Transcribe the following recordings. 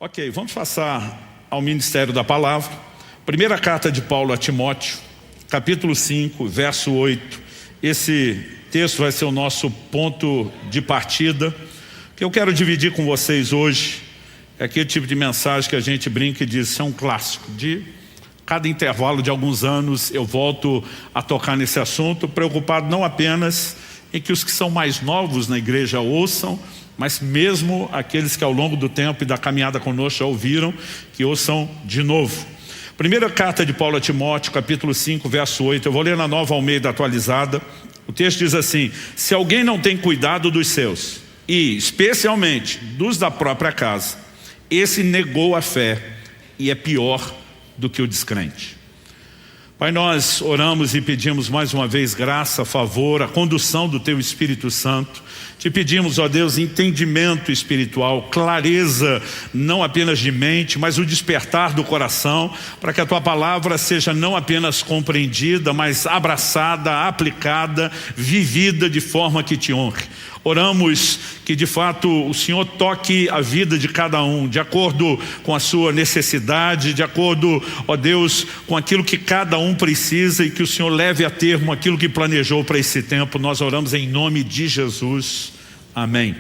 Ok, vamos passar ao ministério da palavra. Primeira carta de Paulo a Timóteo, capítulo 5, verso 8. Esse texto vai ser o nosso ponto de partida. O que eu quero dividir com vocês hoje é aquele tipo de mensagem que a gente brinca e diz, isso é um clássico. De cada intervalo de alguns anos eu volto a tocar nesse assunto, preocupado não apenas em que os que são mais novos na igreja ouçam, mas mesmo aqueles que ao longo do tempo e da caminhada conosco já ouviram, que ouçam de novo. Primeira carta de Paulo a Timóteo, capítulo 5, verso 8. Eu vou ler na Nova Almeida atualizada. O texto diz assim: se alguém não tem cuidado dos seus, e especialmente dos da própria casa, esse negou a fé e é pior do que o descrente. Pai, nós oramos e pedimos mais uma vez graça, favor, a condução do Teu Espírito Santo. Te pedimos, ó Deus, entendimento espiritual, clareza, não apenas de mente, mas o despertar do coração, para que a Tua palavra seja não apenas compreendida, mas abraçada, aplicada, vivida de forma que Te honre. Oramos que de fato o Senhor toque a vida de cada um, de acordo com a sua necessidade, de acordo, ó Deus, com aquilo que cada um precisa, e que o Senhor leve a termo aquilo que planejou para esse tempo. Nós oramos em nome de Jesus. Amém.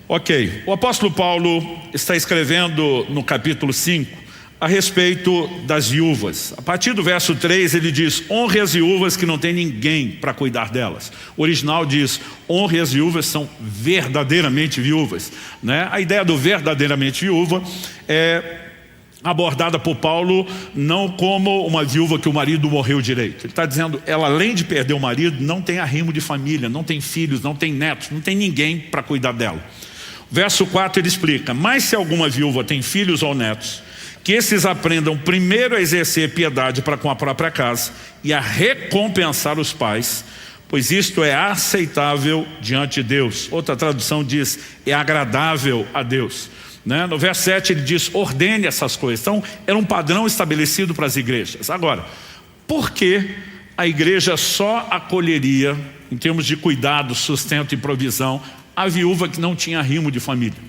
Ok, o apóstolo Paulo está escrevendo no capítulo 5 a respeito das viúvas. A partir do verso 3 ele diz: honre as viúvas que não tem ninguém para cuidar delas. O original diz: honre as viúvas, são verdadeiramente viúvas, né? A ideia do verdadeiramente viúva é abordada por Paulo não como uma viúva que o marido morreu direito. Ele está dizendo, ela além de perder o marido, não tem arrimo de família, não tem filhos, não tem netos, não tem ninguém para cuidar dela. Verso 4 ele explica: mas se alguma viúva tem filhos ou netos, que esses aprendam primeiro a exercer piedade para com a própria casa e a recompensar os pais, pois isto é aceitável diante de Deus. Outra tradução diz, é agradável a Deus, né? No verso 7 ele diz, ordene essas coisas. Então era um padrão estabelecido para as igrejas. Agora, por que a igreja só acolheria, em termos de cuidado, sustento e provisão, a viúva que não tinha arrimo de família?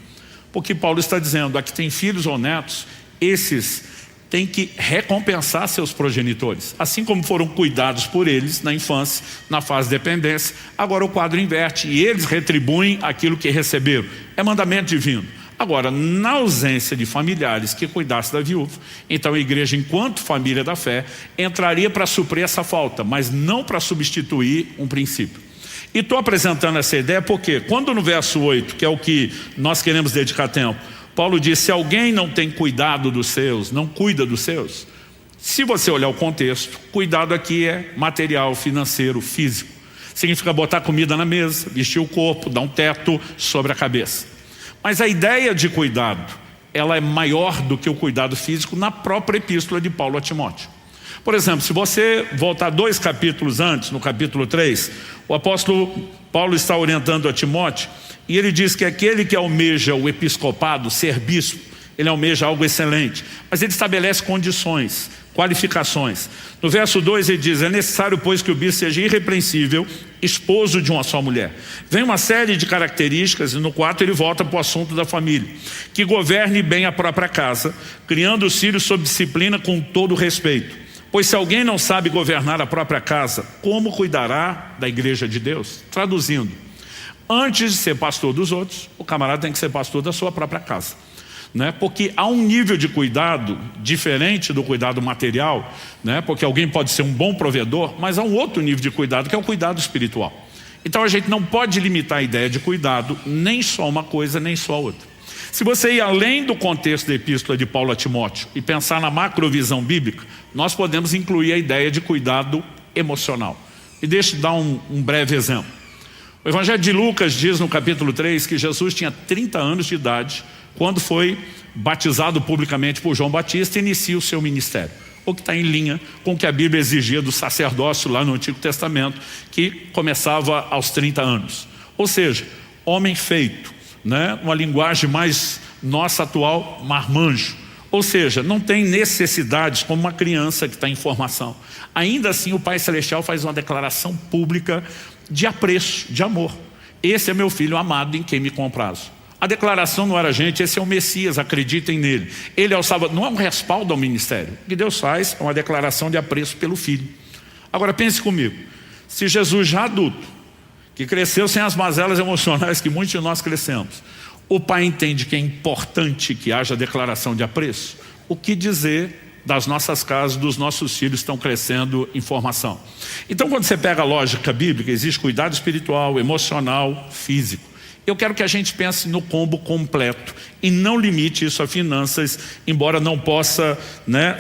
Porque Paulo está dizendo, a que tem filhos ou netos, esses têm que recompensar seus progenitores, assim como foram cuidados por eles na infância, na fase de dependência. Agora o quadro inverte e eles retribuem aquilo que receberam. É mandamento divino. Agora, na ausência de familiares que cuidassem da viúva, então a igreja, enquanto família da fé, entraria para suprir essa falta, mas não para substituir um princípio. E estou apresentando essa ideia porque quando no verso 8, que é o que nós queremos dedicar tempo, Paulo diz, se alguém não tem cuidado dos seus, não cuida dos seus. Se você olhar o contexto, cuidado aqui é material, financeiro, físico. Significa botar comida na mesa, vestir o corpo, dar um teto sobre a cabeça. Mas a ideia de cuidado, ela é maior do que o cuidado físico na própria epístola de Paulo a Timóteo. Por exemplo, se você voltar 2 capítulos antes, no capítulo 3, o apóstolo Paulo está orientando a Timóteo, e ele diz que aquele que almeja o episcopado, ser bispo, ele almeja algo excelente, mas ele estabelece condições, qualificações. No verso 2 ele diz, é necessário pois que o bispo seja irrepreensível, esposo de uma só mulher. Vem uma série de características, e no 4 ele volta para o assunto da família, que governe bem a própria casa, criando os filhos sob disciplina com todo respeito. Pois se alguém não sabe governar a própria casa, como cuidará da igreja de Deus? Traduzindo, antes de ser pastor dos outros, o camarada tem que ser pastor da sua própria casa, né? Porque há um nível de cuidado diferente do cuidado material, né? Porque alguém pode ser um bom provedor, mas há um outro nível de cuidado que é o cuidado espiritual. Então a gente não pode limitar a ideia de cuidado nem só uma coisa, nem só outra. Se você ir além do contexto da epístola de Paulo a Timóteo e pensar na macrovisão bíblica, nós podemos incluir a ideia de cuidado emocional. E deixa eu dar um breve exemplo. O Evangelho de Lucas diz no capítulo 3 que Jesus tinha 30 anos de idade quando foi batizado publicamente por João Batista e inicia o seu ministério. O que está em linha com o que a Bíblia exigia do sacerdócio lá no Antigo Testamento, que começava aos 30 anos. Ou seja, homem feito, né? Uma linguagem mais nossa atual, marmanjo. Ou seja, não tem necessidades como uma criança que está em formação. Ainda assim o Pai Celestial faz uma declaração pública de apreço, de amor. Esse é meu filho amado em quem me comprazo. A declaração não era, gente, esse é o Messias, acreditem nele. Ele é o Salvador. Não é um respaldo ao ministério. O que Deus faz é uma declaração de apreço pelo Filho. Agora pense comigo, se Jesus já adulto, que cresceu sem as mazelas emocionais que muitos de nós crescemos, o pai entende que é importante que haja declaração de apreço, o que dizer das nossas casas, dos nossos filhos que estão crescendo em formação? Então, quando você pega a lógica bíblica, existe cuidado espiritual, emocional, físico. Eu quero que a gente pense no combo completo e não limite isso a finanças, embora não possa,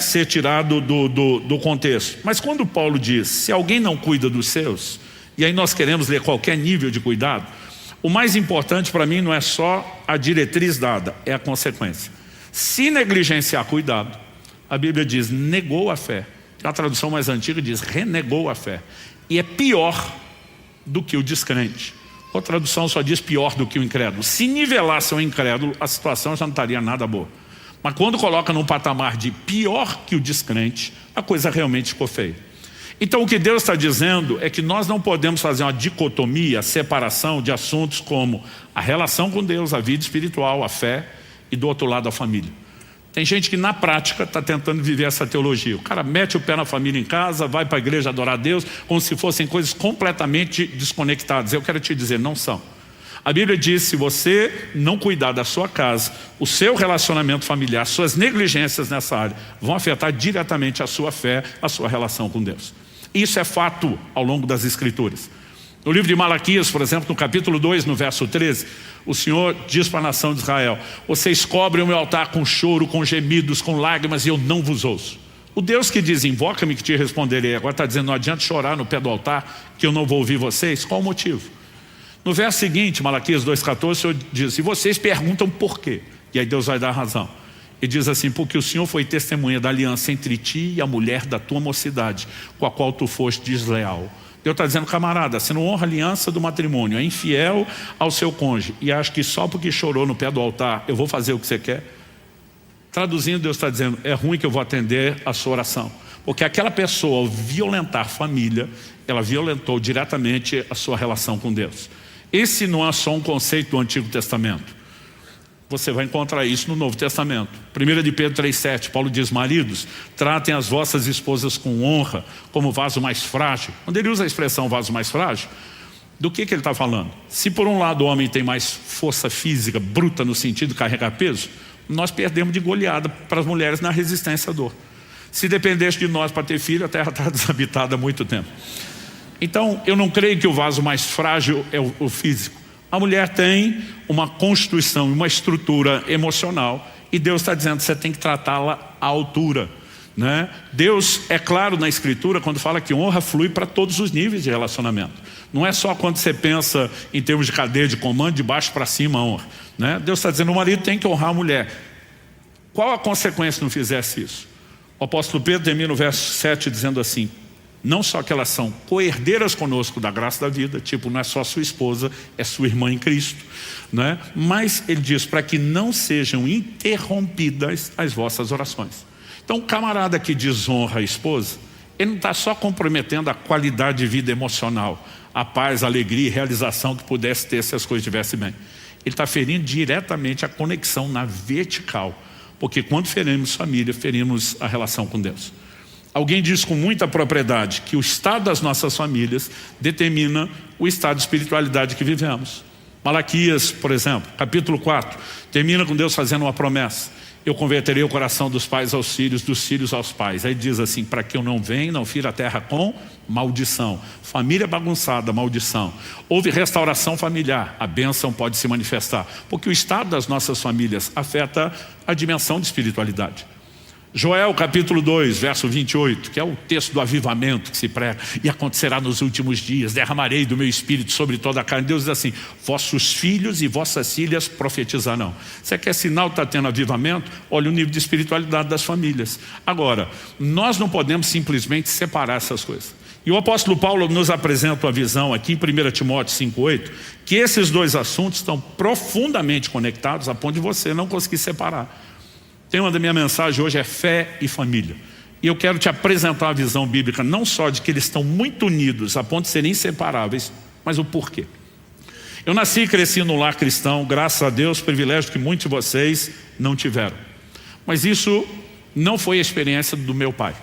ser tirado do contexto. Mas quando Paulo diz, se alguém não cuida dos seus, e aí nós queremos ler qualquer nível de cuidado, o mais importante para mim não é só a diretriz dada, é a consequência. Se negligenciar cuidado, a Bíblia diz, negou a fé. A tradução mais antiga diz, renegou a fé. E é pior do que o descrente. A tradução só diz pior do que o incrédulo. Se nivelasse o incrédulo, a situação já não estaria nada boa. Mas quando coloca num patamar de pior que o descrente, a coisa realmente ficou feia. Então o que Deus está dizendo é que nós não podemos fazer uma dicotomia, separação de assuntos como a relação com Deus, a vida espiritual, a fé e do outro lado a família. Tem gente que na prática está tentando viver essa teologia. O cara mete o pé na família em casa, vai para a igreja adorar a Deus, como se fossem coisas completamente desconectadas. Eu quero te dizer, não são. A Bíblia diz, se você não cuidar da sua casa, o seu relacionamento familiar, suas negligências nessa área, vão afetar diretamente a sua fé, a sua relação com Deus. Isso é fato ao longo das Escrituras. No livro de Malaquias, por exemplo, no capítulo 2, no verso 13, o Senhor diz para a nação de Israel, vocês cobrem o meu altar com choro, com gemidos, com lágrimas, e eu não vos ouço. O Deus que diz, invoca-me que te responderei, agora está dizendo, não adianta chorar no pé do altar, que eu não vou ouvir vocês. Qual o motivo? No verso seguinte, Malaquias 2,14, o Senhor diz, e vocês perguntam por quê? E aí Deus vai dar a razão. E diz assim, porque o Senhor foi testemunha da aliança entre ti e a mulher da tua mocidade, com a qual tu foste desleal. Deus está dizendo, camarada, você não honra a aliança do matrimônio, é infiel ao seu cônjuge, e acha que só porque chorou no pé do altar, eu vou fazer o que você quer? Traduzindo, Deus está dizendo, é ruim que eu vou atender a sua oração. Porque aquela pessoa, ao violentar a família, ela violentou diretamente a sua relação com Deus. Esse não é só um conceito do Antigo Testamento. Você vai encontrar isso no Novo Testamento. 1 de Pedro 3,7, Paulo diz, maridos, tratem as vossas esposas com honra, como vaso mais frágil. Quando ele usa a expressão vaso mais frágil, do que ele está falando? Se por um lado o homem tem mais força física, bruta no sentido de carregar peso, nós perdemos de goleada para as mulheres na resistência à dor. Se dependesse de nós para ter filho, a terra está desabitada há muito tempo. Então, eu não creio que o vaso mais frágil é o físico. A mulher tem uma constituição, uma estrutura emocional, e Deus está dizendo que você tem que tratá-la à altura. Deus é claro na Escritura quando fala que honra flui para todos os níveis de relacionamento. Não é só quando você pensa em termos de cadeia de comando, de baixo para cima a honra. Deus está dizendo que o marido tem que honrar a mulher. Qual a consequência se não fizesse isso? O apóstolo Pedro termina no verso 7 dizendo assim, não só que elas são co-herdeiras conosco da graça da vida, tipo, não é só sua esposa, é sua irmã em Cristo, mas ele diz, para que não sejam interrompidas as vossas orações. Então, o camarada que desonra a esposa, ele não está só comprometendo a qualidade de vida emocional, a paz, a alegria e realização que pudesse ter se as coisas estivessem bem. Ele está ferindo diretamente a conexão na vertical, porque quando ferimos família, ferimos a relação com Deus. Alguém diz com muita propriedade que o estado das nossas famílias determina o estado de espiritualidade que vivemos. Malaquias, por exemplo, capítulo 4, termina com Deus fazendo uma promessa. Eu converterei o coração dos pais aos filhos, dos filhos aos pais. Aí diz assim, para que eu não venha, não fira a terra com maldição. Família bagunçada, maldição. Houve restauração familiar, a bênção pode se manifestar. Porque o estado das nossas famílias afeta a dimensão de espiritualidade. Joel capítulo 2, verso 28, que é o texto do avivamento que se prega, e acontecerá nos últimos dias, derramarei do meu espírito sobre toda a carne. Deus diz assim, vossos filhos e vossas filhas profetizarão. Você quer sinal que está tendo avivamento? Olha o nível de espiritualidade das famílias. Agora, nós não podemos simplesmente separar essas coisas. E o apóstolo Paulo nos apresenta uma visão aqui em 1 Timóteo 5,8, que esses dois assuntos estão profundamente conectados a ponto de você não conseguir separar. O tema da minha mensagem hoje é fé e família. E eu quero te apresentar uma visão bíblica não só de que eles estão muito unidos a ponto de serem inseparáveis, mas o porquê. Eu nasci e cresci num lar cristão, graças a Deus, privilégio que muitos de vocês não tiveram. Mas isso não foi a experiência do meu pai.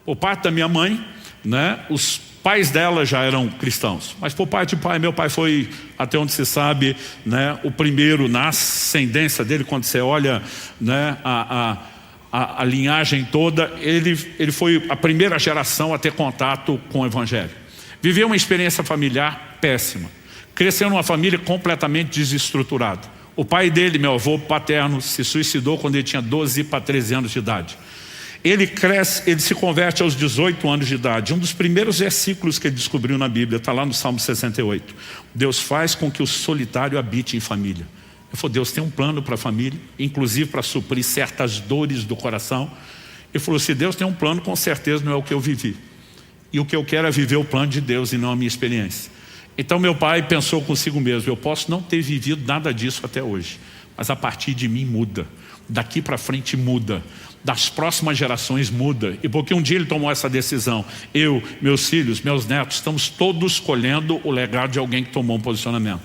Por parte da minha mãe, né, os pais dela já eram cristãos. Mas por parte de pai, meu pai foi, até onde se sabe, né, o primeiro na ascendência dele, quando você olha, né, a linhagem toda, ele foi a primeira geração a ter contato com o Evangelho. Viveu uma experiência familiar péssima. Cresceu numa família completamente desestruturada. O pai dele, meu avô paterno, se suicidou quando ele tinha 12 para 13 anos de idade. Ele se converte aos 18 anos de idade. Um dos primeiros versículos que ele descobriu na Bíblia está lá no Salmo 68. Deus faz com que o solitário habite em família. Ele falou, Deus tem um plano para a família, inclusive para suprir certas dores do coração. Ele falou, se Deus tem um plano, com certeza não é o que eu vivi. E o que eu quero é viver o plano de Deus e não a minha experiência. Então meu pai pensou consigo mesmo, eu posso não ter vivido nada disso até hoje, mas a partir de mim muda. Daqui para frente muda. Das próximas gerações muda. E porque um dia ele tomou essa decisão, eu, meus filhos, meus netos, estamos todos colhendo o legado de alguém que tomou um posicionamento.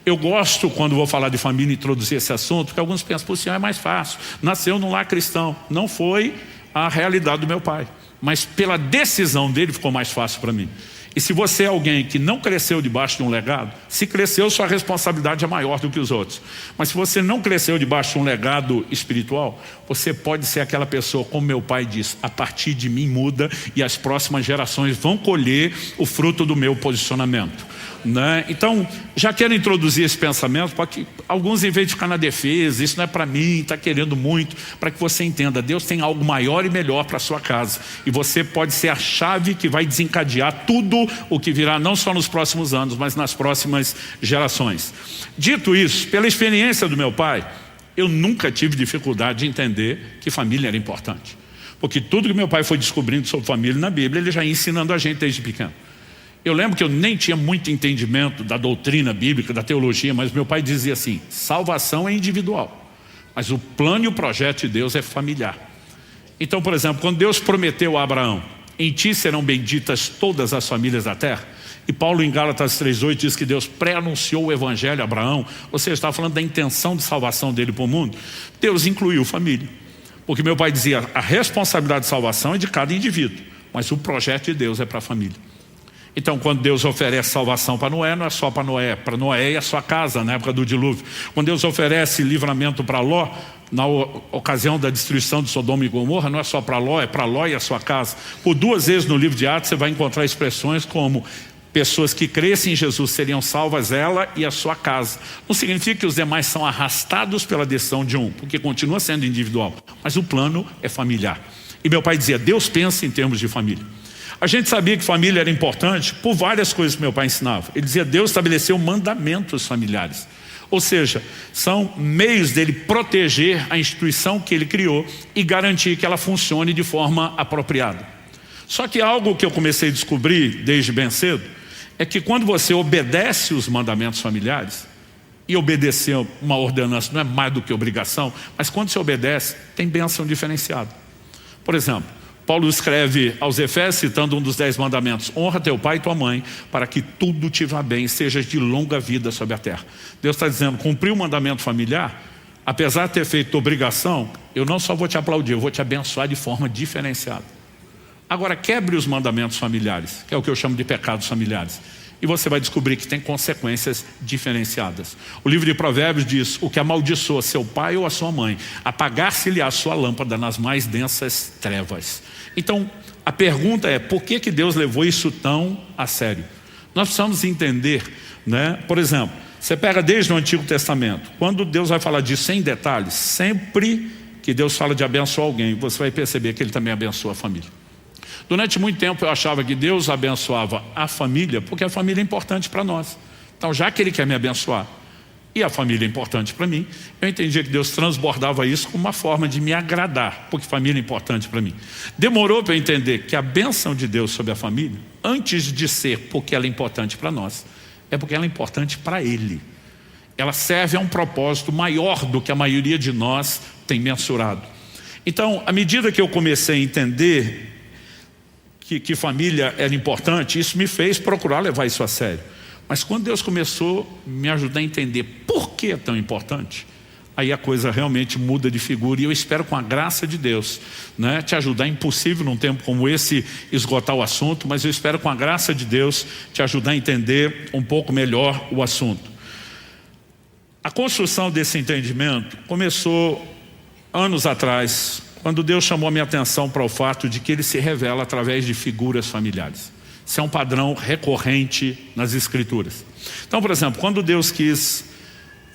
Eu gosto, quando vou falar de família, introduzir esse assunto, porque alguns pensam, por é mais fácil, nasceu num lar cristão. Não foi a realidade do meu pai, mas pela decisão dele ficou mais fácil para mim. E se você é alguém que não cresceu debaixo de um legado, se cresceu, sua responsabilidade é maior do que os outros. Mas se você não cresceu debaixo de um legado espiritual, você pode ser aquela pessoa, como meu pai diz, a partir de mim muda e as próximas gerações vão colher o fruto do meu posicionamento. Né? Então, já quero introduzir esse pensamento para que alguns, em vez de ficar na defesa, isso não é para mim, está querendo muito, para que você entenda, Deus tem algo maior e melhor para a sua casa. E você pode ser a chave que vai desencadear tudo o que virá, não só nos próximos anos, mas nas próximas gerações. Dito isso, pela experiência do meu pai, eu nunca tive dificuldade de entender que família era importante. Porque tudo que meu pai foi descobrindo sobre família na Bíblia, ele já ia ensinando a gente desde pequeno. Eu lembro que eu nem tinha muito entendimento da doutrina bíblica, da teologia, mas meu pai dizia assim, salvação é individual, mas o plano e o projeto de Deus é familiar. Então, por exemplo, quando Deus prometeu a Abraão, em ti serão benditas todas as famílias da terra, e Paulo em Gálatas 3,8 diz que Deus pré-anunciou o Evangelho a Abraão, ou seja, estava falando da intenção de salvação dele para o mundo, Deus incluiu família. Porque meu pai dizia, a responsabilidade de salvação é de cada indivíduo, mas o projeto de Deus é para a família. Então, quando Deus oferece salvação para Noé, não é só para Noé e a sua casa, na época do dilúvio. Quando Deus oferece livramento para Ló, na ocasião da destruição de Sodoma e Gomorra, não é só para Ló, é para Ló e a sua casa. Por 2 vezes no livro de Atos, você vai encontrar expressões como pessoas que crescem em Jesus seriam salvas, ela e a sua casa. Não significa que os demais são arrastados pela decisão de um, porque continua sendo individual, mas o plano é familiar. E meu pai dizia, Deus pensa em termos de família. A gente sabia que família era importante por várias coisas que meu pai ensinava. Ele dizia, Deus estabeleceu mandamentos familiares. Ou seja, são meios dele proteger a instituição que ele criou e garantir que ela funcione de forma apropriada. Só que algo que eu comecei a descobrir desde bem cedo é que quando você obedece os mandamentos familiares, e obedecer uma ordenança não é mais do que obrigação, mas quando você obedece, tem bênção diferenciada. Por exemplo, Paulo escreve aos Efésios, citando um dos 10 mandamentos, honra teu pai e tua mãe, para que tudo te vá bem, sejas de longa vida sobre a terra. Deus está dizendo, cumprir o mandamento familiar, apesar de ter feito obrigação, eu não só vou te aplaudir, eu vou te abençoar de forma diferenciada. Agora, quebre os mandamentos familiares, que é o que eu chamo de pecados familiares, e você vai descobrir que tem consequências diferenciadas. O livro de Provérbios diz, o que amaldiçoa seu pai ou a sua mãe, apagar-se-lhe a sua lâmpada nas mais densas trevas. Então, a pergunta é, por que Deus levou isso tão a sério? Nós precisamos entender, né? Por exemplo, você pega desde o Antigo Testamento, quando Deus vai falar disso em detalhes, sempre que Deus fala de abençoar alguém, você vai perceber que Ele também abençoa a família. Durante muito tempo eu achava que Deus abençoava a família, porque a família é importante para nós. Então, já que Ele quer me abençoar, e a família é importante para mim, eu entendia que Deus transbordava isso como uma forma de me agradar, porque família é importante para mim. Demorou para eu entender que a bênção de Deus sobre a família, antes de ser porque ela é importante para nós, é porque ela é importante para Ele. Ela serve a um propósito maior do que a maioria de nós tem mensurado. Então, à medida que eu comecei a entender que família era importante, isso me fez procurar levar isso a sério. Mas quando Deus começou a me ajudar a entender por que é tão importante, aí a coisa realmente muda de figura. E eu espero, com a graça de Deus, né, te ajudar. É impossível num tempo como esse esgotar o assunto, mas eu espero, com a graça de Deus, te ajudar a entender um pouco melhor o assunto. A construção desse entendimento começou anos atrás, quando Deus chamou a minha atenção para o fato de que Ele se revela através de figuras familiares. Isso é um padrão recorrente nas Escrituras. Então, por exemplo, quando Deus quis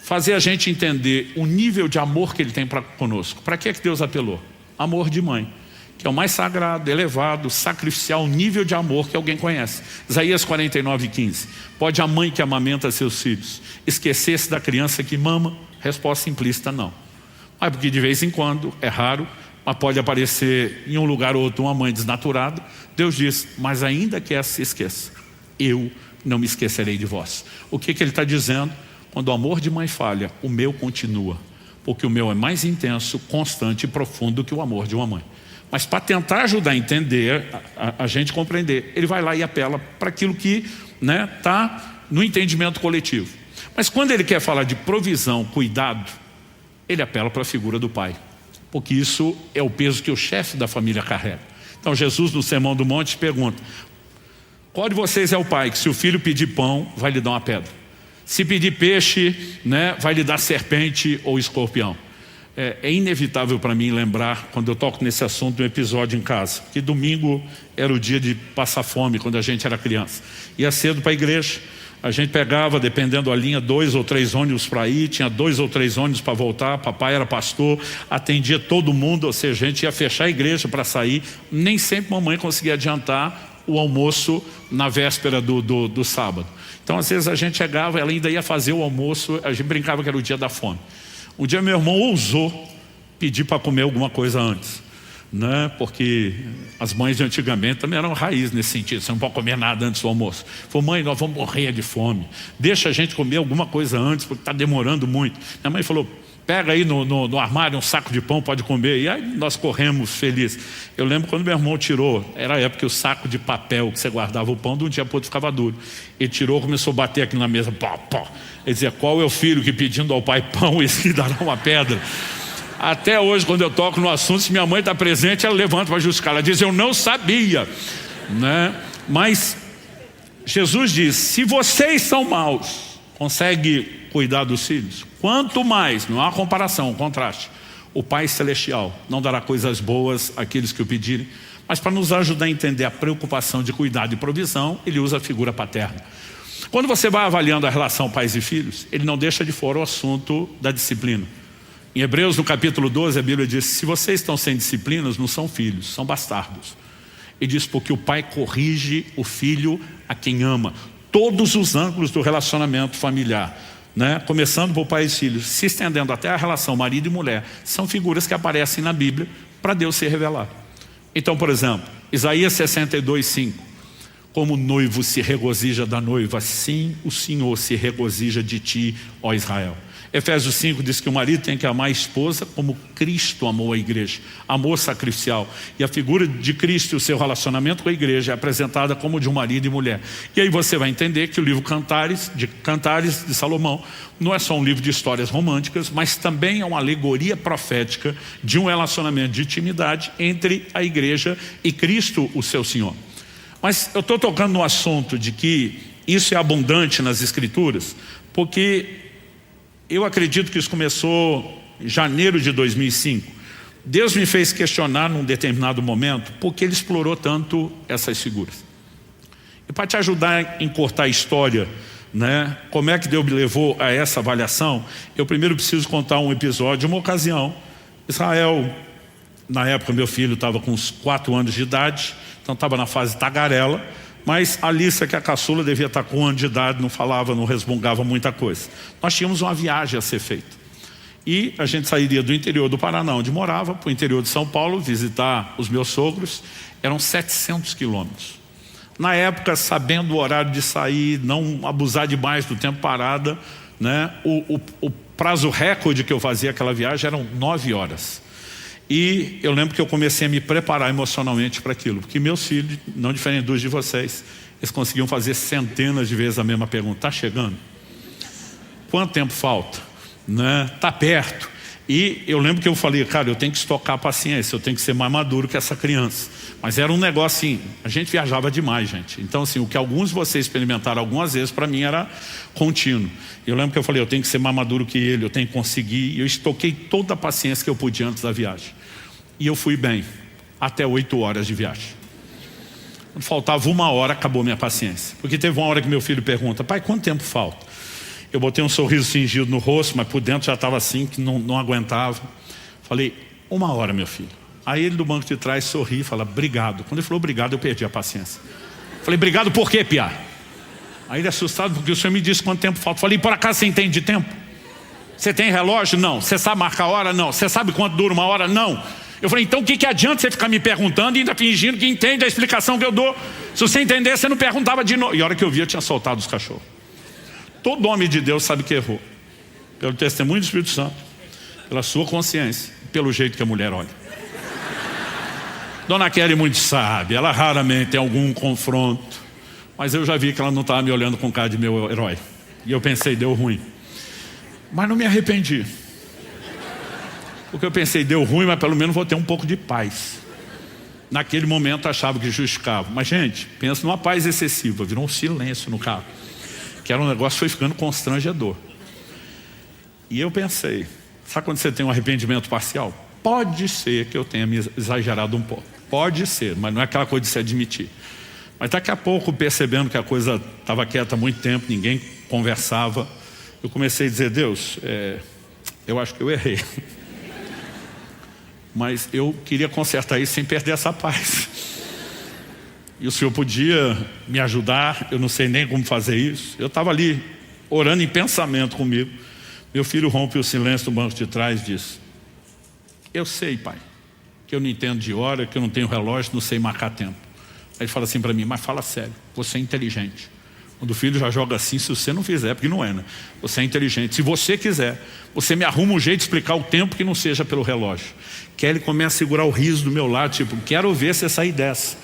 fazer a gente entender o nível de amor que Ele tem conosco, para que Deus apelou? Amor de mãe, que é o mais sagrado, elevado, sacrificial nível de amor que alguém conhece. Isaías 49:15. Pode a mãe que amamenta seus filhos esquecer-se da criança que mama? Resposta implícita: não. Mas porque de vez em quando, é raro, mas pode aparecer em um lugar ou outro uma mãe desnaturada. Deus diz: mas ainda que essa se esqueça, eu não me esquecerei de vós. O que Ele está dizendo? Quando o amor de mãe falha, o meu continua, porque o meu é mais intenso, constante e profundo que o amor de uma mãe. Mas para tentar ajudar a entender, a gente compreender, Ele vai lá e apela para aquilo que está no entendimento coletivo. Mas quando Ele quer falar de provisão, cuidado, Ele apela para a figura do pai, porque isso é o peso que o chefe da família carrega. Então Jesus, no Sermão do Monte, pergunta: qual de vocês é o pai que, se o filho pedir pão, vai lhe dar uma pedra? Se pedir peixe, vai lhe dar serpente ou escorpião? É inevitável para mim lembrar, quando eu toco nesse assunto, um episódio em casa, que domingo era o dia de passar fome, quando a gente era criança. Ia cedo para a igreja, a gente pegava, dependendo da linha, 2 ou 3 ônibus para ir, tinha 2 ou 3 ônibus para voltar. Papai era pastor, atendia todo mundo, ou seja, a gente ia fechar a igreja para sair. Nem sempre mamãe conseguia adiantar o almoço na véspera do sábado. Então, às vezes a gente chegava, ela ainda ia fazer o almoço, a gente brincava que era o dia da fome. Um dia meu irmão ousou pedir para comer alguma coisa antes, porque as mães de antigamente também eram raiz nesse sentido: você não pode comer nada antes do almoço. Falou: mãe, nós vamos morrer de fome, deixa a gente comer alguma coisa antes, porque está demorando muito. Minha mãe falou: pega aí no armário um saco de pão, pode comer. E aí nós corremos felizes. Eu lembro quando meu irmão tirou, era a época que o saco de papel que você guardava o pão, de um dia para o outro ficava duro. Ele tirou, começou a bater aqui na mesa, pá, pá. Ele dizia: qual é o filho que, pedindo ao pai pão, esse lhe dará uma pedra? Até hoje, quando eu toco no assunto, se minha mãe está presente, ela levanta para justificar. Ela diz: eu não sabia, Mas Jesus diz: se vocês são maus, consegue cuidar dos filhos? Quanto mais, não há comparação, contraste, o Pai Celestial não dará coisas boas àqueles que o pedirem. Mas para nos ajudar a entender a preocupação de cuidado e provisão, Ele usa a figura paterna. Quando você vai avaliando a relação pais e filhos, Ele não deixa de fora o assunto da disciplina. Em Hebreus, no capítulo 12, a Bíblia diz: se vocês estão sem disciplinas, não são filhos, são bastardos. E diz: porque o pai corrige o filho a quem ama. Todos os ângulos do relacionamento familiar, começando por pais e filhos, se estendendo até a relação marido e mulher, são figuras que aparecem na Bíblia para Deus se revelar. Então, por exemplo, Isaías 62:5. Como o noivo se regozija da noiva, assim o Senhor se regozija de ti, ó Israel. Efésios 5 diz que o marido tem que amar a esposa como Cristo amou a igreja, amor sacrificial. E a figura de Cristo e o seu relacionamento com a igreja é apresentada como de um marido e mulher. E aí você vai entender que o livro Cantares de Salomão não é só um livro de histórias românticas, mas também é uma alegoria profética de um relacionamento de intimidade entre a igreja e Cristo, o seu Senhor. Mas eu estou tocando no assunto de que isso é abundante nas Escrituras, porque eu acredito que isso começou em janeiro de 2005. Deus me fez questionar num determinado momento por que Ele explorou tanto essas figuras. E para te ajudar a encurtar a história, como é que Deus me levou a essa avaliação, eu primeiro preciso contar um episódio, uma ocasião. Israel, na época meu filho estava com uns 4 anos de idade, então estava na fase tagarela, mas a Alissa, que é a caçula, devia estar com 1 ano de idade, não falava, não resmungava muita coisa. Nós tínhamos uma viagem a ser feita. E a gente sairia do interior do Paraná, onde morava, para o interior de São Paulo, visitar os meus sogros. Eram 700 quilômetros. Na época, sabendo o horário de sair, não abusar demais do tempo parada, o prazo recorde que eu fazia aquela viagem eram 9 horas. E eu lembro que eu comecei a me preparar emocionalmente para aquilo, porque meus filhos, não diferente dos de vocês, Eles conseguiam fazer centenas de vezes a mesma pergunta. Está chegando? Quanto tempo falta? Né? Está perto. E eu lembro que eu falei, cara, eu tenho que estocar a paciência, eu tenho que ser mais maduro que essa criança. Mas era um negócio assim, a gente viajava demais, gente. Então assim, o que alguns de vocês experimentaram algumas vezes, para mim era contínuo. Eu lembro que eu falei, eu tenho que ser mais maduro que ele, eu tenho que conseguir. E eu estoquei toda a paciência que eu podia antes da viagem. E eu fui bem, até 8 horas de viagem. Quando faltava 1 hora, acabou minha paciência. Porque teve uma hora que meu filho pergunta, pai, quanto tempo falta? Eu botei um sorriso fingido no rosto, mas por dentro já estava assim, que não aguentava. Falei, 1 hora, meu filho. Aí ele do banco de trás sorri e fala, obrigado. Quando ele falou obrigado, eu perdi a paciência. Falei, obrigado por quê, piá? Aí ele assustado, porque o senhor me disse quanto tempo falta. Falei, por acaso você entende de tempo? Você tem relógio? Não. Você sabe marcar a hora? Não. Você sabe quanto dura 1 hora? Não. Eu falei, então o que adianta você ficar me perguntando e ainda fingindo que entende a explicação que eu dou? Se você entender, você não perguntava de novo. E a hora que eu vi, eu tinha soltado os cachorros. Todo homem de Deus sabe que errou. Pelo testemunho do Espírito Santo, pela sua consciência, pelo jeito que a mulher olha. Dona Kelly muito sabe, ela raramente tem algum confronto, mas eu já vi que ela não estava me olhando com cara de meu herói. E eu pensei, deu ruim. Mas não me arrependi. Porque eu pensei, deu ruim, mas pelo menos vou ter um pouco de paz. Naquele momento achava que justificava. Mas gente, pensa numa paz excessiva, virou um silêncio no carro. Que era um negócio, foi ficando constrangedor. E eu pensei, sabe quando você tem um arrependimento parcial? Pode ser que eu tenha me exagerado um pouco. Pode ser, mas não é aquela coisa de se admitir. Mas daqui a pouco, percebendo que a coisa estava quieta há muito tempo, ninguém conversava, eu comecei a dizer, Deus, eu acho que eu errei. Mas eu queria consertar isso sem perder essa paz. E o Senhor podia me ajudar, eu não sei nem como fazer isso. Eu estava ali, orando em pensamento comigo. Meu filho rompe o silêncio do banco de trás e diz, eu sei, pai, que eu não entendo de hora, que eu não tenho relógio, não sei marcar tempo. Aí ele fala assim para mim, mas fala sério, você é inteligente. Quando o filho já joga assim, se você não fizer, porque não é, né? Você é inteligente. Se você quiser, você me arruma um jeito de explicar o tempo que não seja pelo relógio. Kelly começa a segurar o riso do meu lado, tipo, quero ver você sair dessa.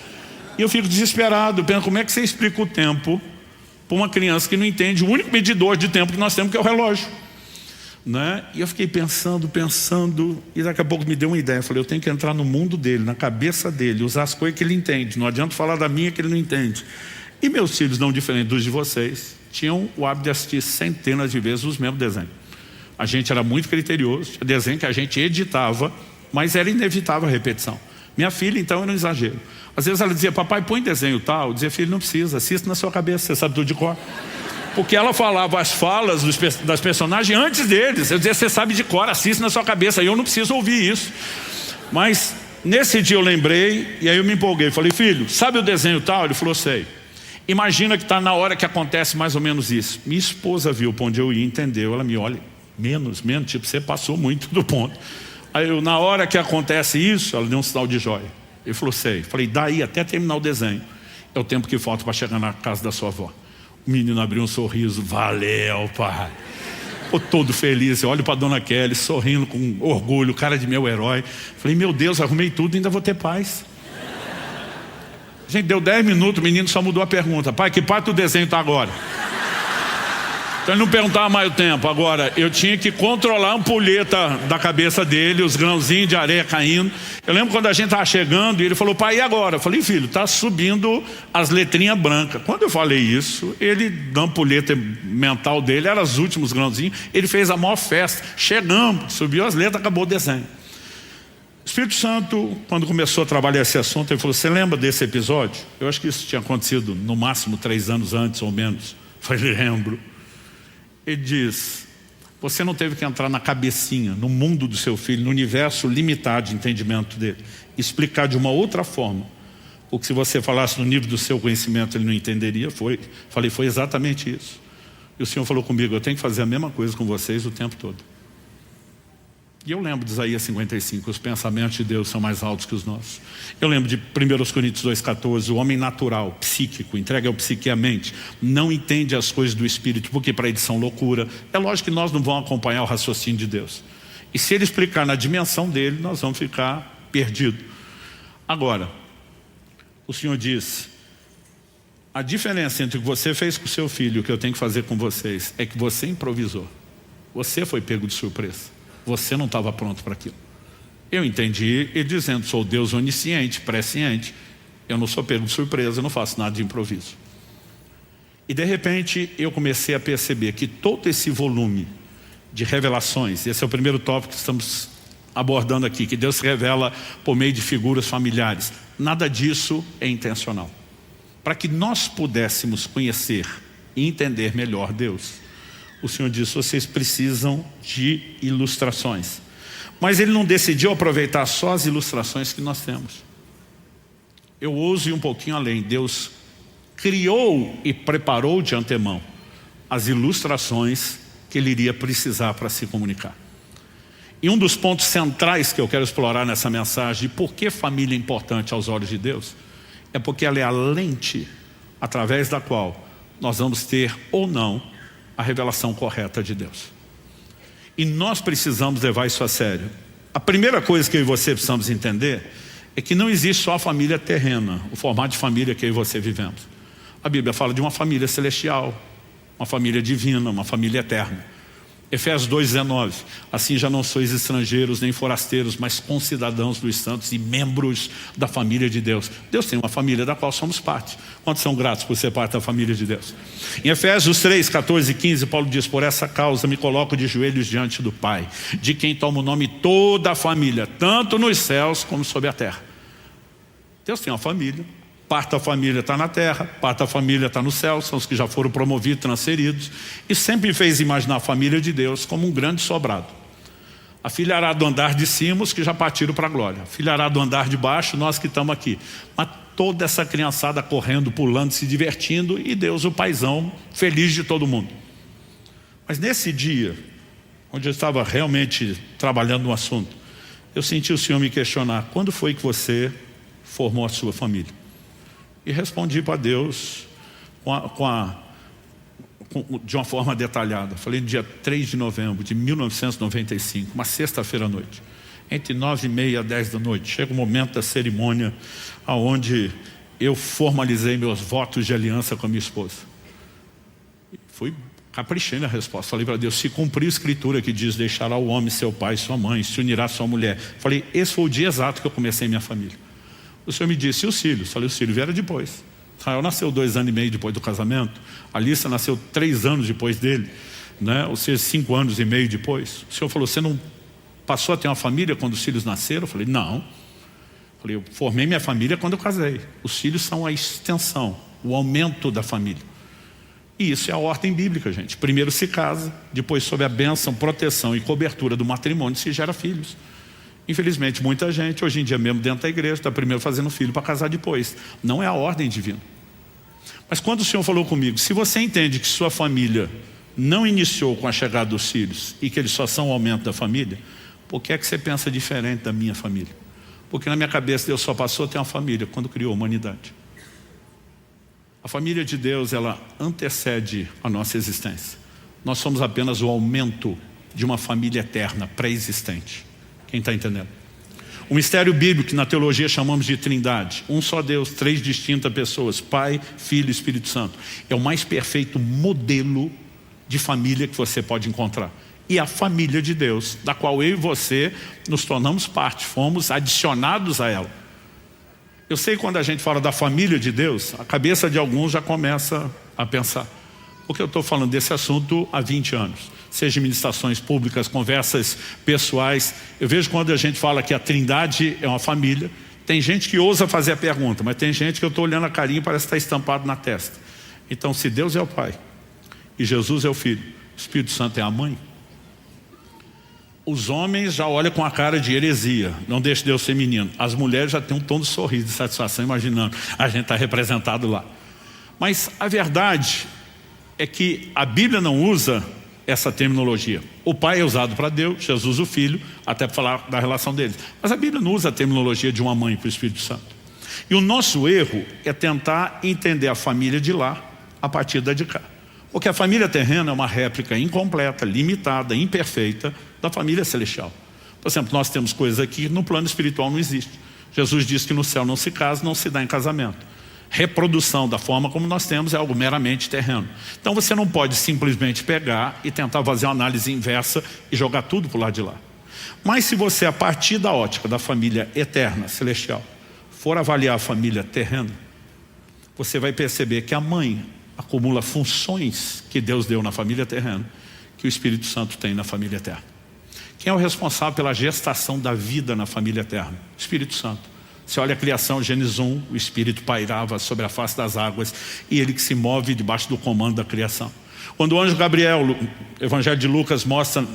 E eu fico desesperado, penso, como é que você explica o tempo para uma criança que não entende o único medidor de tempo que nós temos, que é o relógio, né? E eu fiquei pensando, e daqui a pouco me deu uma ideia. Eu falei, eu tenho que entrar no mundo dele, na cabeça dele, usar as coisas que ele entende. Não adianta falar da minha que ele não entende. E meus filhos, não diferente dos de vocês, tinham o hábito de assistir centenas de vezes os mesmos desenhos. A gente era muito criterioso, tinha desenho que a gente editava, mas era inevitável a repetição. Minha filha, então, era um exagero. Às vezes ela dizia, papai, põe desenho tal. Eu dizia, filho, não precisa, assista na sua cabeça, você sabe tudo de cor. Porque ela falava as falas das personagens antes deles. Eu dizia, você sabe de cor, assista na sua cabeça. E eu não preciso ouvir isso. Mas nesse dia eu lembrei, e aí eu me empolguei. Falei, filho, sabe o desenho tal? Ele falou, sei. Imagina que está na hora que acontece mais ou menos isso. Minha esposa viu para onde eu ia, entendeu. Ela me olha, menos, tipo, você passou muito do ponto. Aí eu, na hora que acontece isso, ela deu um sinal de joia. Ele falou, sei. Falei, daí até terminar o desenho é o tempo que falta para chegar na casa da sua avó. O menino abriu um sorriso, valeu, pai. Ficou todo feliz. Eu olho para a dona Kelly, sorrindo com orgulho, cara de meu herói. Falei, meu Deus, arrumei tudo e ainda vou ter paz. Gente, deu 10 minutos, o menino só mudou a pergunta. Pai, que parte do desenho está agora? Então ele não perguntava mais o tempo. Agora, eu tinha que controlar a ampulheta da cabeça dele, os grãozinhos de areia caindo. Eu lembro quando a gente estava chegando e ele falou, pai, e agora? Eu falei, filho, está subindo as letrinhas brancas. Quando eu falei isso, ele, da ampulheta mental dele, eram os últimos grãozinhos. Ele fez a maior festa. Chegamos, subiu as letras, acabou o desenho. O Espírito Santo, quando começou a trabalhar esse assunto, ele falou, você lembra desse episódio? Eu acho que isso tinha acontecido no máximo 3 anos antes ou menos. Eu falei, lembro. Ele diz, você não teve que entrar na cabecinha, no mundo do seu filho, no universo limitado de entendimento dele, explicar de uma outra forma o que se você falasse no nível do seu conhecimento ele não entenderia. Falei, foi exatamente isso. E o Senhor falou comigo, eu tenho que fazer a mesma coisa com vocês o tempo todo. E eu lembro de Isaías 55, os pensamentos de Deus são mais altos que os nossos. Eu lembro de 1 Coríntios 2,14, o homem natural, psíquico, entregue ao psique e à mente, não entende as coisas do Espírito, porque para eles são loucura. É lógico que nós não vamos acompanhar o raciocínio de Deus. E se ele explicar na dimensão dele, nós vamos ficar perdidos. Agora, o Senhor diz, A diferença entre o que você fez com o seu filho e o que eu tenho que fazer com vocês é que você improvisou. Você foi pego de surpresa. Você não estava pronto para aquilo. Eu entendi ele dizendo, sou Deus onisciente, presciente. Eu não sou pego de surpresa, eu não faço nada de improviso. E de repente eu comecei a perceber que todo esse volume de revelações, esse é o primeiro tópico que estamos abordando aqui, que Deus se revela por meio de figuras familiares. Nada disso é intencional. Para que nós pudéssemos conhecer e entender melhor Deus, o Senhor disse, vocês precisam de ilustrações. Mas Ele não decidiu aproveitar só as ilustrações que nós temos. Eu ouso ir um pouquinho além. Deus criou e preparou de antemão as ilustrações que Ele iria precisar para se comunicar. E um dos pontos centrais que eu quero explorar nessa mensagem, de por que família é importante aos olhos de Deus, é porque ela é a lente através da qual nós vamos ter ou não a revelação correta de Deus. E nós precisamos levar isso a sério. A primeira coisa que eu e você precisamos entender é que não existe só a família terrena, o formato de família que eu e você vivemos. A Bíblia fala de uma família celestial, uma família divina, uma família eterna. Efésios 2,19, assim já não sois estrangeiros nem forasteiros, mas concidadãos dos santos e membros da família de Deus. Deus tem uma família da qual somos parte. Quantos são gratos por ser parte da família de Deus? Em Efésios 3, 14 e 15, Paulo diz, por essa causa me coloco de joelhos diante do Pai, de quem toma o nome toda a família, tanto nos céus como sobre a terra. Deus tem uma família. Parte da família está na terra, parte da família está no céu, são os que já foram promovidos, transferidos. E sempre fez imaginar a família de Deus como um grande sobrado. A filharada do andar de cima, os que já partiram para a glória. A filharada do andar de baixo, nós que estamos aqui. Mas toda essa criançada correndo, pulando, se divertindo, e Deus, o paizão, feliz de todo mundo. Mas nesse dia, onde eu estava realmente trabalhando no assunto, eu senti o Senhor me questionar, quando foi que você formou a sua família? E respondi para Deus de uma forma detalhada. Falei no dia 3 de novembro de 1995, uma sexta-feira à noite. Entre 9h30 e 10 da noite. Chega o momento da cerimônia onde eu formalizei meus votos de aliança com a minha esposa. Caprichei na resposta. Falei para Deus, se cumprir a escritura que diz, deixará o homem seu pai e sua mãe, se unirá a sua mulher. Falei, esse foi o dia exato que eu comecei minha família. O Senhor me disse, e os filhos? Falei, os filhos vieram depois. Israel nasceu 2 anos e meio depois do casamento. A Alissa nasceu 3 anos depois dele, né? Ou seja, 5 anos e meio depois. O Senhor falou, você não passou a ter uma família quando os filhos nasceram? Eu falei, não. Falei, eu formei minha família quando eu casei. Os filhos são a extensão, o aumento da família. E isso é a ordem bíblica, gente. Primeiro se casa, depois sob a bênção, proteção e cobertura do matrimônio se gera filhos. Infelizmente, muita gente, hoje em dia mesmo dentro da igreja, está primeiro fazendo filho para casar depois. Não é a ordem divina. Mas quando o Senhor falou comigo, se você entende que sua família não iniciou com a chegada dos filhos e que eles só são o aumento da família, por que é que você pensa diferente da minha família? Porque na minha cabeça Deus só passou a ter uma família quando criou a humanidade. A família de Deus, ela antecede a nossa existência. Nós somos apenas o aumento de uma família eterna, pré-existente. Quem está entendendo? O mistério bíblico, que na teologia chamamos de trindade, um só Deus, 3 distintas pessoas, Pai, Filho e Espírito Santo, é o mais perfeito modelo de família que você pode encontrar. E a família de Deus, da qual eu e você nos tornamos parte, fomos adicionados a ela. Eu sei que quando a gente fala da família de Deus, a cabeça de alguns já começa a pensar, porque eu estou falando desse assunto há 20 anos. Seja ministrações públicas, conversas pessoais. Eu vejo quando a gente fala que a Trindade é uma família, tem gente que ousa fazer a pergunta, mas tem gente que eu estou olhando a carinha e parece que está estampado na testa. Então, se Deus é o Pai, e Jesus é o Filho, o Espírito Santo é a mãe, os homens já olham com a cara de heresia, não deixa Deus ser menino. As mulheres já têm um tom de sorriso, de satisfação, imaginando, a gente está representado lá. Mas a verdade é que a Bíblia não usa essa terminologia. O Pai é usado para Deus, Jesus o Filho, até para falar da relação deles. Mas a Bíblia não usa a terminologia de uma mãe para o Espírito Santo. E o nosso erro é tentar entender a família de lá a partir da de cá. Porque a família terrena é uma réplica incompleta, limitada, imperfeita da família celestial. Por exemplo, nós temos coisas aqui que no plano espiritual não existe. Jesus disse que no céu não se casa, não se dá em casamento. reprodução da forma como nós temos é algo meramente terreno. Então você não pode simplesmente pegar e tentar fazer uma análise inversa e jogar tudo para o lado de lá. Mas se você, a partir da ótica da família eterna, celestial, for avaliar a família terrena, você vai perceber que a mãe acumula funções que Deus deu na família terrena, que o Espírito Santo tem na família eterna. Quem é o responsável pela gestação da vida na família eterna? O Espírito Santo. Você olha a criação, Gênesis 1, o Espírito pairava sobre a face das águas e ele que se move debaixo do comando da criação. Quando o anjo Gabriel, o Evangelho de Lucas mostra,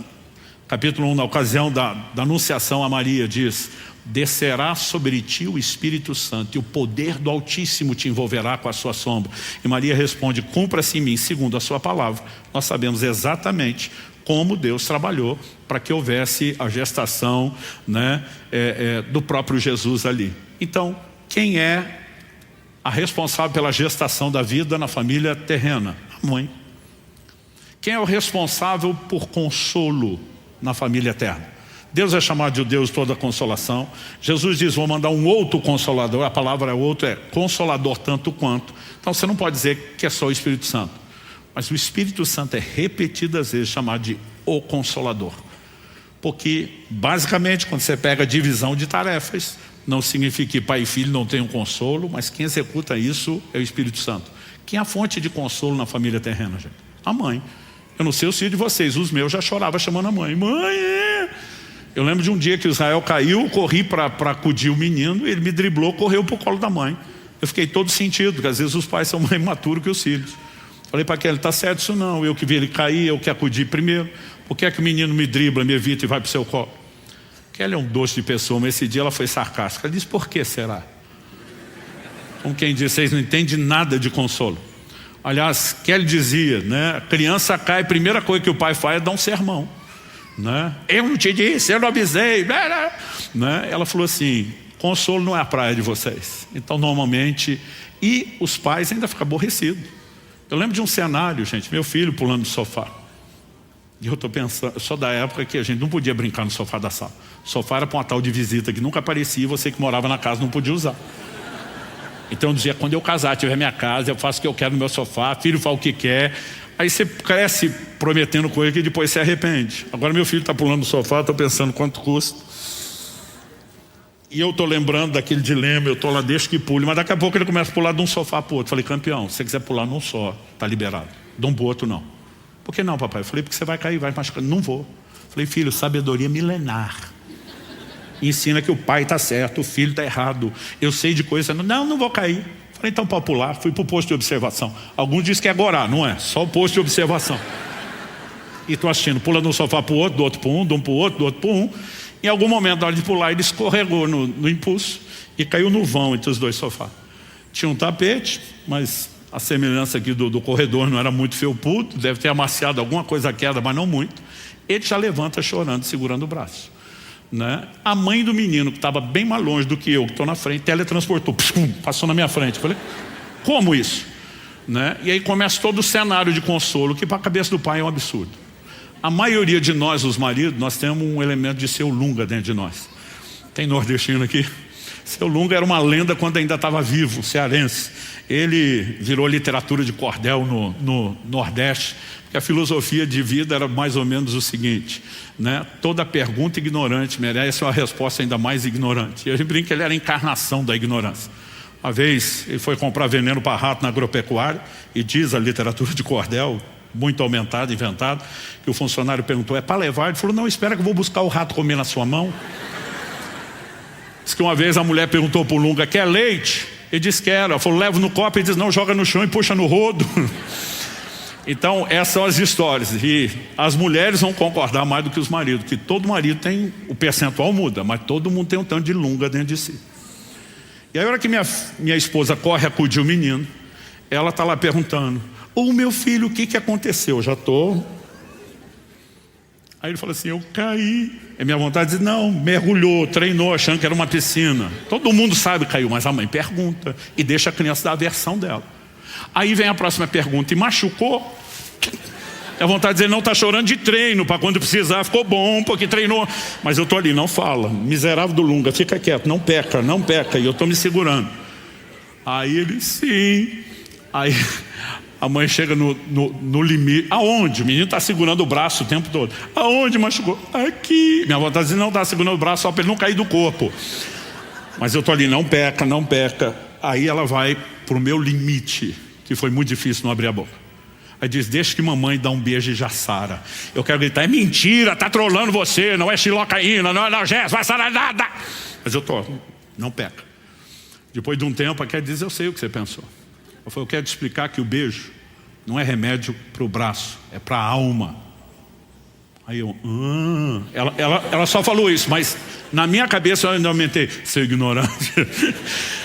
capítulo 1, na ocasião da anunciação a Maria, diz: descerá sobre ti o Espírito Santo e o poder do Altíssimo te envolverá com a sua sombra. E Maria responde: cumpra-se em mim segundo a sua palavra. Nós sabemos exatamente como Deus trabalhou para que houvesse a gestação, né, do próprio Jesus ali. Então, quem é a responsável pela gestação da vida na família terrena? A mãe. Quem é o responsável por consolo na família eterna? Deus é chamado de o Deus de toda consolação. Jesus diz: vou mandar um outro consolador. A palavra outro é consolador tanto quanto. Então você não pode dizer que é só o Espírito Santo. Mas o Espírito Santo é repetidas vezes chamado de o Consolador. Porque, basicamente, quando você pega a divisão de tarefas, não significa que pai e filho não tenham consolo, mas quem executa isso é o Espírito Santo. Quem é a fonte de consolo na família terrena, gente? A mãe. Eu não sei o filho de vocês, os meus já choravam chamando a mãe. Mãe, Eu lembro de um dia que o Israel caiu, corri para acudir o menino, ele me driblou, correu para o colo da mãe. Eu fiquei todo sentido, porque às vezes os pais são mais maturos que os filhos. Falei para aquele: está certo isso não, eu que vi ele cair, eu que acudi primeiro. Por que é que o menino me dribla, me evita e vai para o seu colo? Kelly é um doce de pessoa, mas esse dia ela foi sarcástica. Ela disse: por que será? Como quem diz, vocês não entendem nada de consolo. Aliás, Kelly dizia, né, a criança cai, a primeira coisa que o pai faz é dar um sermão, né? Eu não te disse, eu não avisei, né? Ela falou assim: consolo não é a praia de vocês. Então normalmente, e os pais ainda ficam aborrecidos. Eu lembro de um cenário, gente, meu filho pulando no sofá. E eu estou pensando, eu sou da época que a gente não podia brincar no sofá da sala. O sofá era para uma tal de visita que nunca aparecia e você que morava na casa não podia usar. Então eu dizia: quando eu casar, tiver minha casa, eu faço o que eu quero no meu sofá, filho fala o que quer. Aí você cresce prometendo coisa que depois se arrepende. Agora meu filho está pulando no sofá, estou pensando quanto custa. E eu estou lembrando daquele dilema, eu estou lá, deixa que pule, mas daqui a pouco ele começa a pular de um sofá para o outro. Falei: campeão, se você quiser pular num só, está liberado. De um para o outro não. Por que não, papai? Eu falei: porque você vai cair, vai machucar. Não vou. Falei: filho, sabedoria milenar. Ensina que o pai está certo, o filho está errado. Eu sei de coisa, não vou cair. Falei: então pode pular. Fui para o posto de observação. Alguns dizem que é agora, não é? Só o posto de observação. E estou assistindo, pula de um sofá para o outro, do outro para um, de um para o outro, do outro para um. Em algum momento, na hora de pular, ele escorregou no impulso e caiu no vão entre os dois sofás. Tinha um tapete, mas a semelhança aqui do corredor não era muito felpudo, deve ter amaciado alguma coisa a queda, mas não muito. Ele já levanta chorando, segurando o braço, né? A mãe do menino, que estava bem mais longe do que eu, que estou na frente, teletransportou, passou na minha frente. Eu falei: como isso? Né? E aí começa todo o cenário de consolo, que para a cabeça do pai é um absurdo. A maioria de nós, os maridos, nós temos um elemento de seu Lunga dentro de nós. Tem nordestino aqui? Seu Lunga era uma lenda quando ainda estava vivo, cearense. Ele virou literatura de cordel no Nordeste, porque a filosofia de vida era mais ou menos o seguinte, né? Toda pergunta ignorante merece uma resposta ainda mais ignorante. E a gente brinca que ele era a encarnação da ignorância. Uma vez ele foi comprar veneno para rato na agropecuária e diz a literatura de cordel, muito aumentado, inventado, que o funcionário perguntou: é para levar? Ele falou: não, espera que eu vou buscar o rato comer na sua mão. Diz que uma vez a mulher perguntou para o Lunga: quer leite? Ele disse: quero. Ela falou: leva no copo. Ele diz: não, joga no chão e puxa no rodo. Então essas são as histórias. E as mulheres vão concordar mais do que os maridos, que todo marido tem, o percentual muda, mas todo mundo tem um tanto de Lunga dentro de si. E aí a hora que minha esposa corre acudir o menino, ela está lá perguntando: ô meu filho, o que aconteceu? Eu já estou. Aí ele fala assim: eu caí. É minha vontade de dizer: não, mergulhou, treinou, achando que era uma piscina. Todo mundo sabe que caiu, mas a mãe pergunta e deixa a criança dar a versão dela. Aí vem a próxima pergunta: e machucou? É vontade de dizer: não, está chorando de treino, para quando precisar, ficou bom, porque treinou. Mas eu estou ali: não fala, miserável do Lunga, fica quieto, não peca, não peca. E eu estou me segurando. Aí ele, sim. Aí a mãe chega no limite. Aonde? O menino está segurando o braço o tempo todo. Aonde machucou? Aqui. Minha avó está dizendo, não, está segurando o braço só para ele não cair do corpo. Mas eu estou ali, não peca, não peca. Aí ela vai para o meu limite, que foi muito difícil não abrir a boca. Aí diz, deixa que mamãe dá um beijo e já sara. Eu quero gritar, é mentira, tá trolando você, não é xilocaína, não é analgésico, vai sarar nada. Mas eu tô, não peca. Depois de um tempo, ela diz, eu sei o que você pensou. Eu falei, eu quero te explicar que o beijo não é remédio para o braço, é para a alma. Aí eu, ela só falou isso, mas na minha cabeça eu ainda aumentei, seu ignorante.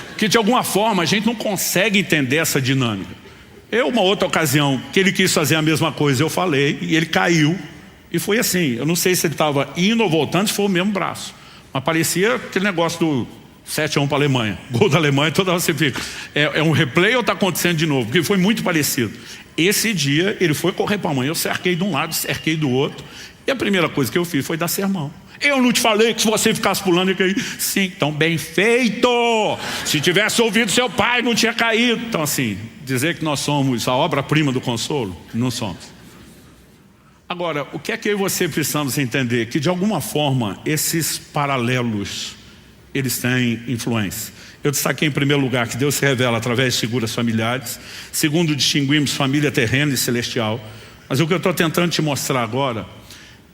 Porque de alguma forma a gente não consegue entender essa dinâmica. Uma outra ocasião que ele quis fazer a mesma coisa, eu falei, e ele caiu. E foi assim, eu não sei se ele estava indo ou voltando, se foi o mesmo braço. Mas parecia aquele negócio do 7-1 para a Alemanha. Gol da Alemanha, toda hora você fica. É um replay ou está acontecendo de novo? Porque foi muito parecido. Esse dia, ele foi correr para a mãe. Eu cerquei de um lado, cerquei do outro. E a primeira coisa que eu fiz foi dar sermão. Eu não te falei que se você ficasse pulando ia cair? Sim, então bem feito. Se tivesse ouvido seu pai, não tinha caído. Então assim, dizer que nós somos a obra-prima do consolo, não somos. Agora, o que é que eu e você precisamos entender? Que de alguma forma, esses paralelos, eles têm influência. Eu destaquei em primeiro lugar que Deus se revela através de figuras familiares. Segundo, distinguimos família terrena e celestial. Mas o que eu estou tentando te mostrar agora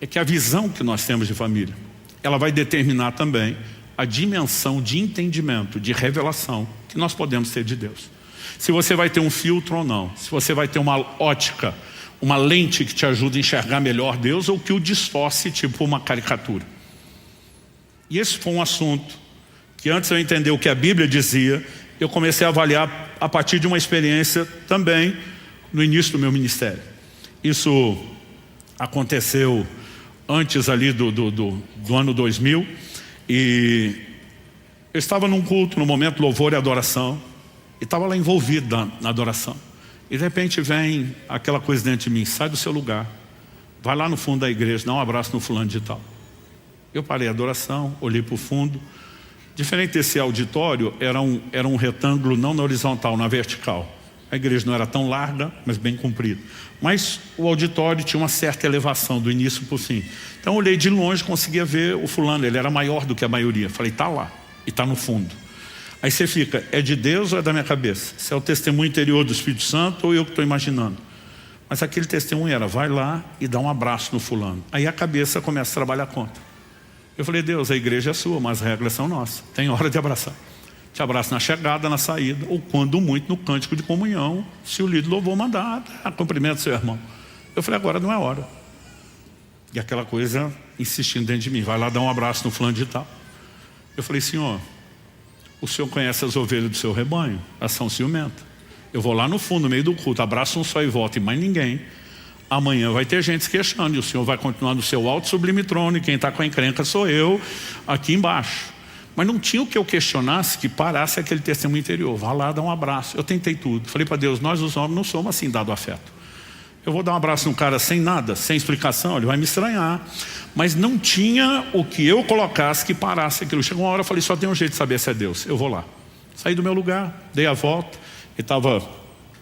é que a visão que nós temos de família, ela vai determinar também a dimensão de entendimento, de revelação que nós podemos ter de Deus. Se você vai ter um filtro ou não, se você vai ter uma ótica, uma lente que te ajuda a enxergar melhor Deus ou que o distorce tipo uma caricatura. E esse foi um assunto que antes de eu entender o que a Bíblia dizia, eu comecei a avaliar a partir de uma experiência também no início do meu ministério. Isso aconteceu antes ali do ano 2000, e eu estava num culto, no momento de louvor e adoração, e estava lá envolvido na adoração. E de repente vem aquela coisa dentro de mim, sai do seu lugar, vai lá no fundo da igreja, dá um abraço no fulano de tal. Eu parei a adoração, olhei para o fundo. Diferente desse auditório, era um retângulo não na horizontal, na vertical. A igreja não era tão larga, mas bem comprida. Mas o auditório tinha uma certa elevação, do início para o fim. Então eu olhei de longe, conseguia ver o fulano, ele era maior do que a maioria. Falei, está lá, e está no fundo. Aí você fica, é de Deus ou é da minha cabeça? Se é o testemunho interior do Espírito Santo ou eu que estou imaginando? Mas aquele testemunho era, vai lá e dá um abraço no fulano. Aí a cabeça começa a trabalhar contra. Eu falei, Deus, a igreja é sua, mas as regras são nossas. Tem hora de abraçar. Te abraço na chegada, na saída, ou quando muito no cântico de comunhão, se o líder louvou mandar, cumprimento seu irmão. Eu falei, agora não é hora. E aquela coisa insistindo dentro de mim, vai lá dar um abraço no fulano de tal. Eu falei, Senhor, o Senhor conhece as ovelhas do seu rebanho, elas são ciumentas. Eu vou lá no fundo, no meio do culto, abraço um só e volto, e mais ninguém. Amanhã vai ter gente se queixando, e o Senhor vai continuar no seu alto sublime trono, e quem está com a encrenca sou eu, aqui embaixo. Mas não tinha o que eu questionasse que parasse aquele testemunho interior. Vá lá, dá um abraço. Eu tentei tudo. Falei para Deus, nós os homens não somos assim dado afeto. Eu vou dar um abraço num cara sem nada, sem explicação, ele vai me estranhar. Mas não tinha o que eu colocasse que parasse aquilo. Chegou uma hora, eu falei, só tem um jeito de saber se é Deus. Eu vou lá. Saí do meu lugar, dei a volta. Ele estava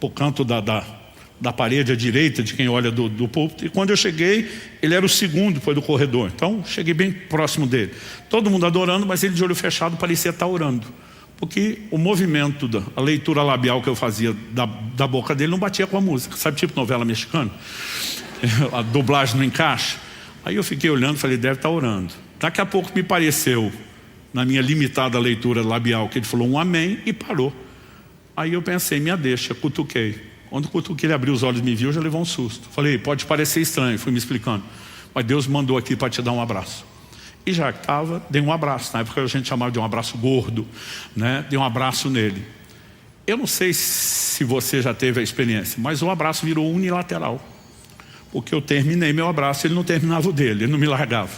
pro canto da parede à direita de quem olha do púlpito. E quando eu cheguei, ele era o segundo depois do corredor. Então, cheguei bem próximo dele. Todo mundo adorando, mas ele de olho fechado parecia estar orando. Porque o movimento, a leitura labial que eu fazia da boca dele não batia com a música. Sabe, tipo novela mexicana? A dublagem não encaixa. Aí eu fiquei olhando e falei, deve estar orando. Daqui a pouco me pareceu, na minha limitada leitura labial, que ele falou um amém e parou. Aí eu pensei, minha deixa, cutuquei. Quando o cutuquei, ele abriu os olhos e me viu, já levou um susto. Falei, pode parecer estranho, fui me explicando. Mas Deus mandou aqui para te dar um abraço. E já que estava, dei um abraço. Na época a gente chamava de um abraço gordo, né? Dei um abraço nele. Eu não sei se você já teve a experiência, mas o abraço virou unilateral. Porque eu terminei meu abraço, ele não terminava o dele, ele não me largava.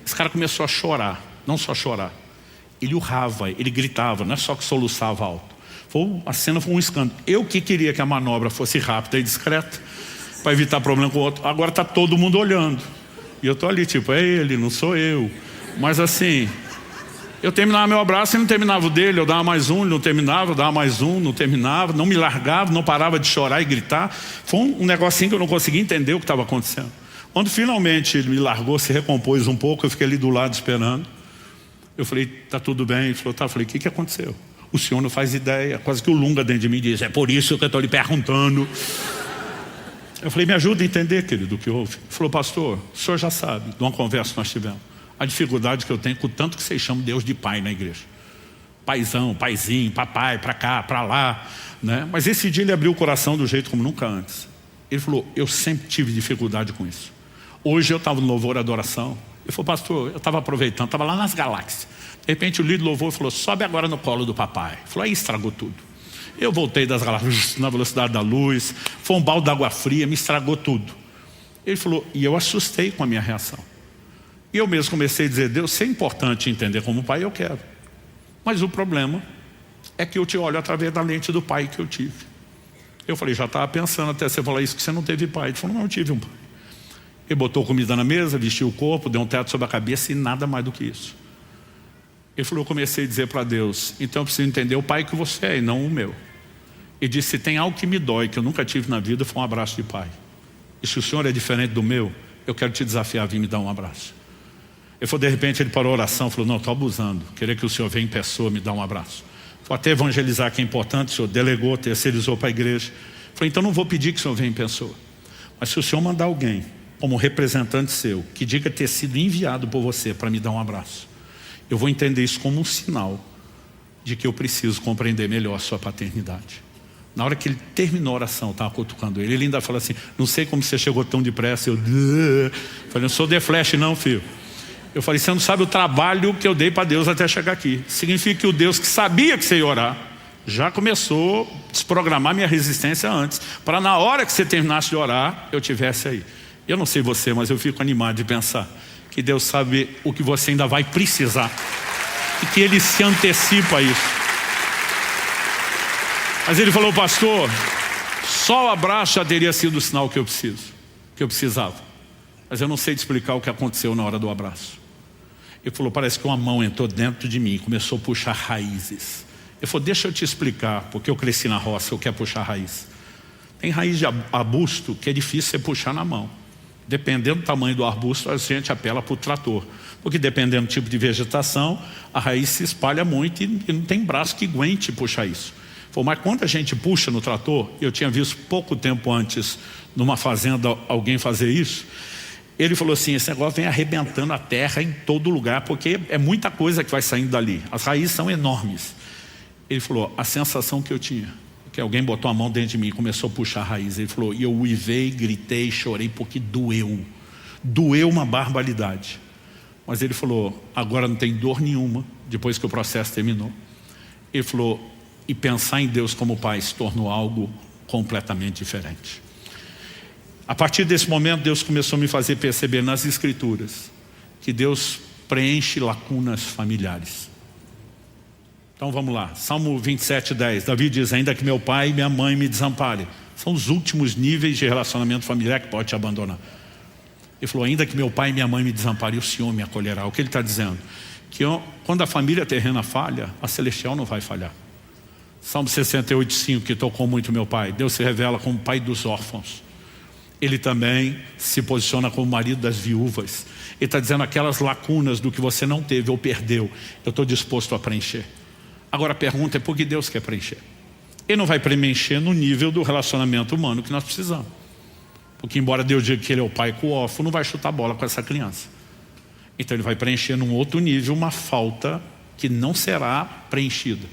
Esse cara começou a chorar, não só chorar. Ele urrava, ele gritava, não é só que soluçava alto. A cena foi um escândalo. Eu que queria que a manobra fosse rápida e discreta, para evitar problema com o outro. Agora está todo mundo olhando. E eu estou ali, tipo, é ele, não sou eu. Mas assim, Eu terminava meu abraço e não terminava o dele. Eu dava mais um, ele não terminava, eu dava mais um, não terminava. Não me largava, não parava de chorar e gritar. Foi um negocinho que eu não conseguia entender o que estava acontecendo. Quando finalmente ele me largou, se recompôs um pouco, eu fiquei ali do lado esperando. Eu falei, tá tudo bem? Ele falou, tá. Eu falei, o que aconteceu? O senhor não faz ideia. Quase que o Lunga dentro de mim diz, é por isso que eu estou lhe perguntando. Eu falei, me ajuda a entender, querido, o que houve. Ele falou, pastor, o senhor já sabe, de uma conversa que nós tivemos, a dificuldade que eu tenho com o tanto que vocês chamam Deus de pai na igreja. Paizão, paizinho, papai, pra cá, pra lá, né? Mas esse dia ele abriu o coração do jeito como nunca antes. Ele falou, eu sempre tive dificuldade com isso. Hoje eu estava no louvor e adoração. Ele falou, pastor, eu estava aproveitando, estava lá nas galáxias. De repente o líder louvou e falou, sobe agora no colo do papai. Ele falou, aí estragou tudo. Eu voltei das galáxias na velocidade da luz, foi um balde d'água fria, me estragou tudo. Ele falou, e eu assustei com a minha reação. E eu mesmo comecei a dizer, Deus, se é importante entender como pai, eu quero. Mas o problema é que eu te olho através da lente do pai que eu tive. Eu falei, já estava pensando até você falar isso, que você não teve pai. Ele falou, não, eu tive um pai. Ele botou comida na mesa, vestiu o corpo, deu um teto sobre a cabeça e nada mais do que isso. Ele falou, eu comecei a dizer para Deus, então eu preciso entender o pai que você é e não o meu. Ele disse, se tem algo que me dói, que eu nunca tive na vida, foi um abraço de pai. E se o senhor é diferente do meu, eu quero te desafiar a vir me dar um abraço. Ele falou, de repente ele parou a oração, falou, não, estou abusando, queria que o senhor venha em pessoa me dar um abraço. Falei, até evangelizar que é importante, o senhor delegou, terceirizou para a igreja. Falei, então não vou pedir que o senhor venha em pessoa. Mas se o senhor mandar alguém, como representante seu, que diga ter sido enviado por você para me dar um abraço, eu vou entender isso como um sinal de que eu preciso compreender melhor a sua paternidade. Na hora que ele terminou a oração, eu estava cutucando ele, ele ainda falou assim, não sei como você chegou tão depressa. Eu falei, não sou The Flash não, filho. Eu falei, você não sabe o trabalho que eu dei para Deus até chegar aqui. Significa que o Deus que sabia que você ia orar, já começou a desprogramar minha resistência antes, para na hora que você terminasse de orar, eu tivesse aí. Eu não sei você, mas eu fico animado de pensar que Deus sabe o que você ainda vai precisar e que Ele se antecipa a isso. Mas ele falou, pastor, só o abraço já teria sido o sinal que eu precisava. Mas eu não sei te explicar o que aconteceu na hora do abraço. Ele falou, parece que uma mão entrou dentro de mim e começou a puxar raízes. Ele falou, deixa eu te explicar, porque eu cresci na roça, eu quero puxar raiz. Tem raiz de arbusto que é difícil você puxar na mão. Dependendo do tamanho do arbusto, a gente apela para o trator. Porque dependendo do tipo de vegetação, a raiz se espalha muito e não tem braço que aguente puxar isso. Mas quando a gente puxa no trator, eu tinha visto pouco tempo antes, numa fazenda, alguém fazer isso. Ele falou assim, esse negócio vem arrebentando a terra em todo lugar, porque é muita coisa que vai saindo dali. As raízes são enormes. Ele falou, a sensação que eu tinha, que alguém botou a mão dentro de mim e começou a puxar a raiz. Ele falou, e eu uivei, gritei, chorei, porque doeu. Doeu uma barbaridade. Mas ele falou, agora não tem dor nenhuma, depois que o processo terminou. Ele falou, e pensar em Deus como pai se tornou algo completamente diferente. A partir desse momento, Deus começou a me fazer perceber nas Escrituras que Deus preenche lacunas familiares. Então vamos lá, Salmo 27:10, Davi diz, ainda que meu pai e minha mãe me desamparem. São os últimos níveis de relacionamento familiar que pode te abandonar. Ele falou, ainda que meu pai e minha mãe me desamparem, o Senhor me acolherá. O que ele está dizendo? Que quando a família terrena falha, a celestial não vai falhar. Salmo 68:5, que tocou muito meu pai. Deus se revela como pai dos órfãos. Ele também se posiciona como marido das viúvas. Ele está dizendo aquelas lacunas do que você não teve ou perdeu, eu estou disposto a preencher. Agora a pergunta é por que Deus quer preencher? Ele não vai preencher no nível do relacionamento humano que nós precisamos. Porque embora Deus diga que Ele é o pai com o órfão, não vai chutar bola com essa criança. Então Ele vai preencher num outro nível uma falta que não será preenchida.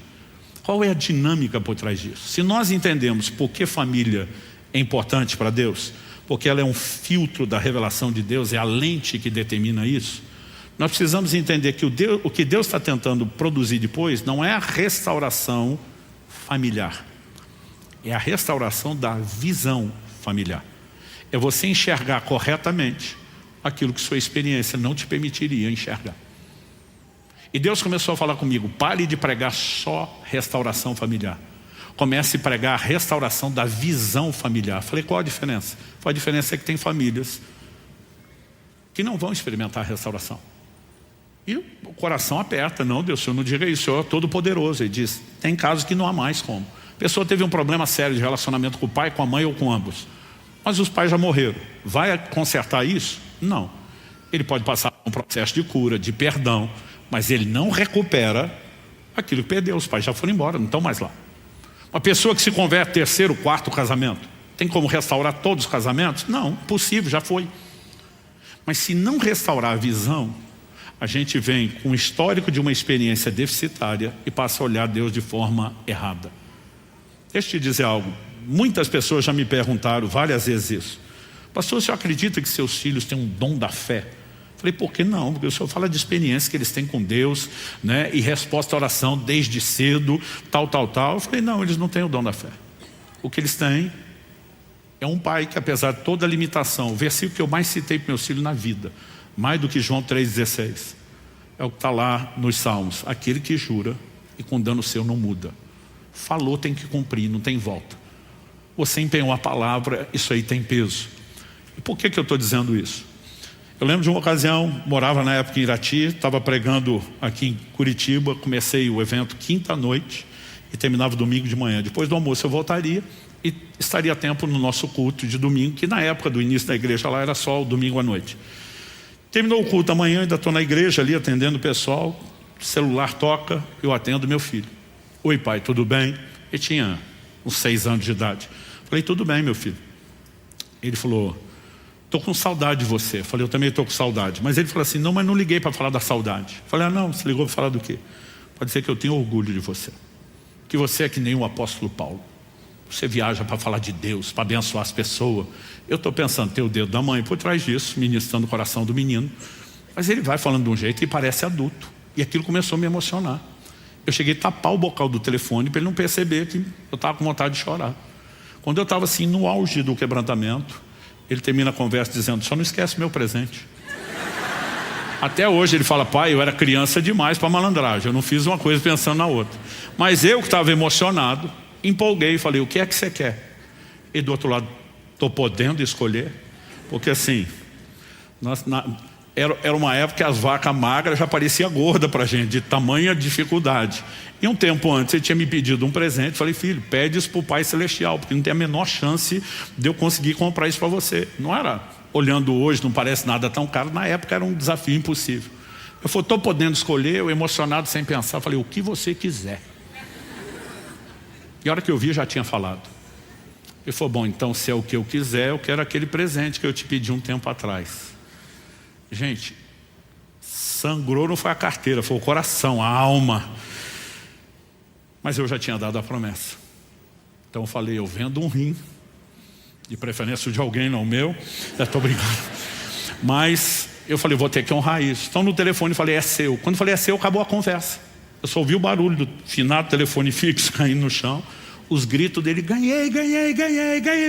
Qual é a dinâmica por trás disso? Se nós entendemos por que família é importante para Deus, porque ela é um filtro da revelação de Deus, é a lente que determina isso, nós precisamos entender que o que Deus está tentando produzir depois não é a restauração familiar, é a restauração da visão familiar. É você enxergar corretamente aquilo que sua experiência não te permitiria enxergar. E Deus começou a falar comigo, pare de pregar só restauração familiar. Comece a pregar a restauração da visão familiar. Falei, qual a diferença? A diferença é que tem famílias que não vão experimentar a restauração. E o coração aperta. Não, Deus, o Senhor não diga isso, o Senhor é todo poderoso. Ele diz, tem casos que não há mais como. A pessoa teve um problema sério de relacionamento com o pai, com a mãe ou com ambos. Mas os pais já morreram. Vai consertar isso? Não. Ele pode passar por um processo de cura, de perdão, mas ele não recupera aquilo que perdeu. Os pais já foram embora, não estão mais lá. Uma pessoa que se converte terceiro, quarto casamento, tem como restaurar todos os casamentos? Não, possível, já foi. Mas se não restaurar a visão, a gente vem com um histórico de uma experiência deficitária e passa a olhar Deus de forma errada. Deixa eu te dizer algo. Muitas pessoas já me perguntaram várias vezes isso. Pastor, o senhor acredita que seus filhos têm um dom da fé? Falei, por que não? Porque o senhor fala de experiência que eles têm com Deus, né? E resposta à oração desde cedo, tal. Eu falei, não, eles não têm o dom da fé. O que eles têm é um pai que, apesar de toda a limitação, o versículo que eu mais citei para meus filhos na vida, mais do que João 3,16, é o que está lá nos Salmos. Aquele que jura e com dano seu não muda. Falou, tem que cumprir, não tem volta. Você empenhou a palavra, isso aí tem peso. E por que eu estou dizendo isso? Eu lembro de uma ocasião, morava na época em Irati, estava pregando aqui em Curitiba, comecei o evento quinta à noite e terminava domingo de manhã. Depois do almoço eu voltaria e estaria tempo no nosso culto de domingo, que na época do início da igreja lá era só o domingo à noite. Terminou o culto amanhã, ainda estou na igreja ali atendendo o pessoal, o celular toca, eu atendo meu filho. Oi pai, tudo bem? Ele tinha uns 6 anos de idade. Falei, tudo bem meu filho. Ele falou, estou com saudade de você. Falei, eu também estou com saudade. Mas ele falou assim, não, mas não liguei para falar da saudade. Falei, não, você ligou para falar do quê? Pode ser que eu tenha orgulho de você. Que você é que nem o apóstolo Paulo. Você viaja para falar de Deus, para abençoar as pessoas. Eu estou pensando, ter o dedo da mãe por trás disso, ministrando o coração do menino. Mas ele vai falando de um jeito e parece adulto. E aquilo começou a me emocionar. Eu cheguei a tapar o bocal do telefone para ele não perceber que eu estava com vontade de chorar. Quando eu estava assim no auge do quebrantamento, ele termina a conversa dizendo, só não esquece meu presente. Até hoje ele fala, pai, eu era criança demais para malandragem, eu não fiz uma coisa pensando na outra. Mas eu que estava emocionado, empolguei e falei, o que é que você quer? E do outro lado, estou podendo escolher? Porque assim, era uma época que as vacas magras já pareciam gordas para a gente, de tamanha dificuldade. E um tempo antes ele tinha me pedido um presente. Falei, filho, pede isso para o Pai Celestial, porque não tem a menor chance de eu conseguir comprar isso para você. Não era, olhando hoje, não parece nada tão caro. Na época era um desafio impossível. Eu falei, estou podendo escolher, eu emocionado sem pensar. Falei, o que você quiser. E a hora que eu vi, eu já tinha falado. Ele falou, bom, então se é o que eu quiser, eu quero aquele presente que eu te pedi um tempo atrás. Gente, sangrou não foi a carteira, foi o coração, a alma. Mas eu já tinha dado a promessa. Então eu falei, eu vendo um rim, de preferência de alguém, não o meu. Estou brincando. Mas eu falei, vou ter que honrar isso. Então no telefone eu falei, é seu. Quando eu falei, é seu, acabou a conversa. Eu só ouvi o barulho do finado telefone fixo caindo no chão. Os gritos dele, ganhei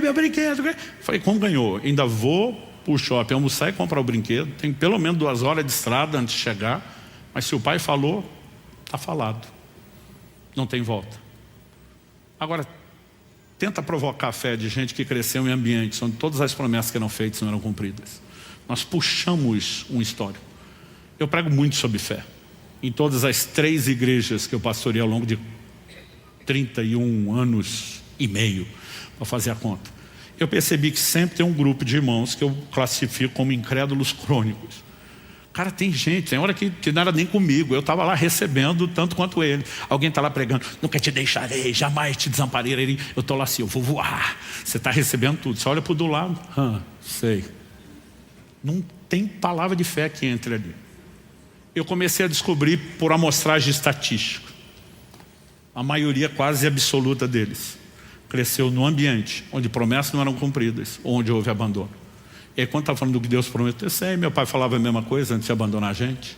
meu brinquedo. Ganhei. Falei, como ganhou? Ainda vou para o shopping almoçar e comprar o brinquedo. Tem pelo menos 2 horas de estrada antes de chegar. Mas se o pai falou, está falado. Não tem volta. Agora, tenta provocar a fé de gente que cresceu em ambientes onde todas as promessas que eram feitas não eram cumpridas. Nós puxamos um histórico. Eu prego muito sobre fé. Em todas as 3 igrejas que eu pastorei ao longo de 31 anos e meio, para fazer a conta. Eu percebi que sempre tem um grupo de irmãos que eu classifico como incrédulos crônicos. Cara, tem gente, tem hora que não era nem comigo. Eu estava lá recebendo tanto quanto ele. Alguém está lá pregando, nunca te deixarei, jamais te desampararei. Eu estou lá assim, eu vou voar. Você está recebendo tudo. Você olha para o do lado, sei. Não tem palavra de fé que entre ali. Eu comecei a descobrir por amostragem estatística. A maioria quase absoluta deles cresceu num ambiente onde promessas não eram cumpridas, onde houve abandono. E aí, quando está falando do que Deus prometeu, eu sei, meu pai falava a mesma coisa antes de abandonar a gente.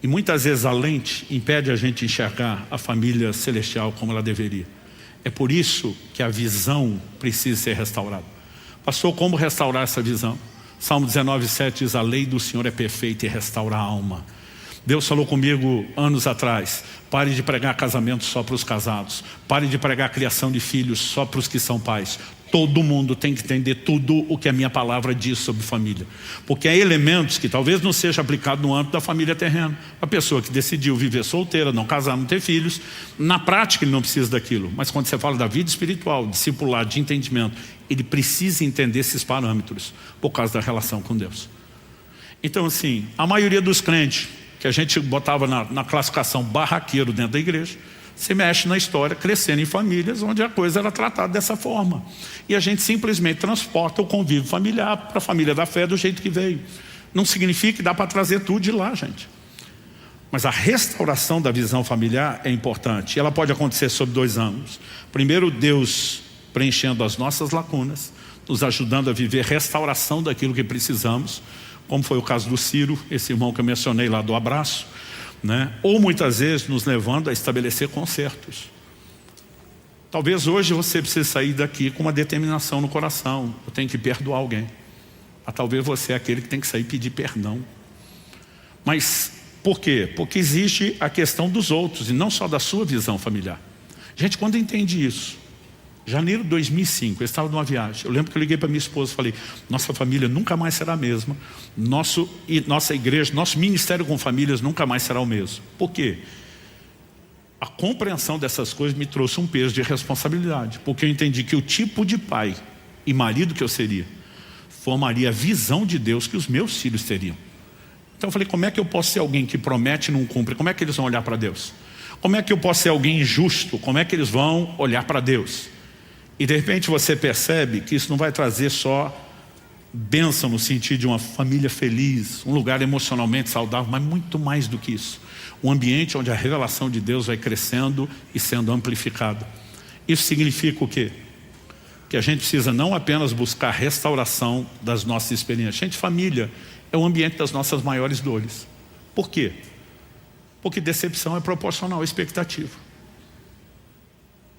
E muitas vezes a lente impede a gente enxergar a família celestial como ela deveria. É por isso que a visão precisa ser restaurada. Pastor, como restaurar essa visão? Salmo 19:7 diz, a lei do Senhor é perfeita e restaura a alma. Deus falou comigo anos atrás: pare de pregar casamento só para os casados, pare de pregar criação de filhos só para os que são pais. Todo mundo tem que entender tudo o que a minha palavra diz sobre família, porque há elementos que talvez não seja aplicado no âmbito da família terrena. A pessoa que decidiu viver solteira, não casar, não ter filhos, na prática ele não precisa daquilo, mas quando você fala da vida espiritual, discipulado, de entendimento, ele precisa entender esses parâmetros por causa da relação com Deus. Então assim, a maioria dos crentes que a gente botava na classificação barraqueiro dentro da igreja, se mexe na história, crescendo em famílias onde a coisa era tratada dessa forma. E a gente simplesmente transporta o convívio familiar para a família da fé do jeito que veio. Não significa que dá para trazer tudo de lá, gente. Mas a restauração da visão familiar é importante. E ela pode acontecer sob 2 ângulos. Primeiro, Deus preenchendo as nossas lacunas, nos ajudando a viver restauração daquilo que precisamos, como foi o caso do Ciro, esse irmão que eu mencionei lá do abraço, né? Ou muitas vezes nos levando a estabelecer consertos. Talvez hoje você precise sair daqui com uma determinação no coração: eu tenho que perdoar alguém. Talvez você é aquele que tem que sair e pedir perdão. Mas por quê? Porque existe a questão dos outros e não só da sua visão familiar. Gente, quando entende isso, janeiro de 2005, eu estava numa viagem. Eu lembro que eu liguei para minha esposa e falei: nossa família nunca mais será a mesma. Nossa igreja, nosso ministério com famílias nunca mais será o mesmo. Por quê? A compreensão dessas coisas me trouxe um peso de responsabilidade. Porque eu entendi que o tipo de pai e marido que eu seria formaria a visão de Deus que os meus filhos teriam. Então eu falei: como é que eu posso ser alguém que promete e não cumpre? Como é que eles vão olhar para Deus? Como é que eu posso ser alguém injusto? Como é que eles vão olhar para Deus? E de repente você percebe que isso não vai trazer só bênção no sentido de uma família feliz, um lugar emocionalmente saudável, mas muito mais do que isso. Um ambiente onde a revelação de Deus vai crescendo e sendo amplificada. Isso significa o quê? Que a gente precisa não apenas buscar restauração das nossas experiências. Gente, família é o ambiente das nossas maiores dores. Por quê? Porque decepção é proporcional à expectativa.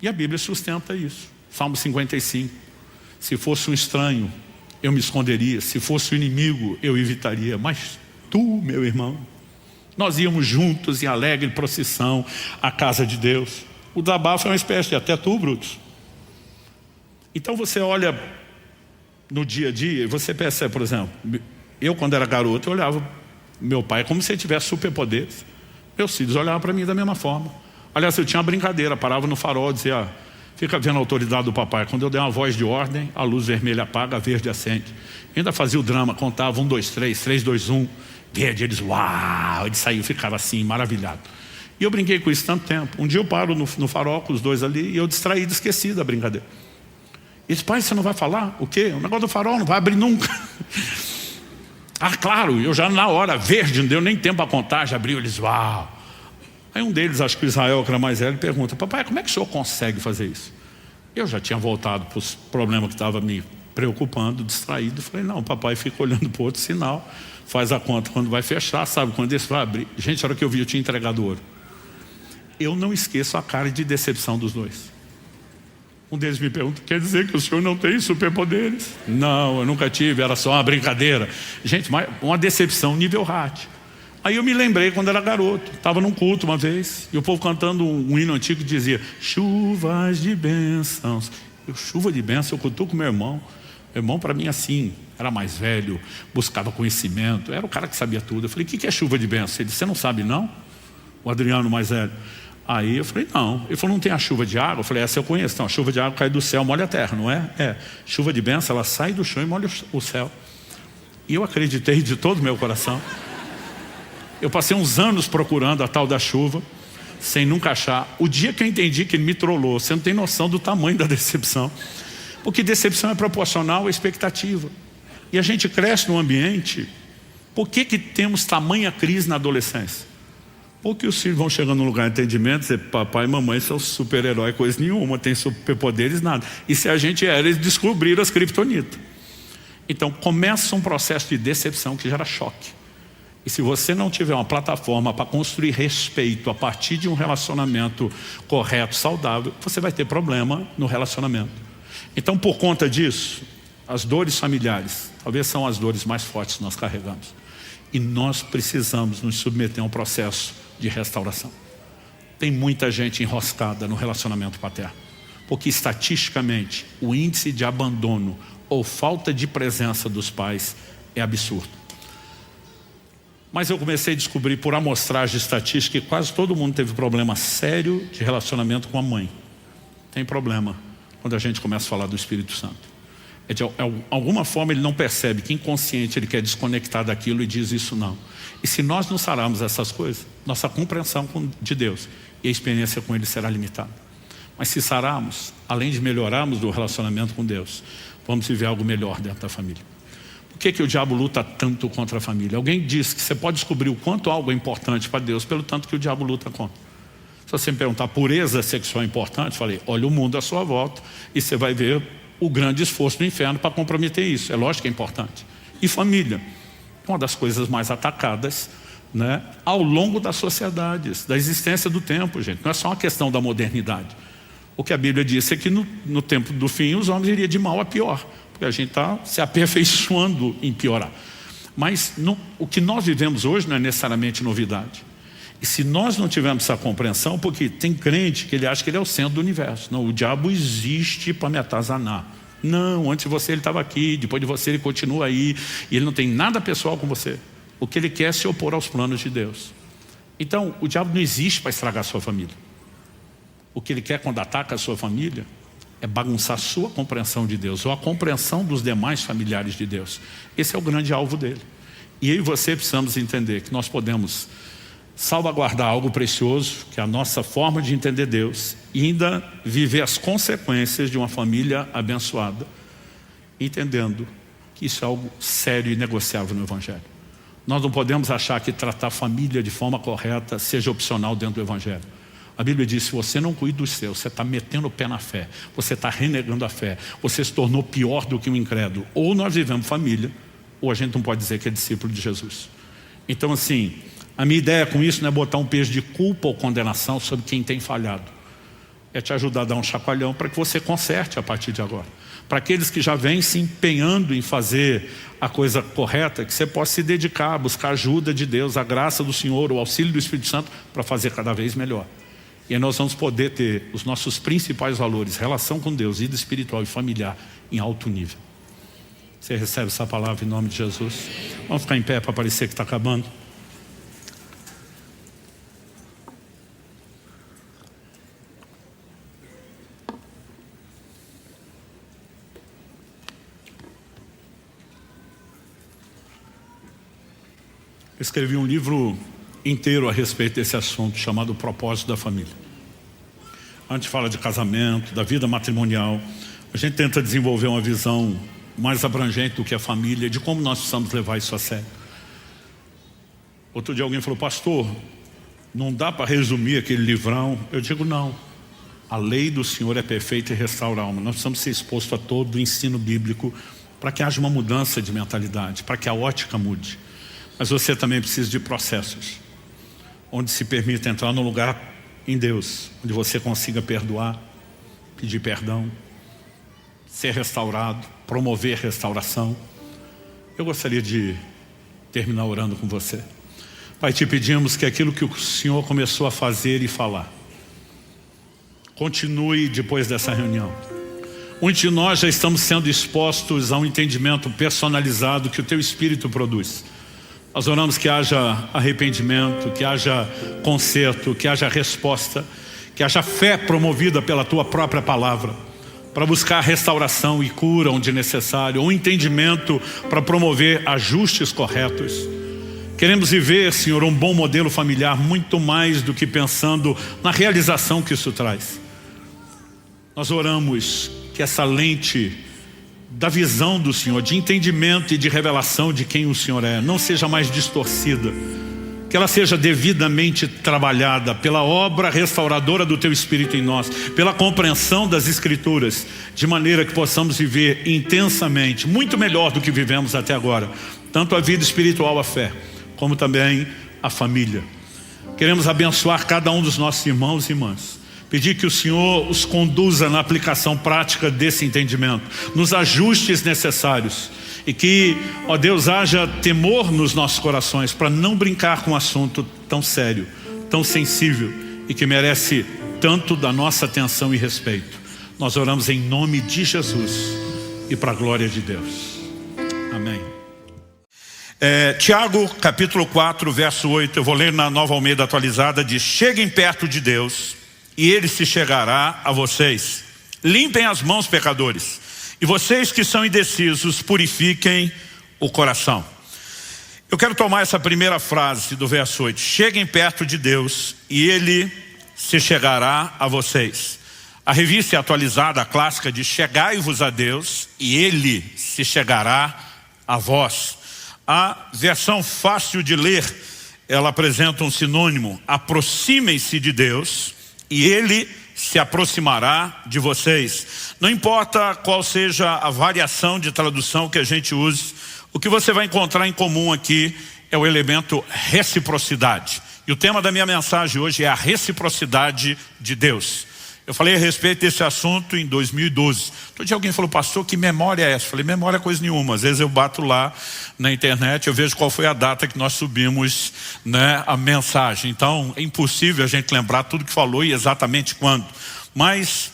E a Bíblia sustenta isso. Salmo 55, se fosse um estranho, eu me esconderia, se fosse um inimigo, eu evitaria, mas tu, meu irmão, nós íamos juntos em alegre procissão à casa de Deus. O desabafo é uma espécie de até tu, Brutus. Então você olha no dia a dia e você percebe, por exemplo, eu quando era garoto, eu olhava meu pai como se ele tivesse superpoderes. Meus filhos olhavam para mim da mesma forma. Aliás, eu tinha uma brincadeira, parava no farol e dizia: fica vendo a autoridade do papai. Quando eu der uma voz de ordem, a luz vermelha apaga, a verde acende. Ainda fazia o drama, contava 1, 2, 3, 3, 2, 1, verde. Eles, uau, eles saíam, ficavam assim, maravilhados. E eu brinquei com isso tanto tempo. Um dia eu paro no farol com os dois ali e eu distraído, esqueci da brincadeira. E disse: pai, você não vai falar? O quê? O negócio do farol não vai abrir nunca. Ah, claro, eu já na hora, verde, não deu nem tempo a contar, já abriu, eles, uau. Aí um deles, acho que o Israel, que era mais velho, pergunta: papai, como é que o senhor consegue fazer isso? Eu já tinha voltado para os problemas que estavam me preocupando, distraído. Falei: não, papai fica olhando para o outro sinal, faz a conta quando vai fechar, sabe quando esse vai abrir. Gente, a hora que eu vi, eu tinha entregado ouro. Eu não esqueço a cara de decepção dos dois. Um deles me pergunta: quer dizer que o senhor não tem superpoderes? Não, eu nunca tive, era só uma brincadeira. Gente, uma decepção nível Hart. Aí eu me lembrei quando era garoto, estava num culto uma vez, e o povo cantando um hino antigo que dizia: chuvas de bênçãos. Chuva de bênção, eu cutuco meu irmão. Meu irmão, para mim, assim, era mais velho, buscava conhecimento, era o cara que sabia tudo. Eu falei: o que é chuva de bênção? Ele disse: você não sabe não? O Adriano mais velho. Aí eu falei: não. Ele falou: não tem a chuva de água? Eu falei: essa eu conheço. Então, a chuva de água cai do céu, molha a terra, não é? É. Chuva de bênção, ela sai do chão e molha o céu. E eu acreditei de todo o meu coração. Eu passei uns anos procurando a tal da chuva, sem nunca achar. O dia que eu entendi que ele me trollou, você não tem noção do tamanho da decepção. Porque decepção é proporcional à expectativa. E a gente cresce num ambiente. Por que temos tamanha crise na adolescência? Porque os filhos vão chegando num lugar de entendimento e dizem: papai e mamãe são super-herói, coisa nenhuma, tem superpoderes, nada. E se a gente era, eles descobriram as criptonitas. Então começa um processo de decepção que gera choque. E se você não tiver uma plataforma para construir respeito a partir de um relacionamento correto, saudável, você vai ter problema no relacionamento. Então, por conta disso, as dores familiares talvez são as dores mais fortes que nós carregamos. E nós precisamos nos submeter a um processo de restauração. Tem muita gente enroscada no relacionamento paterno, porque estatisticamente o índice de abandono ou falta de presença dos pais é absurdo. Mas eu comecei a descobrir por amostragem de que quase todo mundo teve problema sério de relacionamento com a mãe. Tem problema quando a gente começa a falar do Espírito Santo. De alguma forma ele não percebe que inconsciente ele quer desconectar daquilo e diz isso não. E se nós não sararmos essas coisas, nossa compreensão de Deus e a experiência com Ele será limitada. Mas se sararmos, além de melhorarmos do relacionamento com Deus, vamos viver algo melhor dentro da família. Por que o diabo luta tanto contra a família? Alguém disse que você pode descobrir o quanto algo é importante para Deus pelo tanto que o diabo luta contra. Se você me perguntar, pureza sexual é importante? Falei, olha o mundo à sua volta e você vai ver o grande esforço do inferno para comprometer isso. É lógico que é importante. E família, uma das coisas mais atacadas, né, ao longo das sociedades, da existência do tempo, gente. Não é só uma questão da modernidade. O que a Bíblia diz é que no tempo do fim os homens iriam de mal a pior, porque a gente está se aperfeiçoando em piorar. Mas o que nós vivemos hoje não é necessariamente novidade. E se nós não tivermos essa compreensão, porque tem crente que ele acha que ele é o centro do universo. Não, o diabo existe para me atazanar. Não, antes de você ele estava aqui, depois de você ele continua aí, e ele não tem nada pessoal com você. O que ele quer é se opor aos planos de Deus. Então, o diabo não existe para estragar a sua família. O que ele quer quando ataca a sua família é bagunçar a sua compreensão de Deus, ou a compreensão dos demais familiares de Deus. Esse é o grande alvo dele. E eu e você precisamos entender que nós podemos salvaguardar algo precioso, que é a nossa forma de entender Deus, e ainda viver as consequências de uma família abençoada, entendendo que isso é algo sério e negociável no Evangelho. Nós não podemos achar que tratar a família de forma correta seja opcional dentro do Evangelho. A Bíblia diz, se você não cuida dos seus, você está metendo o pé na fé, você está renegando a fé, você se tornou pior do que um incrédulo. Ou nós vivemos família, ou a gente não pode dizer que é discípulo de Jesus. Então assim, a minha ideia com isso não é botar um peso de culpa ou condenação sobre quem tem falhado. É te ajudar a dar um chacoalhão para que você conserte a partir de agora. Para aqueles que já vêm se empenhando em fazer a coisa correta, que você possa se dedicar a buscar a ajuda de Deus, a graça do Senhor, o auxílio do Espírito Santo, para fazer cada vez melhor. E aí nós vamos poder ter os nossos principais valores, relação com Deus, vida espiritual e familiar, em alto nível. Você recebe essa palavra em nome de Jesus? Vamos ficar em pé para parecer que está acabando. Eu escrevi um livro inteiro a respeito desse assunto, chamado O Propósito da Família. A gente fala de casamento, da vida matrimonial. A gente tenta desenvolver uma visão mais abrangente do que a família, de como nós precisamos levar isso a sério. Outro dia alguém falou, pastor, não dá para resumir aquele livrão? Eu digo, não. A lei do Senhor é perfeita e restaura a alma. Nós precisamos ser expostos a todo o ensino bíblico para que haja uma mudança de mentalidade, para que a ótica mude. Mas você também precisa de processos, onde se permita entrar no lugar em Deus, onde você consiga perdoar, pedir perdão, ser restaurado, promover restauração. Eu gostaria de terminar orando com você. Pai, te pedimos que aquilo que o Senhor começou a fazer e falar, continue depois dessa reunião. Muitos de nós já estamos sendo expostos a um entendimento personalizado que o Teu Espírito produz. Nós oramos que haja arrependimento, que haja conserto, que haja resposta, que haja fé promovida pela Tua própria palavra, para buscar restauração e cura onde necessário, um entendimento para promover ajustes corretos. Queremos viver, Senhor, um bom modelo familiar, muito mais do que pensando na realização que isso traz. Nós oramos que essa lente da visão do Senhor, de entendimento e de revelação de quem o Senhor é, não seja mais distorcida, que ela seja devidamente trabalhada pela obra restauradora do Teu Espírito em nós, pela compreensão das Escrituras, de maneira que possamos viver intensamente, muito melhor do que vivemos até agora, tanto a vida espiritual, a fé, como também a família. Queremos abençoar cada um dos nossos irmãos e irmãs, pedir que o Senhor os conduza na aplicação prática desse entendimento, nos ajustes necessários, E que, ó Deus, haja temor nos nossos corações para não brincar com um assunto tão sério, tão sensível e que merece tanto da nossa atenção e respeito. Nós oramos em nome de Jesus e para a glória de Deus. Amém. Tiago capítulo 4 verso 8, eu vou ler na Nova Almeida atualizada, diz: cheguem perto de Deus e Ele se chegará a vocês. Limpem as mãos, pecadores, e vocês que são indecisos, purifiquem o coração. Eu quero tomar essa primeira frase do verso 8, cheguem perto de Deus e Ele se chegará a vocês. A revista atualizada, a clássica, diz: chegai-vos a Deus e Ele se chegará a vós. A versão fácil de ler, ela apresenta um sinônimo: aproximem-se de Deus e Ele se aproximará de vocês. Não importa qual seja a variação de tradução que a gente use, o que você vai encontrar em comum aqui é o elemento reciprocidade. E o tema da minha mensagem hoje é a reciprocidade de Deus. Eu falei a respeito desse assunto em 2012. Todo dia alguém falou: pastor, que memória é essa? Eu falei: memória é coisa nenhuma. Às vezes eu bato lá na internet, eu vejo qual foi a data que nós subimos, né, a mensagem. Então é impossível a gente lembrar tudo que falou e exatamente quando. Mas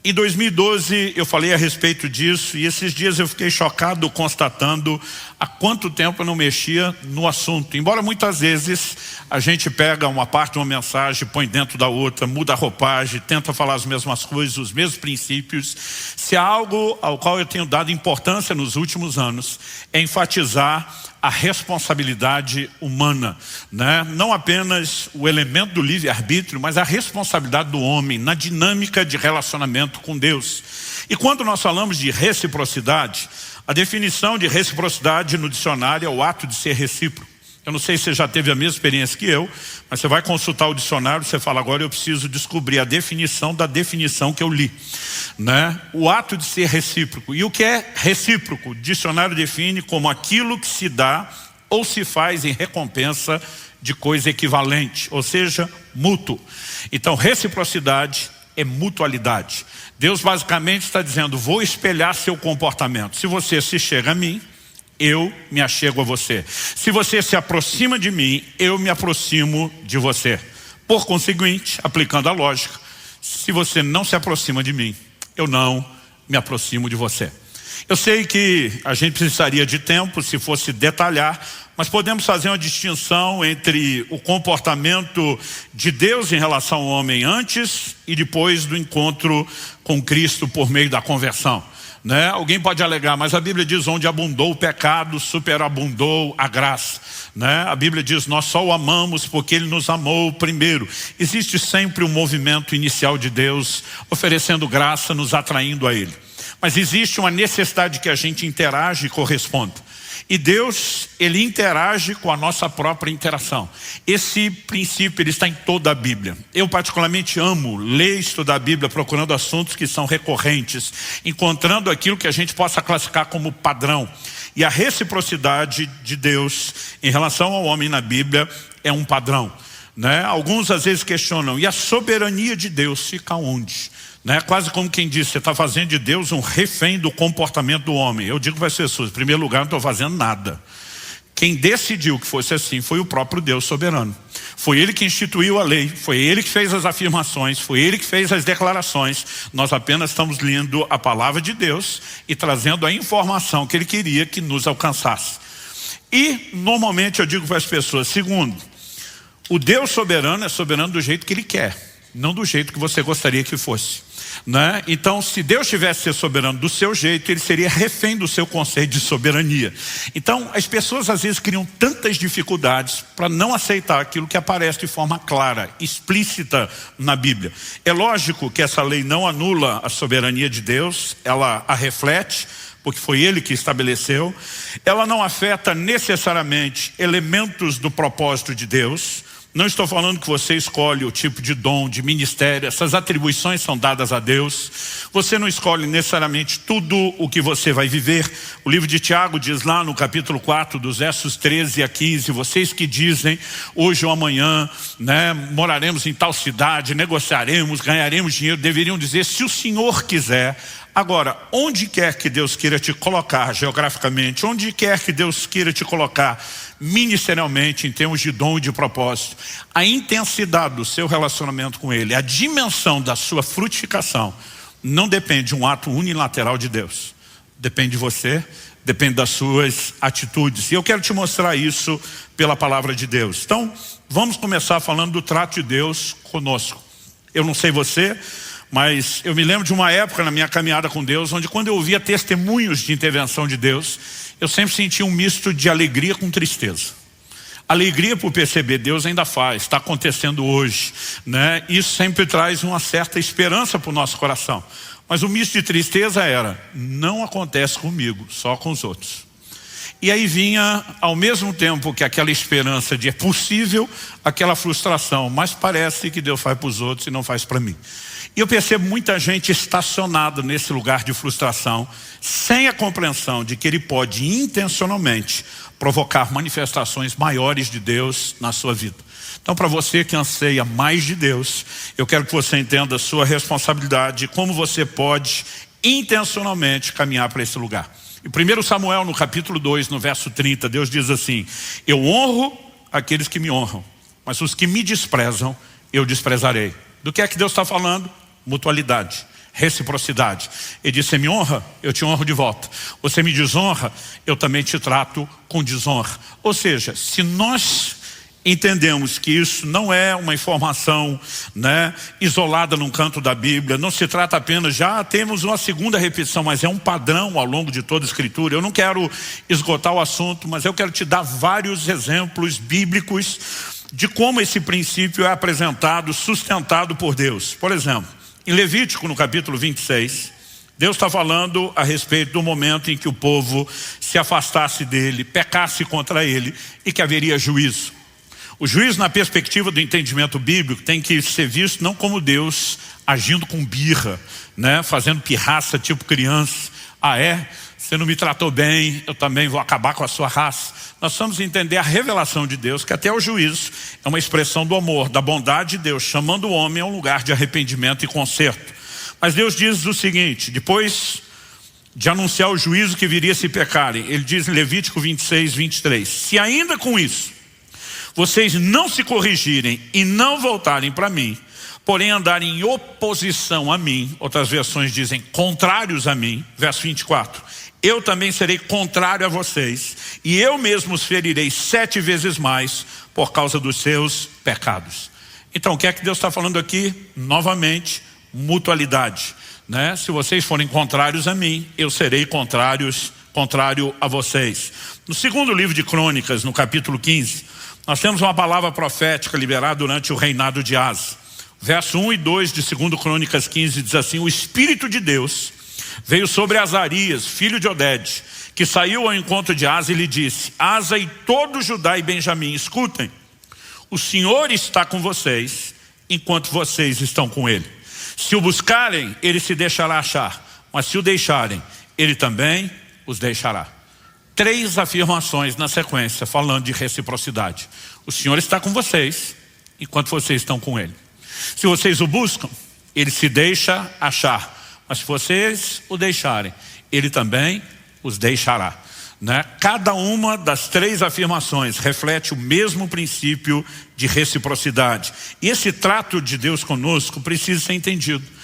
em 2012 eu falei a respeito disso e esses dias eu fiquei chocado constatando há quanto tempo eu não mexia no assunto. Embora muitas vezes a gente pega uma parte de uma mensagem, põe dentro da outra, muda a roupagem, tenta falar as mesmas coisas, os mesmos princípios. Se há algo ao qual eu tenho dado importância nos últimos anos, é enfatizar a responsabilidade humana, né? Não apenas o elemento do livre-arbítrio, mas a responsabilidade do homem na dinâmica de relacionamento com Deus. E quando nós falamos de reciprocidade, a definição de reciprocidade no dicionário é o ato de ser recíproco. Eu não sei se você já teve a mesma experiência que eu, mas você vai consultar o dicionário, você fala: agora eu preciso descobrir a definição da definição que eu li, né? O ato de ser recíproco. E o que é recíproco? O dicionário define como aquilo que se dá ou se faz em recompensa de coisa equivalente, ou seja, mútuo. Então reciprocidade é mutualidade. Deus basicamente está dizendo: vou espelhar seu comportamento. Se você se chega a mim, eu me achego a você. Se você se aproxima de mim, eu me aproximo de você. Por conseguinte, aplicando a lógica, se você não se aproxima de mim, eu não me aproximo de você. Eu sei que a gente precisaria de tempo se fosse detalhar, mas podemos fazer uma distinção entre o comportamento de Deus em relação ao homem antes e depois do encontro com Cristo por meio da conversão, né? Alguém pode alegar: mas a Bíblia diz: onde abundou o pecado, superabundou a graça, né? A Bíblia diz: nós só o amamos porque Ele nos amou primeiro. Existe sempre um movimento inicial de Deus oferecendo graça, nos atraindo a Ele. Mas existe uma necessidade que a gente interage e corresponda. E Deus, Ele interage com a nossa própria interação. Esse princípio, ele está em toda a Bíblia. Eu particularmente amo ler e estudar a Bíblia, procurando assuntos que são recorrentes, encontrando aquilo que a gente possa classificar como padrão. E a reciprocidade de Deus em relação ao homem na Bíblia é um padrão, né? Alguns às vezes questionam: e a soberania de Deus fica onde? Né? Quase como quem diz: você está fazendo de Deus um refém do comportamento do homem. Eu digo para as pessoas: em primeiro lugar, não estou fazendo nada. Quem decidiu que fosse assim foi o próprio Deus soberano. Foi Ele que instituiu a lei, foi Ele que fez as afirmações, foi Ele que fez as declarações. Nós apenas estamos lendo a palavra de Deus e trazendo a informação que Ele queria que nos alcançasse. E normalmente eu digo para as pessoas: segundo, o Deus soberano é soberano do jeito que Ele quer, não do jeito que você gostaria que fosse, né? Então, se Deus tivesse ser soberano do seu jeito, Ele seria refém do seu conceito de soberania. Então, as pessoas às vezes criam tantas dificuldades para não aceitar aquilo que aparece de forma clara, explícita na Bíblia. É lógico que essa lei não anula a soberania de Deus, ela a reflete, porque foi Ele que estabeleceu. Ela não afeta necessariamente elementos do propósito de Deus. Não estou falando que você escolhe o tipo de dom, de ministério. Essas atribuições são dadas a Deus. Você não escolhe necessariamente tudo o que você vai viver. O livro de Tiago diz lá no capítulo 4, dos versos 13 a 15, vocês que dizem: hoje ou amanhã, né, moraremos em tal cidade, negociaremos, ganharemos dinheiro, deveriam dizer: se o Senhor quiser, Agora, onde quer que Deus queira te colocar geograficamente, onde quer que Deus queira te colocar ministerialmente, em termos de dom e de propósito, a intensidade do seu relacionamento com Ele, a dimensão da sua frutificação, não depende de um ato unilateral de Deus. Depende de você, depende das suas atitudes. E eu quero te mostrar isso pela palavra de Deus. Então, vamos começar falando do trato de Deus conosco. Eu não sei você, mas eu me lembro de uma época na minha caminhada com Deus, onde quando eu ouvia testemunhos de intervenção de Deus, eu sempre sentia um misto de alegria com tristeza. Alegria por perceber, Deus ainda faz, está acontecendo hoje, né? Isso sempre traz uma certa esperança para o nosso coração. Mas o misto de tristeza era, não acontece comigo, só com os outros. E aí vinha, ao mesmo tempo que aquela esperança de é possível, aquela frustração, mas parece que Deus faz para os outros e não faz para mim. E eu percebo muita gente estacionada nesse lugar de frustração, sem a compreensão de que Ele pode intencionalmente provocar manifestações maiores de Deus na sua vida. Então, para você que anseia mais de Deus, eu quero que você entenda a sua responsabilidade, como você pode intencionalmente caminhar para esse lugar. Em 1 Samuel, no capítulo 2, no verso 30, Deus diz assim: eu honro aqueles que me honram, mas os que me desprezam, eu desprezarei. Do que é que Deus está falando? Mutualidade, reciprocidade. Ele diz: você me honra, eu te honro de volta. Você me desonra, eu também te trato com desonra. Ou seja, se nós entendemos que isso não é uma informação, né, isolada num canto da Bíblia, não se trata apenas, já temos uma segunda repetição, mas é um padrão ao longo de toda a Escritura. Eu não quero esgotar o assunto, mas eu quero te dar vários exemplos bíblicos de como esse princípio é apresentado, sustentado por Deus. Por exemplo, em Levítico, no capítulo 26, Deus está falando a respeito do momento em que o povo se afastasse dele, pecasse contra ele e que haveria juízo. O juízo, na perspectiva do entendimento bíblico, tem que ser visto não como Deus agindo com birra, né, fazendo pirraça tipo criança. Ah, é? Você não me tratou bem, eu também vou acabar com a sua raça. Nós vamos entender a revelação de Deus, que até o juízo é uma expressão do amor, da bondade de Deus, chamando o homem a um lugar de arrependimento e conserto. Mas Deus diz o seguinte, depois de anunciar o juízo que viria se pecarem, Ele diz em Levítico 26, 23, se ainda com isso vocês não se corrigirem e não voltarem para mim, porém andarem em oposição a mim, outras versões dizem contrários a mim, verso 24, eu também serei contrário a vocês, e eu mesmo os ferirei 7 vezes mais por causa dos seus pecados. Então, o que é que Deus está falando aqui? Novamente, mutualidade, né? Se vocês forem contrários a mim, eu serei contrário a vocês. No segundo livro de Crônicas, no capítulo 15, nós temos uma palavra profética liberada durante o reinado de Asa. Verso 1 e 2 de 2 Crônicas 15 diz assim: o Espírito de Deus veio sobre Azarias, filho de Oded, que saiu ao encontro de Asa e lhe disse: Asa e todo Judá e Benjamim, escutem, o Senhor está com vocês enquanto vocês estão com Ele. Se o buscarem, Ele se deixará achar, mas se o deixarem, Ele também os deixará. 3 afirmações na sequência, falando de reciprocidade. O Senhor está com vocês, enquanto vocês estão com Ele. Se vocês o buscam, Ele se deixa achar. Mas se vocês o deixarem, Ele também os deixará. Né? Cada uma das 3 afirmações reflete o mesmo princípio de reciprocidade. E esse trato de Deus conosco precisa ser entendido.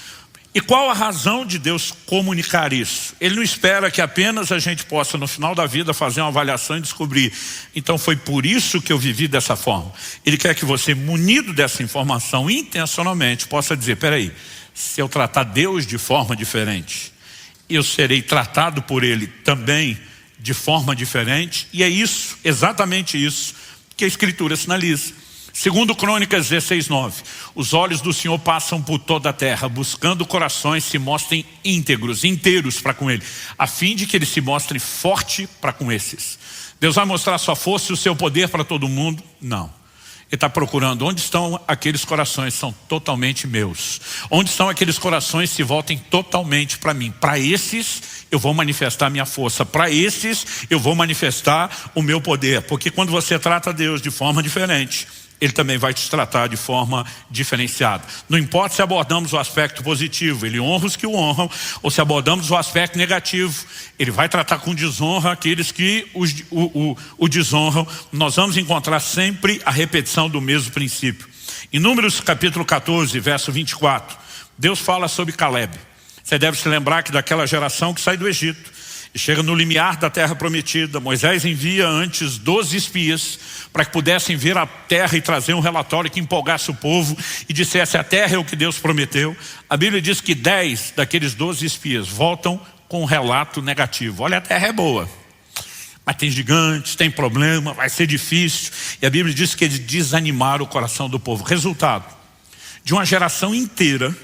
E qual a razão de Deus comunicar isso? Ele não espera que apenas a gente possa no final da vida fazer uma avaliação e descobrir, então foi por isso que eu vivi dessa forma. Ele quer que você, munido dessa informação intencionalmente, possa dizer, peraí, se eu tratar Deus de forma diferente, eu serei tratado por Ele também de forma diferente. E é isso, exatamente isso, que a Escritura sinaliza. 2 Crônicas 16, 9. Os olhos do Senhor passam por toda a terra, buscando corações se mostrem íntegros, inteiros para com Ele, a fim de que Ele se mostre forte para com esses. Deus vai mostrar a sua força e o seu poder para todo mundo? Não. Ele está procurando onde estão aqueles corações que são totalmente meus. Onde estão aqueles corações que se voltem totalmente para mim. Para esses eu vou manifestar a minha força. Para esses eu vou manifestar o meu poder. Porque quando você trata Deus de forma diferente, Ele também vai te tratar de forma diferenciada. Não importa se abordamos o aspecto positivo, Ele honra os que o honram, ou se abordamos o aspecto negativo, Ele vai tratar com desonra aqueles que o desonram. Nós vamos encontrar sempre a repetição do mesmo princípio. Em Números capítulo 14, verso 24, Deus fala sobre Caleb. Você deve se lembrar que daquela geração que sai do Egito e chega no limiar da terra prometida, Moisés envia antes 12 espias para que pudessem ver a terra e trazer um relatório que empolgasse o povo e dissesse: a terra é o que Deus prometeu. A Bíblia diz que 10 daqueles 12 espias voltam com um relato negativo. Olha, a terra é boa, mas tem gigantes, tem problema, vai ser difícil. E a Bíblia diz que eles desanimaram o coração do povo. Resultado, de uma geração inteira,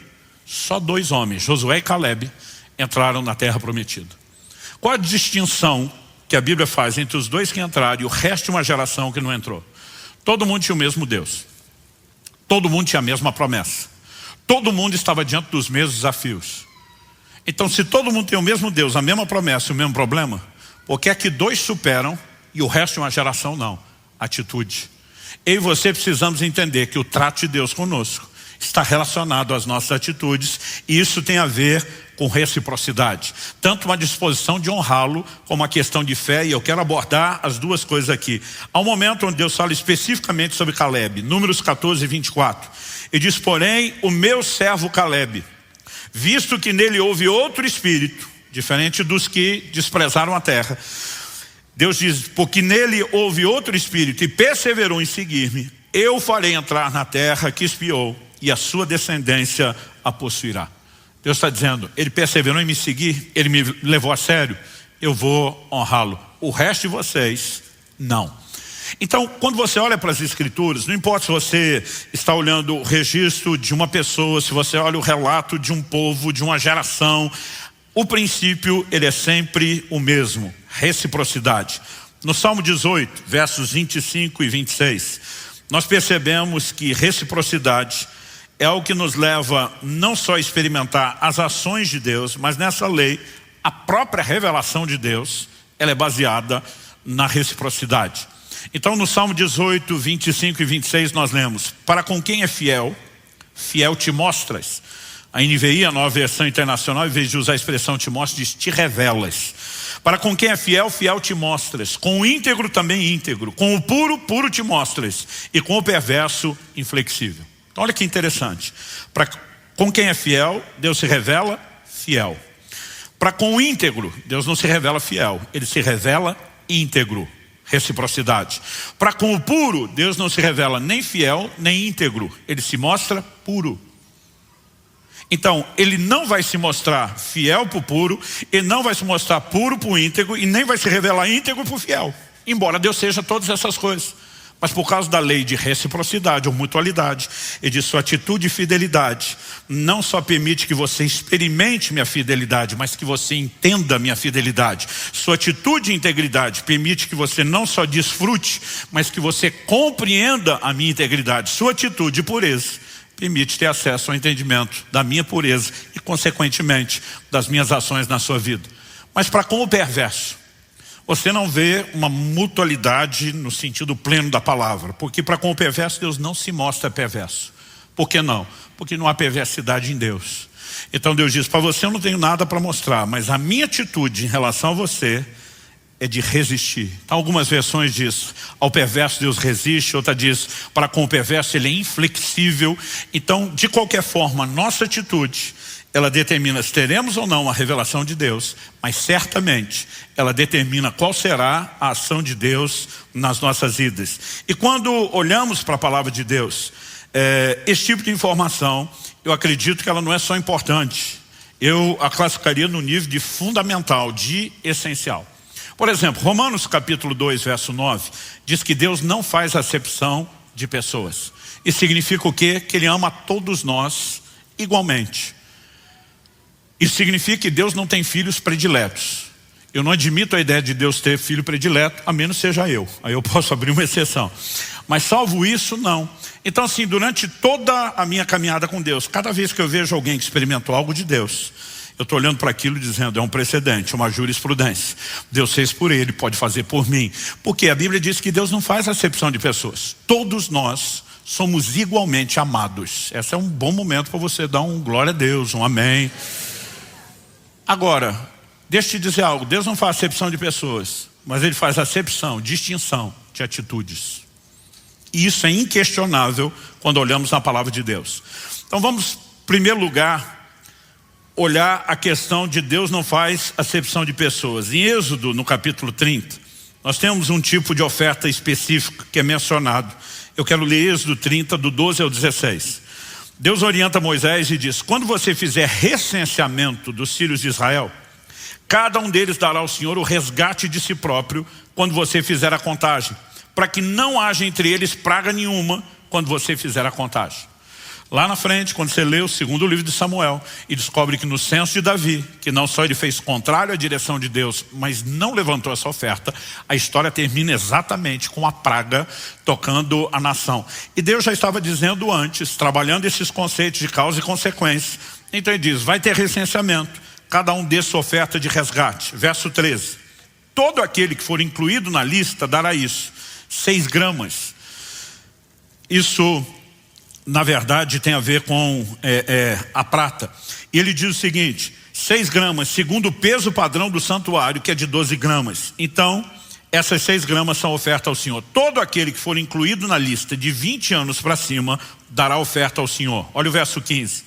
só 2 homens, Josué e Caleb, entraram na terra prometida. Qual a distinção que a Bíblia faz entre os 2 que entraram e o resto de uma geração que não entrou? Todo mundo tinha o mesmo Deus. Todo mundo tinha a mesma promessa. Todo mundo estava diante dos mesmos desafios. Então, se todo mundo tem o mesmo Deus, a mesma promessa e o mesmo problema, por que é que 2 superam e o resto de uma geração não? Atitude. Eu e você precisamos entender que o trato de Deus conosco está relacionado às nossas atitudes, e isso tem a ver com reciprocidade. Tanto uma disposição de honrá-lo, como uma questão de fé, e eu quero abordar as 2 coisas aqui. Há um momento onde Deus fala especificamente sobre Caleb, Números 14, 24. Ele diz: porém, o meu servo Caleb, visto que nele houve outro espírito, diferente dos que desprezaram a terra, Deus diz: porque nele houve outro espírito e perseverou em seguir-me, eu farei entrar na terra que espiou, e a sua descendência a possuirá. Deus está dizendo: ele perseverou em me seguir, ele me levou a sério, eu vou honrá-lo. O resto de vocês, não. Então, quando você olha para as Escrituras, não importa se você está olhando o registro de uma pessoa, se você olha o relato de um povo, de uma geração, o princípio, ele é sempre o mesmo: reciprocidade. No Salmo 18, versos 25 e 26, nós percebemos que reciprocidade é algo que nos leva não só a experimentar as ações de Deus, mas nessa lei, a própria revelação de Deus, ela é baseada na reciprocidade. Então, no Salmo 18, 25 e 26, nós lemos: para com quem é fiel, fiel te mostras. A NVI, a Nova Versão Internacional, em vez de usar a expressão te mostras, diz te revelas. Para com quem é fiel, fiel te mostras. Com o íntegro, também íntegro. Com o puro, puro te mostras. E com o perverso, inflexível. Então, olha que interessante. Com quem é fiel, Deus se revela fiel. Para com o íntegro, Deus não se revela fiel, Ele se revela íntegro. Reciprocidade. Para com o puro, Deus não se revela nem fiel, nem íntegro. Ele se mostra puro. Então, Ele não vai se mostrar fiel para o puro, Ele não vai se mostrar puro para o íntegro, e nem vai se revelar íntegro para o fiel. Embora Deus seja todas essas coisas. Mas por causa da lei de reciprocidade ou mutualidade e de sua atitude e fidelidade, não só permite que você experimente minha fidelidade, mas que você entenda minha fidelidade. Sua atitude e integridade permite que você não só desfrute, mas que você compreenda a minha integridade. Sua atitude e pureza permite ter acesso ao entendimento da minha pureza e, consequentemente, das minhas ações na sua vida. Mas para com o perverso, você não vê uma mutualidade no sentido pleno da palavra. Porque para com o perverso, Deus não se mostra perverso. Por que não? Porque não há perversidade em Deus. Então Deus diz: para você eu não tenho nada para mostrar, mas a minha atitude em relação a você é de resistir. Então, algumas versões diz: ao perverso Deus resiste. Outra diz: para com o perverso ele é inflexível. Então, de qualquer forma, nossa atitude, ela determina se teremos ou não a revelação de Deus, mas certamente ela determina qual será a ação de Deus nas nossas vidas. E quando olhamos para a palavra de Deus, esse tipo de informação, eu acredito que ela não é só importante, eu a classificaria no nível de fundamental, de essencial. Por exemplo, Romanos capítulo 2, verso 9, diz que Deus não faz acepção de pessoas. Isso significa o quê? Que Ele ama a todos nós igualmente. Isso significa que Deus não tem filhos prediletos. Eu não admito a ideia de Deus ter filho predileto, a menos seja eu. Aí eu posso abrir uma exceção. Mas salvo isso, não. Então assim, durante toda a minha caminhada com Deus, cada vez que eu vejo alguém que experimentou algo de Deus, eu estou olhando para aquilo dizendo: é um precedente, uma jurisprudência. Deus fez por ele, pode fazer por mim. Porque a Bíblia diz que Deus não faz acepção de pessoas. Todos nós somos igualmente amados. Esse é um bom momento para você dar um glória a Deus, um amém. Agora, deixa eu te dizer algo. Deus não faz acepção de pessoas, mas Ele faz acepção, distinção de atitudes. E isso é inquestionável quando olhamos na palavra de Deus. Então vamos, em primeiro lugar, olhar a questão de Deus não faz acepção de pessoas. Em Êxodo, no capítulo 30, nós temos um tipo de oferta específico que é mencionado. Eu quero ler Êxodo 30, do 12 ao 16. Deus orienta Moisés e diz: quando você fizer recenseamento dos filhos de Israel, cada um deles dará ao Senhor o resgate de si próprio quando você fizer a contagem, para que não haja entre eles praga nenhuma quando você fizer a contagem. Lá na frente, quando você lê o segundo livro de Samuel e descobre que no censo de Davi, que não só ele fez contrário à direção de Deus, mas não levantou essa oferta, a história termina exatamente com a praga tocando a nação. E Deus já estava dizendo antes, trabalhando esses conceitos de causa e consequência. Então ele diz: vai ter recenseamento, cada um dê sua oferta de resgate. Verso 13: todo aquele que for incluído na lista dará isso, 6 gramas. Isso, na verdade, tem a ver com a prata. E ele diz o seguinte: 6 gramas, segundo o peso padrão do santuário, que é de 12 gramas. Então, essas 6 gramas são oferta ao Senhor. Todo aquele que for incluído na lista de 20 anos para cima, dará oferta ao Senhor. Olha o verso 15.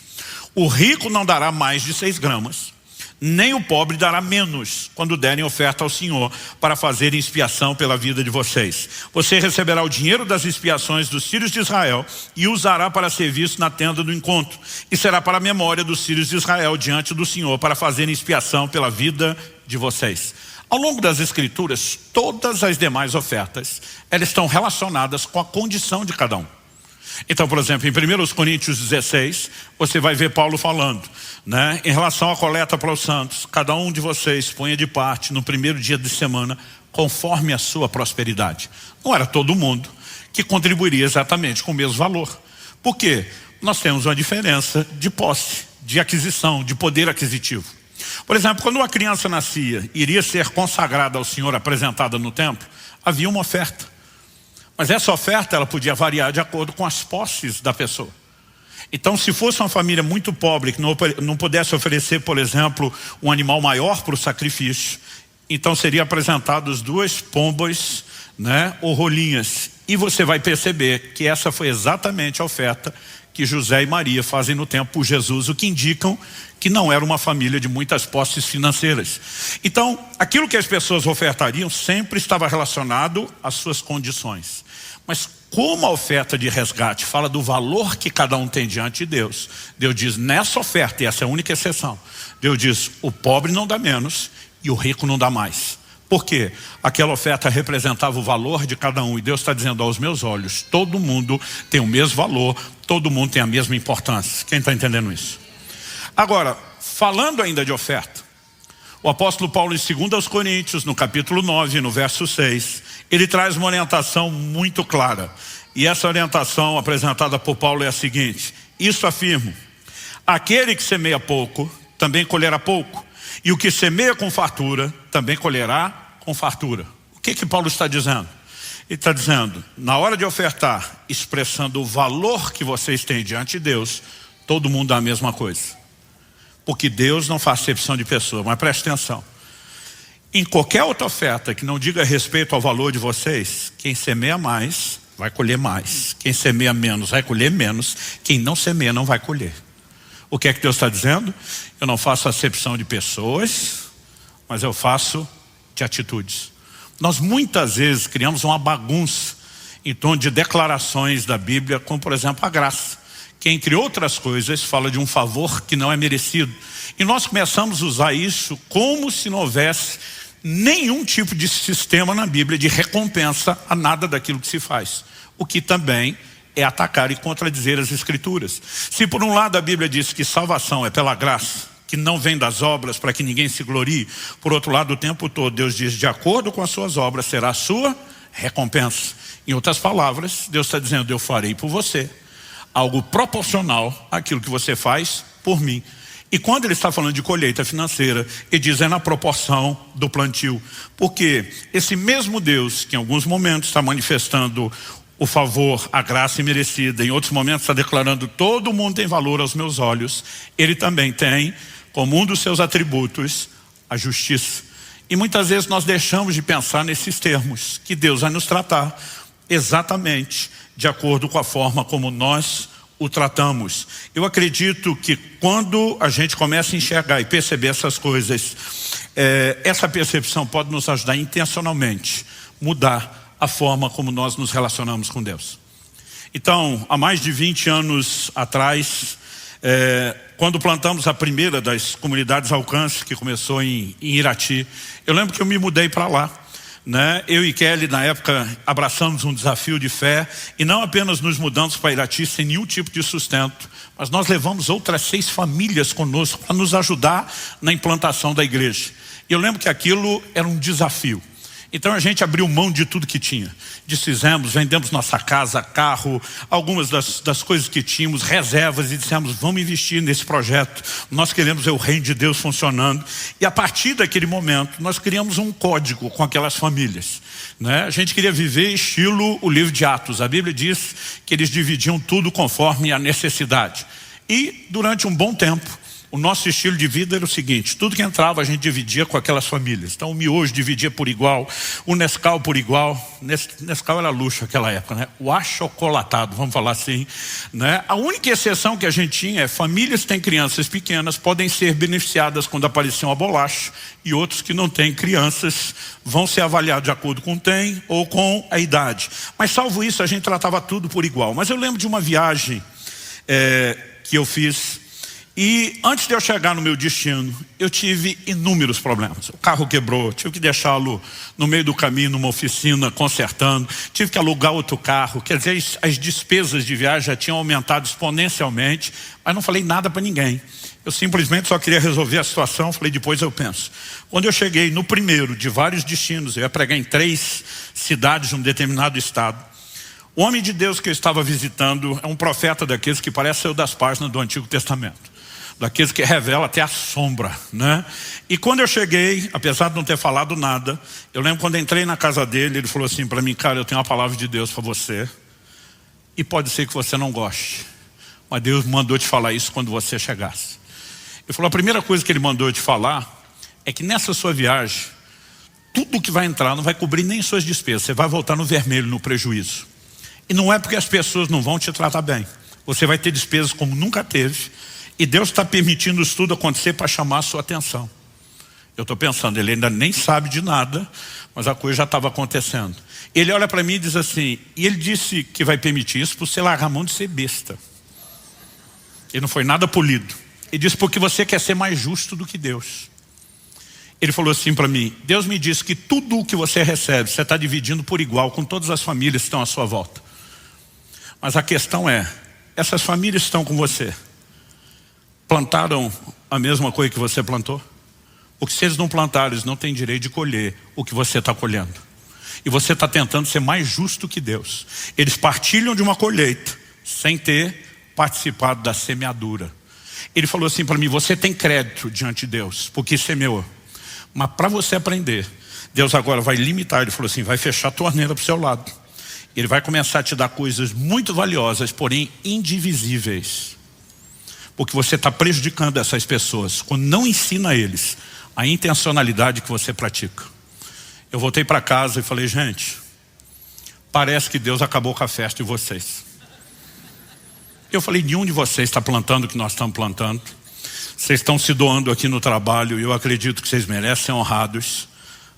O rico não dará mais de 6 gramas, nem o pobre dará menos quando derem oferta ao Senhor para fazer expiação pela vida de vocês. Você receberá o dinheiro das expiações dos filhos de Israel e usará para serviço na tenda do encontro, e será para a memória dos filhos de Israel diante do Senhor para fazer expiação pela vida de vocês. Ao longo das Escrituras, todas as demais ofertas, elas estão relacionadas com a condição de cada um. Então, por exemplo, em 1 Coríntios 16, você vai ver Paulo falando, né, em relação à coleta para os santos: cada um de vocês ponha de parte no primeiro dia de semana, conforme a sua prosperidade. Não era todo mundo que contribuiria exatamente com o mesmo valor. Por quê? Nós temos uma diferença de posse, de aquisição, de poder aquisitivo. Por exemplo, quando uma criança nascia e iria ser consagrada ao Senhor, apresentada no templo, havia uma oferta. Mas essa oferta, ela podia variar de acordo com as posses da pessoa. Então, se fosse uma família muito pobre, que não pudesse oferecer, por exemplo, um animal maior para o sacrifício, então seriam apresentados 2 pombas, né, ou rolinhas. E você vai perceber que essa foi exatamente a oferta que José e Maria fazem no templo por Jesus, o que indicam que não era uma família de muitas posses financeiras. Então, aquilo que as pessoas ofertariam sempre estava relacionado às suas condições. Mas como a oferta de resgate fala do valor que cada um tem diante de Deus, Deus diz nessa oferta, e essa é a única exceção, Deus diz: o pobre não dá menos e o rico não dá mais. Por quê? Aquela oferta representava o valor de cada um, e Deus está dizendo: aos meus olhos, todo mundo tem o mesmo valor, todo mundo tem a mesma importância. Quem está entendendo isso? Agora, falando ainda de oferta, o apóstolo Paulo, em 2 Coríntios, no capítulo 9, no verso 6, ele traz uma orientação muito clara. E essa orientação apresentada por Paulo é a seguinte: isso afirmo: aquele que semeia pouco, também colherá pouco. E o que semeia com fartura, também colherá com fartura. O que Paulo está dizendo? Ele está dizendo, na hora de ofertar, expressando o valor que vocês têm diante de Deus, todo mundo dá a mesma coisa. Porque Deus não faz acepção de pessoa. Mas preste atenção: em qualquer outra oferta que não diga respeito ao valor de vocês, quem semeia mais vai colher mais, quem semeia menos vai colher menos, quem não semeia não vai colher. O que é que Deus está dizendo? Eu não faço acepção de pessoas, mas eu faço de atitudes. Nós muitas vezes criamos uma bagunça em torno de declarações da Bíblia, como por exemplo a graça, que entre outras coisas fala de um favor que não é merecido. E nós começamos a usar isso como se não houvesse nenhum tipo de sistema na Bíblia de recompensa a nada daquilo que se faz. O que também é atacar e contradizer as Escrituras. Se por um lado a Bíblia diz que salvação é pela graça, que não vem das obras para que ninguém se glorie, por outro lado o tempo todo Deus diz: de acordo com as suas obras será a sua recompensa. Em outras palavras, Deus está dizendo: eu farei por você algo proporcional àquilo que você faz por mim. E quando ele está falando de colheita financeira, ele diz: é na proporção do plantio. Porque esse mesmo Deus que em alguns momentos está manifestando o favor, a graça imerecida. Em outros momentos está declarando: todo mundo tem valor aos meus olhos. Ele também tem, como um dos seus atributos, a justiça. E muitas vezes nós deixamos de pensar nesses termos, que Deus vai nos tratar exatamente de acordo com a forma como nós o tratamos. Eu acredito que quando a gente começa a enxergar e perceber essas coisas, essa percepção pode nos ajudar intencionalmente mudar a forma como nós nos relacionamos com Deus. Então, há mais de 20 anos atrás, quando plantamos a primeira das comunidades Alcance, que começou em Irati, eu lembro que eu me mudei para lá, né? Eu e Kelly, na época, abraçamos um desafio de fé, e não apenas nos mudamos para Irati sem nenhum tipo de sustento, mas nós levamos outras 6 famílias conosco para nos ajudar na implantação da igreja. E eu lembro que aquilo era um desafio. Então a gente abriu mão de tudo que tinha. Desfizemos, vendemos nossa casa, carro, algumas das coisas que tínhamos, reservas, e dissemos: vamos investir nesse projeto. Nós queremos ver o reino de Deus funcionando. E a partir daquele momento, nós criamos um código com aquelas famílias, né? A gente queria viver estilo o livro de Atos. A Bíblia diz que eles dividiam tudo conforme a necessidade. E durante um bom tempo, o nosso estilo de vida era o seguinte: tudo que entrava a gente dividia com aquelas famílias. Então o miojo dividia por igual, o Nescau por igual. Nescau era luxo naquela época, né? O achocolatado, vamos falar assim, né? A única exceção que a gente tinha é: famílias que têm crianças pequenas podem ser beneficiadas quando aparecer uma bolacha, e outros que não têm crianças vão ser avaliados de acordo com tem ou com a idade. Mas salvo isso, a gente tratava tudo por igual. Mas eu lembro de uma viagem que eu fiz, e antes de eu chegar no meu destino, eu tive inúmeros problemas. O carro quebrou, tive que deixá-lo no meio do caminho, numa oficina, consertando. Tive que alugar outro carro. Quer dizer, as despesas de viagem já tinham aumentado exponencialmente, mas não falei nada para ninguém. Eu simplesmente só queria resolver a situação. Falei: depois eu penso. Quando eu cheguei no primeiro de vários destinos, eu ia pregar em 3 cidades de um determinado estado, o homem de Deus que eu estava visitando é um profeta daqueles que parece ser o das páginas do Antigo Testamento, daqueles que revela até a sombra, né? E quando eu cheguei, apesar de não ter falado nada, eu lembro quando entrei na casa dele, ele falou assim para mim: cara, eu tenho uma palavra de Deus para você, e pode ser que você não goste, mas Deus mandou te falar isso quando você chegasse. Ele falou: a primeira coisa que ele mandou te falar é que nessa sua viagem, tudo que vai entrar não vai cobrir nem suas despesas, você vai voltar no vermelho, no prejuízo. E não é porque as pessoas não vão te tratar bem, você vai ter despesas como nunca teve, e Deus está permitindo isso tudo acontecer para chamar a sua atenção. Eu estou pensando, ele ainda nem sabe de nada, mas a coisa já estava acontecendo. Ele olha para mim e diz assim: e ele disse que vai permitir isso por você largar a mão de ser besta. Ele não foi nada polido. Ele disse: porque você quer ser mais justo do que Deus. Ele falou assim para mim: Deus me disse que tudo o que você recebe, você está dividindo por igual com todas as famílias que estão à sua volta. Mas a questão é, essas famílias que estão com você plantaram a mesma coisa que você plantou? Porque se eles não plantaram, eles não têm direito de colher o que você está colhendo. E você está tentando ser mais justo que Deus. Eles partilham de uma colheita sem ter participado da semeadura. Ele falou assim para mim: você tem crédito diante de Deus, porque semeou. Mas para você aprender, Deus agora vai limitar. Ele falou assim: vai fechar a torneira para o seu lado. Ele vai começar a te dar coisas muito valiosas, porém indivisíveis. Porque você está prejudicando essas pessoas quando não ensina a eles a intencionalidade que você pratica. Eu voltei para casa e falei: gente, parece que Deus acabou com a festa de vocês. Eu falei: nenhum de vocês está plantando o que nós estamos plantando. Vocês estão se doando aqui no trabalho, e eu acredito que vocês merecem ser honrados.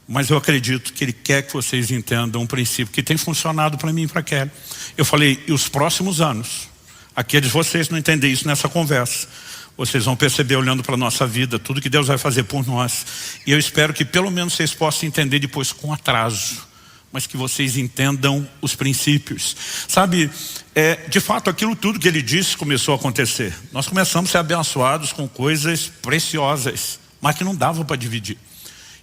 Mas eu acredito que Ele quer que vocês entendam um princípio que tem funcionado para mim e para Kelly. Eu falei: e os próximos anos, aqueles de vocês não entendem isso nessa conversa, vocês vão perceber olhando para a nossa vida, tudo que Deus vai fazer por nós. E eu espero que pelo menos vocês possam entender depois com atraso, mas que vocês entendam os princípios. Sabe, de fato aquilo tudo que Ele disse começou a acontecer. Nós começamos a ser abençoados com coisas preciosas, mas que não dava para dividir.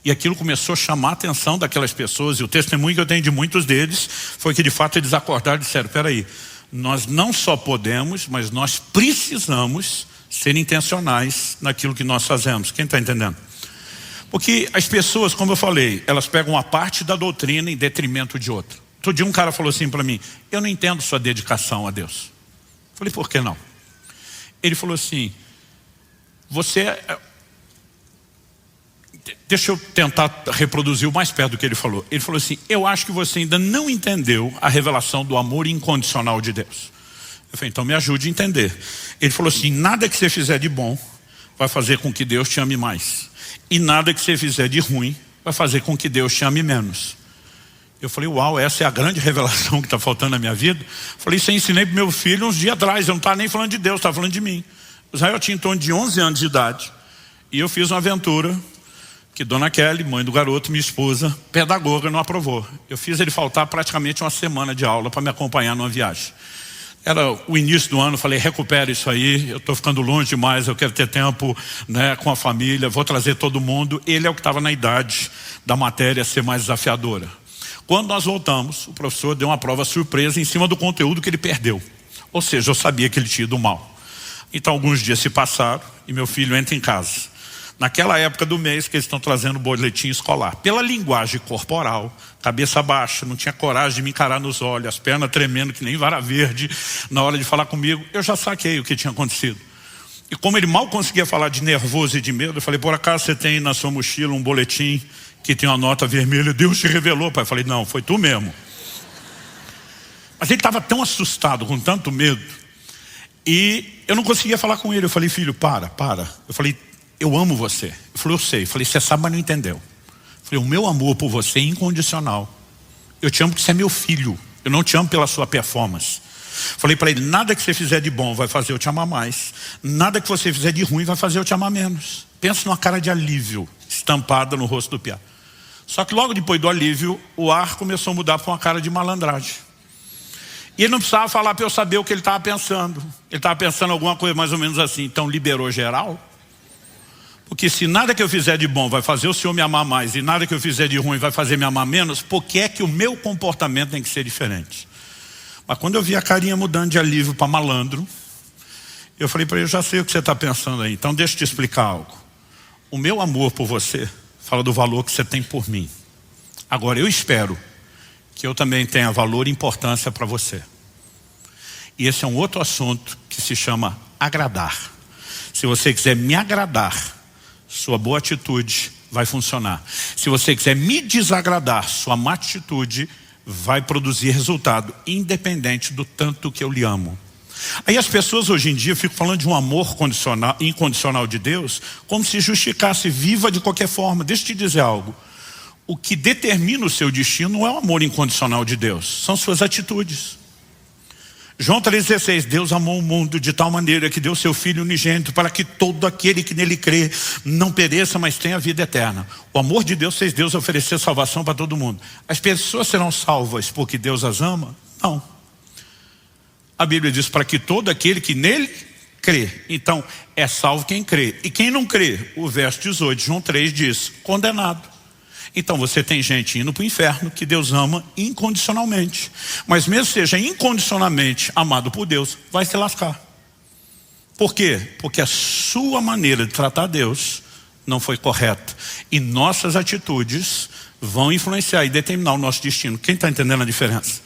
E aquilo começou a chamar a atenção daquelas pessoas. E o testemunho que eu tenho de muitos deles foi que de fato eles acordaram e disseram: peraí, nós não só podemos, mas nós precisamos ser intencionais naquilo que nós fazemos. Quem está entendendo? Porque as pessoas, como eu falei, elas pegam uma parte da doutrina em detrimento de outra. Outro dia um cara falou assim para mim: eu não entendo sua dedicação a Deus. Falei: por que não? Ele falou assim: você... Deixa eu tentar reproduzir o mais perto do que ele falou. Ele falou assim: eu acho que você ainda não entendeu a revelação do amor incondicional de Deus. Eu falei: então me ajude a entender. Ele falou assim: nada que você fizer de bom vai fazer com que Deus te ame mais. E nada que você fizer de ruim vai fazer com que Deus te ame menos. Eu falei: uau, essa é a grande revelação que está faltando na minha vida. Eu falei: isso eu ensinei para o meu filho uns dias atrás. Eu não estava nem falando de Deus, estava falando de mim. O Israel tinha em torno de 11 anos de idade. E eu fiz uma aventura que Dona Kelly, mãe do garoto, minha esposa, pedagoga, não aprovou. Eu fiz ele faltar praticamente uma semana de aula para me acompanhar numa viagem. Era o início do ano, falei: recupera isso aí, eu estou ficando longe demais, eu quero ter tempo, né, com a família, vou trazer todo mundo. Ele é o que estava na idade da matéria ser mais desafiadora. Quando nós voltamos, o professor deu uma prova surpresa em cima do conteúdo que ele perdeu. Ou seja, eu sabia que ele tinha ido mal. Então alguns dias se passaram e meu filho entra em casa. Naquela época do mês que eles estão trazendo boletim escolar. Pela linguagem corporal, cabeça baixa, não tinha coragem de me encarar nos olhos, as pernas tremendo que nem vara verde na hora de falar comigo, eu já saquei o que tinha acontecido. E como ele mal conseguia falar de nervoso e de medo, eu falei: por acaso você tem na sua mochila um boletim que tem uma nota vermelha? Deus te revelou, pai. Eu falei: não, foi tu mesmo. Mas ele estava tão assustado, com tanto medo, e eu não conseguia falar com ele. Eu falei: filho, para. Eu falei: eu amo você. Ele falou: eu sei. Eu falei: você sabe, mas não entendeu. Eu falei: o meu amor por você é incondicional. Eu te amo porque você é meu filho. Eu não te amo pela sua performance. Falei para ele: nada que você fizer de bom vai fazer eu te amar mais. Nada que você fizer de ruim vai fazer eu te amar menos. Pensa numa cara de alívio estampada no rosto do piá. Só que logo depois do alívio, o ar começou a mudar para uma cara de malandragem. E ele não precisava falar para eu saber o que ele estava pensando. Ele estava pensando alguma coisa mais ou menos assim: então liberou geral? Porque se nada que eu fizer de bom vai fazer o Senhor me amar mais e nada que eu fizer de ruim vai fazer me amar menos, por que é que o meu comportamento tem que ser diferente? Mas quando eu vi a carinha mudando de alívio para malandro, eu falei para ele: eu já sei o que você está pensando aí, então deixa eu te explicar algo. O meu amor por você fala do valor que você tem por mim. Agora eu espero que eu também tenha valor e importância para você. E esse é um outro assunto que se chama agradar. Se você quiser me agradar, sua boa atitude vai funcionar. Se você quiser me desagradar, sua má atitude vai produzir resultado, independente do tanto que eu lhe amo. Aí as pessoas hoje em dia ficam falando de um amor incondicional de Deus, como se justificasse: viva de qualquer forma. Deixa eu te dizer algo. O que determina o seu destino não é o amor incondicional de Deus, são suas atitudes. João 3,16, Deus amou o mundo de tal maneira que deu seu Filho unigênito para que todo aquele que nele crê não pereça, mas tenha vida eterna. O amor de Deus fez Deus oferecer salvação para todo mundo. As pessoas serão salvas porque Deus as ama? Não. A Bíblia diz: para que todo aquele que nele crê. Então é salvo quem crê. E quem não crê, o verso 18, João 3 diz: condenado. Então você tem gente indo para o inferno que Deus ama incondicionalmente. Mas mesmo que seja incondicionalmente amado por Deus, vai se lascar. Por quê? Porque a sua maneira de tratar Deus não foi correta. E nossas atitudes vão influenciar e determinar o nosso destino. Quem está entendendo a diferença?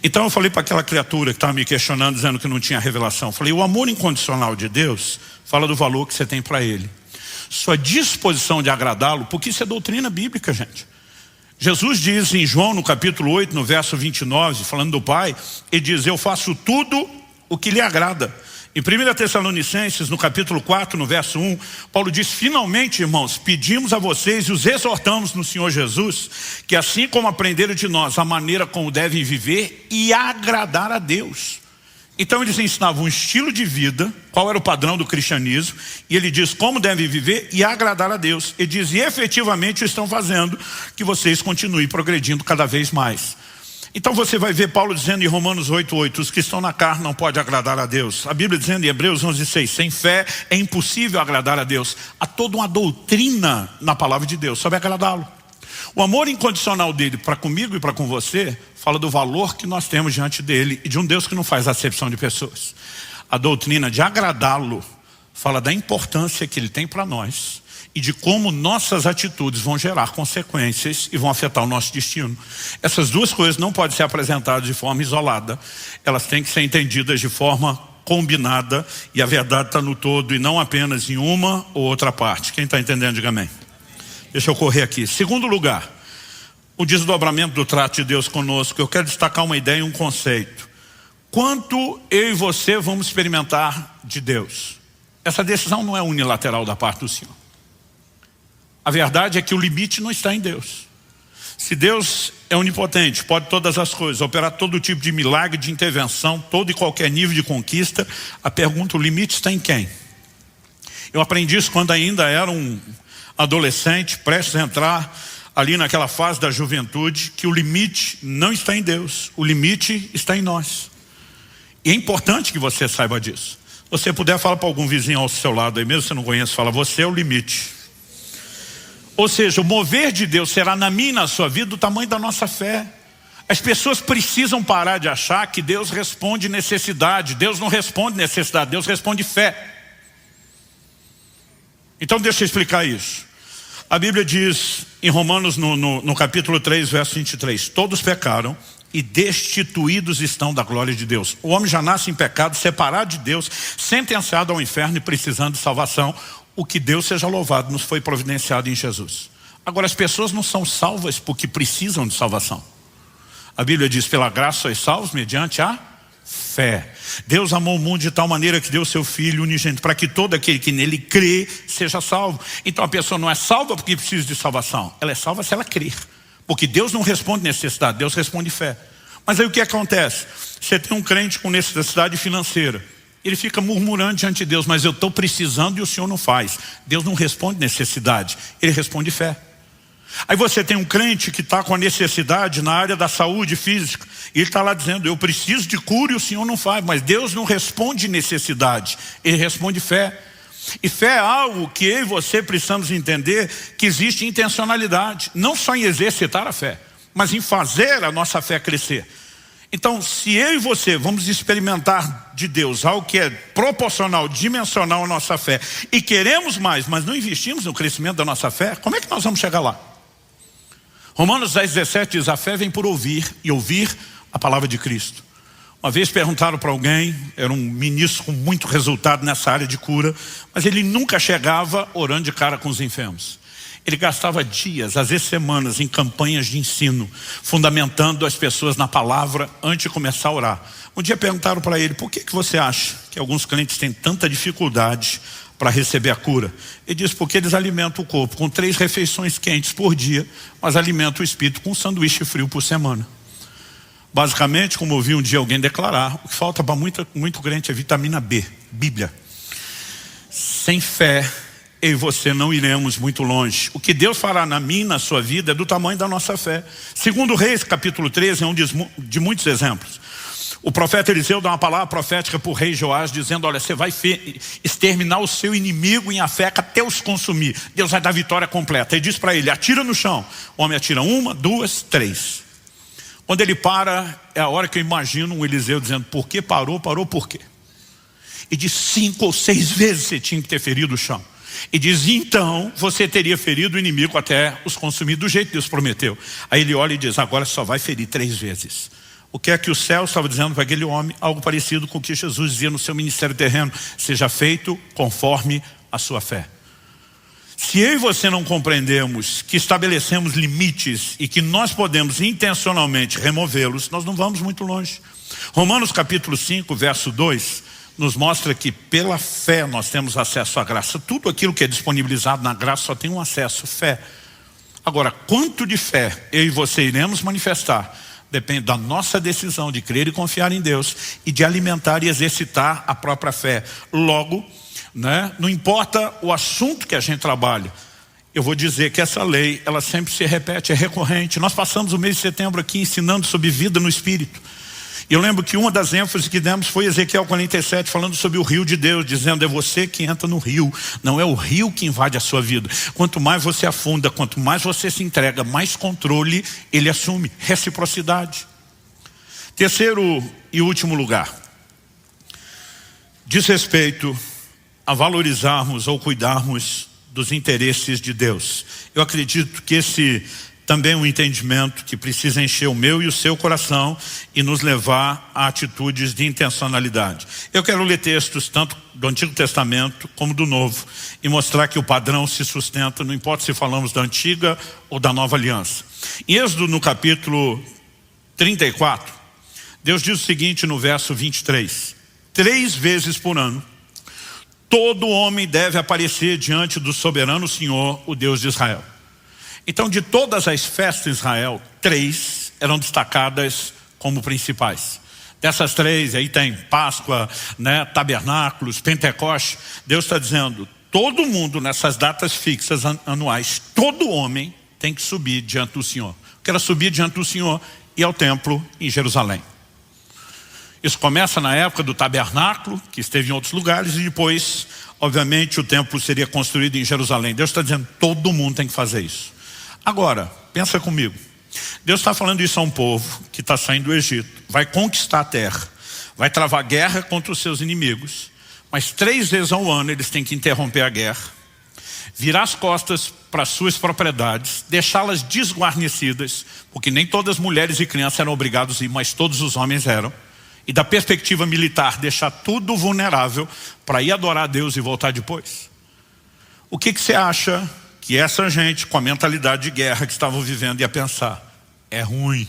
Então eu falei para aquela criatura que estava me questionando, dizendo que não tinha revelação. Falei: o amor incondicional de Deus fala do valor que você tem para Ele. Sua disposição de agradá-lo, porque isso é doutrina bíblica, gente. Jesus diz em João, no capítulo 8, no verso 29, falando do Pai, ele diz: eu faço tudo o que lhe agrada. Em 1 Tessalonicenses, no capítulo 4, no verso 1, Paulo diz: finalmente, irmãos, pedimos a vocês e os exortamos no Senhor Jesus, que assim como aprenderam de nós a maneira como devem viver e agradar a Deus. Então eles ensinavam um estilo de vida, qual era o padrão do cristianismo, e ele diz como devem viver e agradar a Deus. Ele diz: e efetivamente estão fazendo que vocês continuem progredindo cada vez mais. Então você vai ver Paulo dizendo em Romanos 8:8, os que estão na carne não podem agradar a Deus. A Bíblia dizendo em Hebreus 11:6, sem fé é impossível agradar a Deus. Há toda uma doutrina na palavra de Deus sobre agradá-lo. O amor incondicional dele para comigo e para com você fala do valor que nós temos diante dele e de um Deus que não faz acepção de pessoas. A doutrina de agradá-lo fala da importância que ele tem para nós e de como nossas atitudes vão gerar consequências e vão afetar o nosso destino. Essas duas coisas não podem ser apresentadas de forma isolada, elas têm que ser entendidas de forma combinada, e a verdade está no todo e não apenas em uma ou outra parte. Quem está entendendo, diga amém. Deixa eu correr aqui. Segundo lugar, o desdobramento do trato de Deus conosco. Eu quero destacar uma ideia e um conceito. Quanto eu e você vamos experimentar de Deus? Essa decisão não é unilateral da parte do Senhor. A verdade é que o limite não está em Deus. Se Deus é onipotente, pode todas as coisas, operar todo tipo de milagre, de intervenção, todo e qualquer nível de conquista, a pergunta, o limite está em quem? Eu aprendi isso quando ainda era um adolescente, prestes a entrar ali naquela fase da juventude, que o limite não está em Deus, o limite está em nós. E é importante que você saiba disso. Se você puder, falar para algum vizinho ao seu lado aí, mesmo se você não conhece, fala, você é o limite. Ou seja, o mover de Deus será na minha e na sua vida do tamanho da nossa fé. As pessoas precisam parar de achar que Deus responde necessidade. Deus não responde necessidade, Deus responde fé. Então deixa eu explicar isso. A Bíblia diz em Romanos no capítulo 3, verso 23, todos pecaram e destituídos estão da glória de Deus. O homem já nasce em pecado, separado de Deus, sentenciado ao inferno e precisando de salvação. O que Deus seja louvado nos foi providenciado em Jesus. Agora, as pessoas não são salvas porque precisam de salvação. A Bíblia diz, pela graça sois salvos mediante a fé. Deus amou o mundo de tal maneira que deu seu Filho unigênito, para que todo aquele que nele crê seja salvo. Então a pessoa não é salva porque precisa de salvação. Ela é salva se ela crer. Porque Deus não responde necessidade, Deus responde fé. Mas aí o que acontece? Você tem um crente com necessidade financeira. Ele fica murmurando diante de Deus, mas eu estou precisando e o Senhor não faz. Deus não responde necessidade, Ele responde fé. Aí você tem um crente que está com a necessidade na área da saúde física, e ele está lá dizendo, eu preciso de cura e o Senhor não faz. Mas Deus não responde necessidade, Ele responde fé. E fé é algo que eu e você precisamos entender, que existe intencionalidade, não só em exercitar a fé, mas em fazer a nossa fé crescer. Então, se eu e você vamos experimentar de Deus algo que é proporcional, dimensional à nossa fé, e queremos mais, mas não investimos no crescimento da nossa fé, como é que nós vamos chegar lá? Romanos 10, 17 diz, a fé vem por ouvir, e ouvir a palavra de Cristo. Uma vez perguntaram para alguém, era um ministro com muito resultado nessa área de cura, mas ele nunca chegava orando de cara com os enfermos. Ele gastava dias, às vezes semanas, em campanhas de ensino, fundamentando as pessoas na palavra antes de começar a orar. Um dia perguntaram para ele, por que você acha que alguns crentes têm tanta dificuldade para receber a cura? Ele disse, porque eles alimentam o corpo com 3 refeições quentes por dia, mas alimentam o espírito com um sanduíche frio por semana. Basicamente, como eu vi um dia alguém declarar, o que falta para muito crente é vitamina B, Bíblia. Sem fé, eu e você não iremos muito longe. O que Deus fará na minha e na sua vida é do tamanho da nossa fé. Segundo Reis, capítulo 13, é um de muitos exemplos. O profeta Eliseu dá uma palavra profética para o rei Joás, dizendo, olha, você vai exterminar o seu inimigo em Afeca até os consumir. Deus vai dar vitória completa. Ele diz para ele, atira no chão. O homem atira 1, 2, 3. Quando ele para, é a hora que eu imagino um Eliseu dizendo, por que parou? Parou por quê? E diz, 5 ou 6 vezes você tinha que ter ferido o chão. E diz, então você teria ferido o inimigo até os consumir do jeito que Deus prometeu. Aí ele olha e diz, agora só vai ferir 3 vezes. O que é que o céu estava dizendo para aquele homem? Algo parecido com o que Jesus dizia no seu ministério terreno. Seja feito conforme a sua fé. Se eu e você não compreendemos que estabelecemos limites e que nós podemos intencionalmente removê-los, nós não vamos muito longe. Romanos capítulo 5, verso 2, nos mostra que pela fé nós temos acesso à graça. Tudo aquilo que é disponibilizado na graça só tem um acesso, fé. Agora, quanto de fé eu e você iremos manifestar depende da nossa decisão de crer e confiar em Deus e de alimentar e exercitar a própria fé. Logo, não importa o assunto que a gente trabalha, eu vou dizer que essa lei, ela sempre se repete, é recorrente. Nós passamos o mês de setembro aqui ensinando sobre vida no Espírito. E eu lembro que uma das ênfases que demos foi Ezequiel 47, falando sobre o rio de Deus, dizendo, é você que entra no rio, não é o rio que invade a sua vida. Quanto mais você afunda, quanto mais você se entrega, mais controle ele assume, reciprocidade. Terceiro e último lugar, diz respeito a valorizarmos ou cuidarmos dos interesses de Deus. Eu acredito que esse também é um entendimento que precisa encher o meu e o seu coração e nos levar a atitudes de intencionalidade. Eu quero ler textos tanto do Antigo Testamento como do Novo e mostrar que o padrão se sustenta, não importa se falamos da Antiga ou da Nova Aliança. Em Êxodo, no capítulo 34, Deus diz o seguinte no verso 23: 3 vezes por ano, todo homem deve aparecer diante do soberano Senhor, o Deus de Israel. Então, de todas as festas de Israel, 3 eram destacadas como principais. Dessas 3, aí tem Páscoa, né, Tabernáculos, Pentecoste. Deus está dizendo, todo mundo nessas datas fixas anuais, todo homem tem que subir diante do Senhor. Quero subir diante do Senhor e ao templo em Jerusalém. Isso começa na época do tabernáculo, que esteve em outros lugares, e depois, obviamente, o templo seria construído em Jerusalém. Deus está dizendo, todo mundo tem que fazer isso. Agora, pensa comigo. Deus está falando isso a um povo que está saindo do Egito. Vai conquistar a terra. Vai travar guerra contra os seus inimigos. Mas 3 vezes ao ano eles têm que interromper a guerra. Virar as costas para suas propriedades. Deixá-las desguarnecidas. Porque nem todas as mulheres e crianças eram obrigadas a ir, mas todos os homens eram. E da perspectiva militar, deixar tudo vulnerável para ir adorar a Deus e voltar depois. O que você acha que essa gente, com a mentalidade de guerra que estavam vivendo, ia pensar? É ruim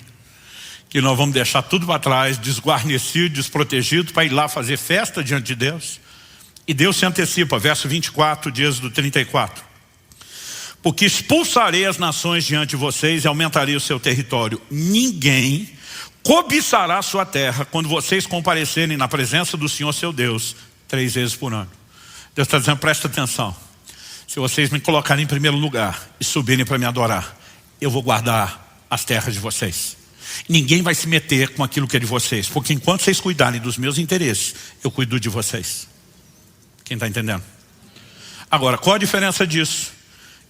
que nós vamos deixar tudo para trás, desguarnecido, desprotegido, para ir lá fazer festa diante de Deus? E Deus se antecipa, verso 24 de Êxodo 34. Porque expulsarei as nações diante de vocês e aumentarei o seu território. Ninguém cobiçará a sua terra quando vocês comparecerem na presença do Senhor seu Deus 3 vezes por ano. Deus está dizendo, presta atenção. Se vocês me colocarem em primeiro lugar e subirem para me adorar, eu vou guardar as terras de vocês. Ninguém vai se meter com aquilo que é de vocês, porque enquanto vocês cuidarem dos meus interesses, eu cuido de vocês. Quem está entendendo? Agora, qual a diferença disso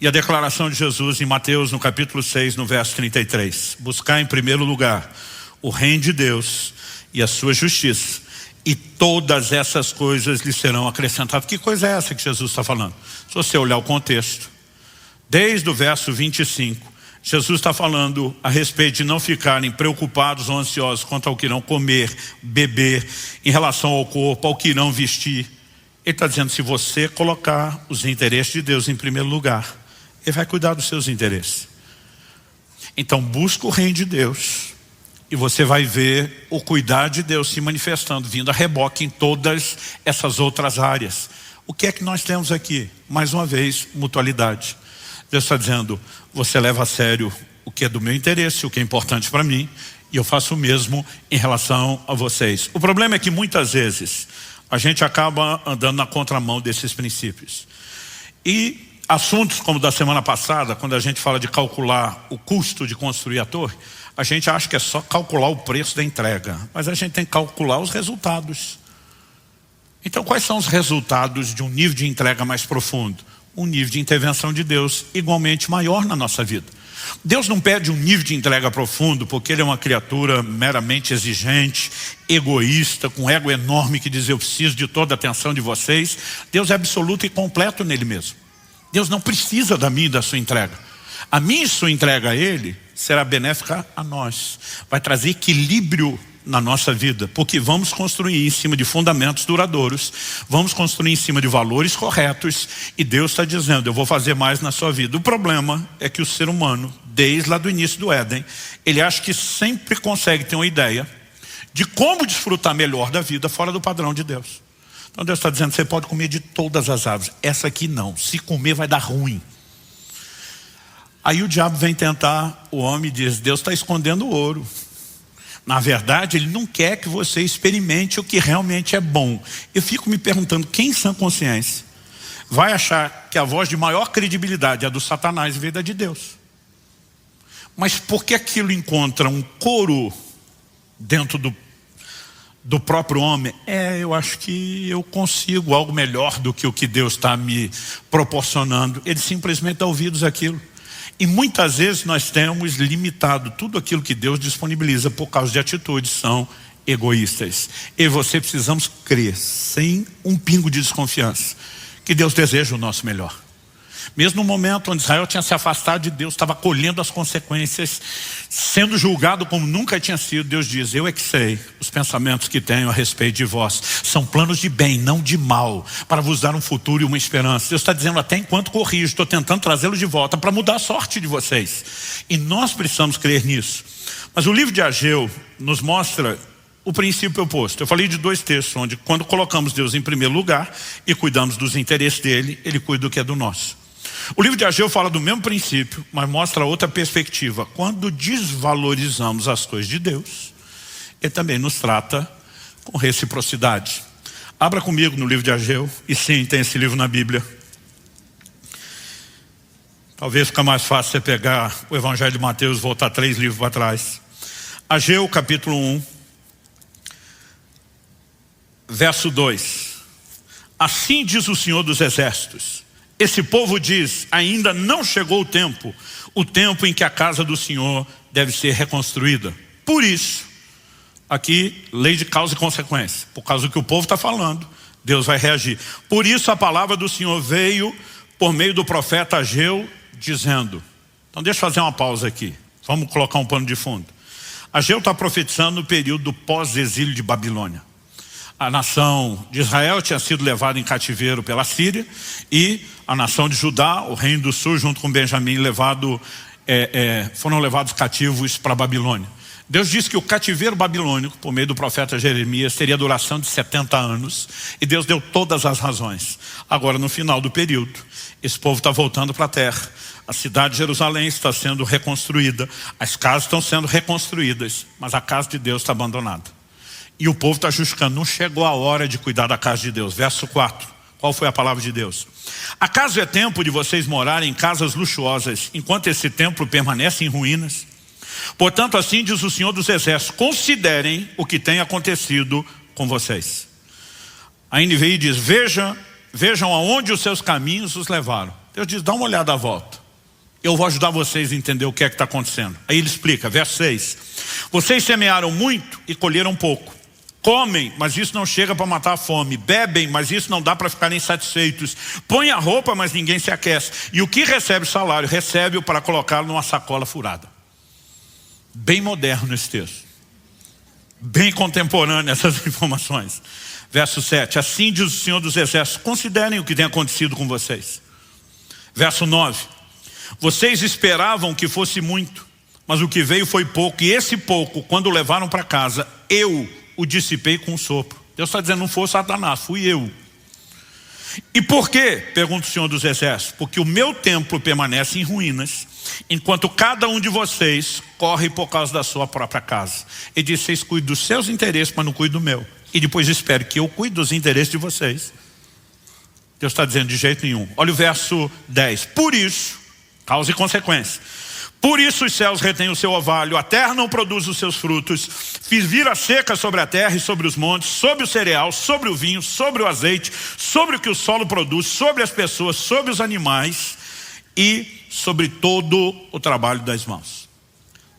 e a declaração de Jesus em Mateus, no capítulo 6, no verso 33? Buscar em primeiro lugar o reino de Deus e a sua justiça, e todas essas coisas lhe serão acrescentadas. Que coisa é essa que Jesus está falando? Se você olhar o contexto, desde o verso 25, Jesus está falando a respeito de não ficarem preocupados ou ansiosos quanto ao que irão comer, beber, em relação ao corpo, ao que irão vestir. Ele está dizendo, se você colocar os interesses de Deus em primeiro lugar, Ele vai cuidar dos seus interesses. Então busca o reino de Deus e você vai ver o cuidado de Deus se manifestando, vindo a reboque em todas essas outras áreas. O que é que nós temos aqui? Mais uma vez, mutualidade. Deus está dizendo, você leva a sério o que é do meu interesse, o que é importante para mim, e eu faço o mesmo em relação a vocês. O problema é que muitas vezes a gente acaba andando na contramão desses princípios. E assuntos como da semana passada, quando a gente fala de calcular o custo de construir a torre, a gente acha que é só calcular o preço da entrega, mas a gente tem que calcular os resultados. Então, quais são os resultados de um nível de entrega mais profundo? Um nível de intervenção de Deus igualmente maior na nossa vida. Deus não pede um nível de entrega profundo porque Ele é uma criatura meramente exigente, egoísta, com ego enorme que diz, eu preciso de toda a atenção de vocês. Deus é absoluto e completo nele mesmo. Deus não precisa da minha e da sua entrega. A minha e sua entrega a Ele será benéfica a nós. Vai trazer equilíbrio na nossa vida, porque vamos construir em cima de fundamentos duradouros, vamos construir em cima de valores corretos, e Deus está dizendo, eu vou fazer mais na sua vida. O problema é que o ser humano, desde lá do início do Éden, ele acha que sempre consegue ter uma ideia de como desfrutar melhor da vida fora do padrão de Deus. Então Deus está dizendo, você pode comer de todas as árvores, essa aqui não, se comer vai dar ruim. Aí o diabo vem tentar o homem e diz, Deus está escondendo o ouro. Na verdade, Ele não quer que você experimente o que realmente é bom. Eu fico me perguntando, quem em sã consciência vai achar que a voz de maior credibilidade é a do Satanás em vez da de Deus? Mas por que aquilo encontra um coro dentro do próprio homem? Eu acho que eu consigo algo melhor do que o que Deus está me proporcionando. Ele simplesmente dá ouvidos àquilo. E muitas vezes nós temos limitado tudo aquilo que Deus disponibiliza por causa de atitudes são egoístas. Eu e você precisamos crer, sem um pingo de desconfiança, que Deus deseja o nosso melhor. Mesmo no momento onde Israel tinha se afastado de Deus, estava colhendo as consequências, sendo julgado como nunca tinha sido, Deus diz: eu é que sei os pensamentos que tenho a respeito de vós. São planos de bem, não de mal, para vos dar um futuro e uma esperança. Deus está dizendo: até enquanto corrijo, estou tentando trazê-los de volta para mudar a sorte de vocês. E nós precisamos crer nisso. Mas o livro de Ageu nos mostra o princípio oposto. Eu falei de 2 textos, onde quando colocamos Deus em primeiro lugar e cuidamos dos interesses dele, ele cuida do que é do nosso. O livro de Ageu fala do mesmo princípio, mas mostra outra perspectiva. Quando desvalorizamos as coisas de Deus, ele também nos trata com reciprocidade. Abra comigo no livro de Ageu, e sim, tem esse livro na Bíblia. Talvez fica mais fácil você pegar o Evangelho de Mateus e voltar 3 livros para trás. Ageu, capítulo 1, verso 2. Assim diz o Senhor dos Exércitos: esse povo diz, ainda não chegou o tempo em que a casa do Senhor deve ser reconstruída. Por isso, aqui, lei de causa e consequência. Por causa do que o povo está falando, Deus vai reagir. Por isso a palavra do Senhor veio por meio do profeta Ageu, dizendo. Então deixa eu fazer uma pausa aqui. Vamos colocar um pano de fundo. Ageu está profetizando no período do pós-exílio de Babilônia. A nação de Israel tinha sido levada em cativeiro pela Síria, e a nação de Judá, o reino do sul, junto com Benjamim, foram levados cativos para a Babilônia. Deus disse que o cativeiro babilônico, por meio do profeta Jeremias, teria duração de 70 anos, e Deus deu todas as razões. Agora, no final do período, esse povo está voltando para a terra. A cidade de Jerusalém está sendo reconstruída, as casas estão sendo reconstruídas, mas a casa de Deus está abandonada. E o povo está justificando: não chegou a hora de cuidar da casa de Deus. Verso 4, qual foi a palavra de Deus? Acaso é tempo de vocês morarem em casas luxuosas, enquanto esse templo permanece em ruínas? Portanto, assim diz o Senhor dos Exércitos: considerem o que tem acontecido com vocês. A NVI diz: vejam aonde os seus caminhos os levaram. Deus diz: dá uma olhada à volta. Eu vou ajudar vocês a entender o que é que está acontecendo. Aí ele explica, verso 6. Vocês semearam muito e colheram pouco. Comem, mas isso não chega para matar a fome. Bebem, mas isso não dá para ficarem satisfeitos. Põem a roupa, mas ninguém se aquece. E o que recebe salário, recebe-o para colocá-lo numa sacola furada. Bem moderno esse texto. Bem contemporâneo essas informações. Verso 7. Assim diz o Senhor dos Exércitos: considerem o que tem acontecido com vocês. Verso 9. Vocês esperavam que fosse muito, mas o que veio foi pouco. E esse pouco, quando o levaram para casa, eu o dissipei com um sopro. Deus está dizendo: não foi Satanás, fui eu. E por quê? Pergunta o Senhor dos Exércitos: porque o meu templo permanece em ruínas, enquanto cada um de vocês corre por causa da sua própria casa. Ele diz: vocês cuidam dos seus interesses, mas não cuidam do meu. E depois espero que eu cuide dos interesses de vocês. Deus está dizendo: de jeito nenhum. Olha o verso 10. Por isso, causa e consequência. Por isso os céus retêm o seu orvalho, a terra não produz os seus frutos. Fiz vir a seca sobre a terra e sobre os montes, sobre o cereal, sobre o vinho, sobre o azeite, sobre o que o solo produz, sobre as pessoas, sobre os animais e sobre todo o trabalho das mãos.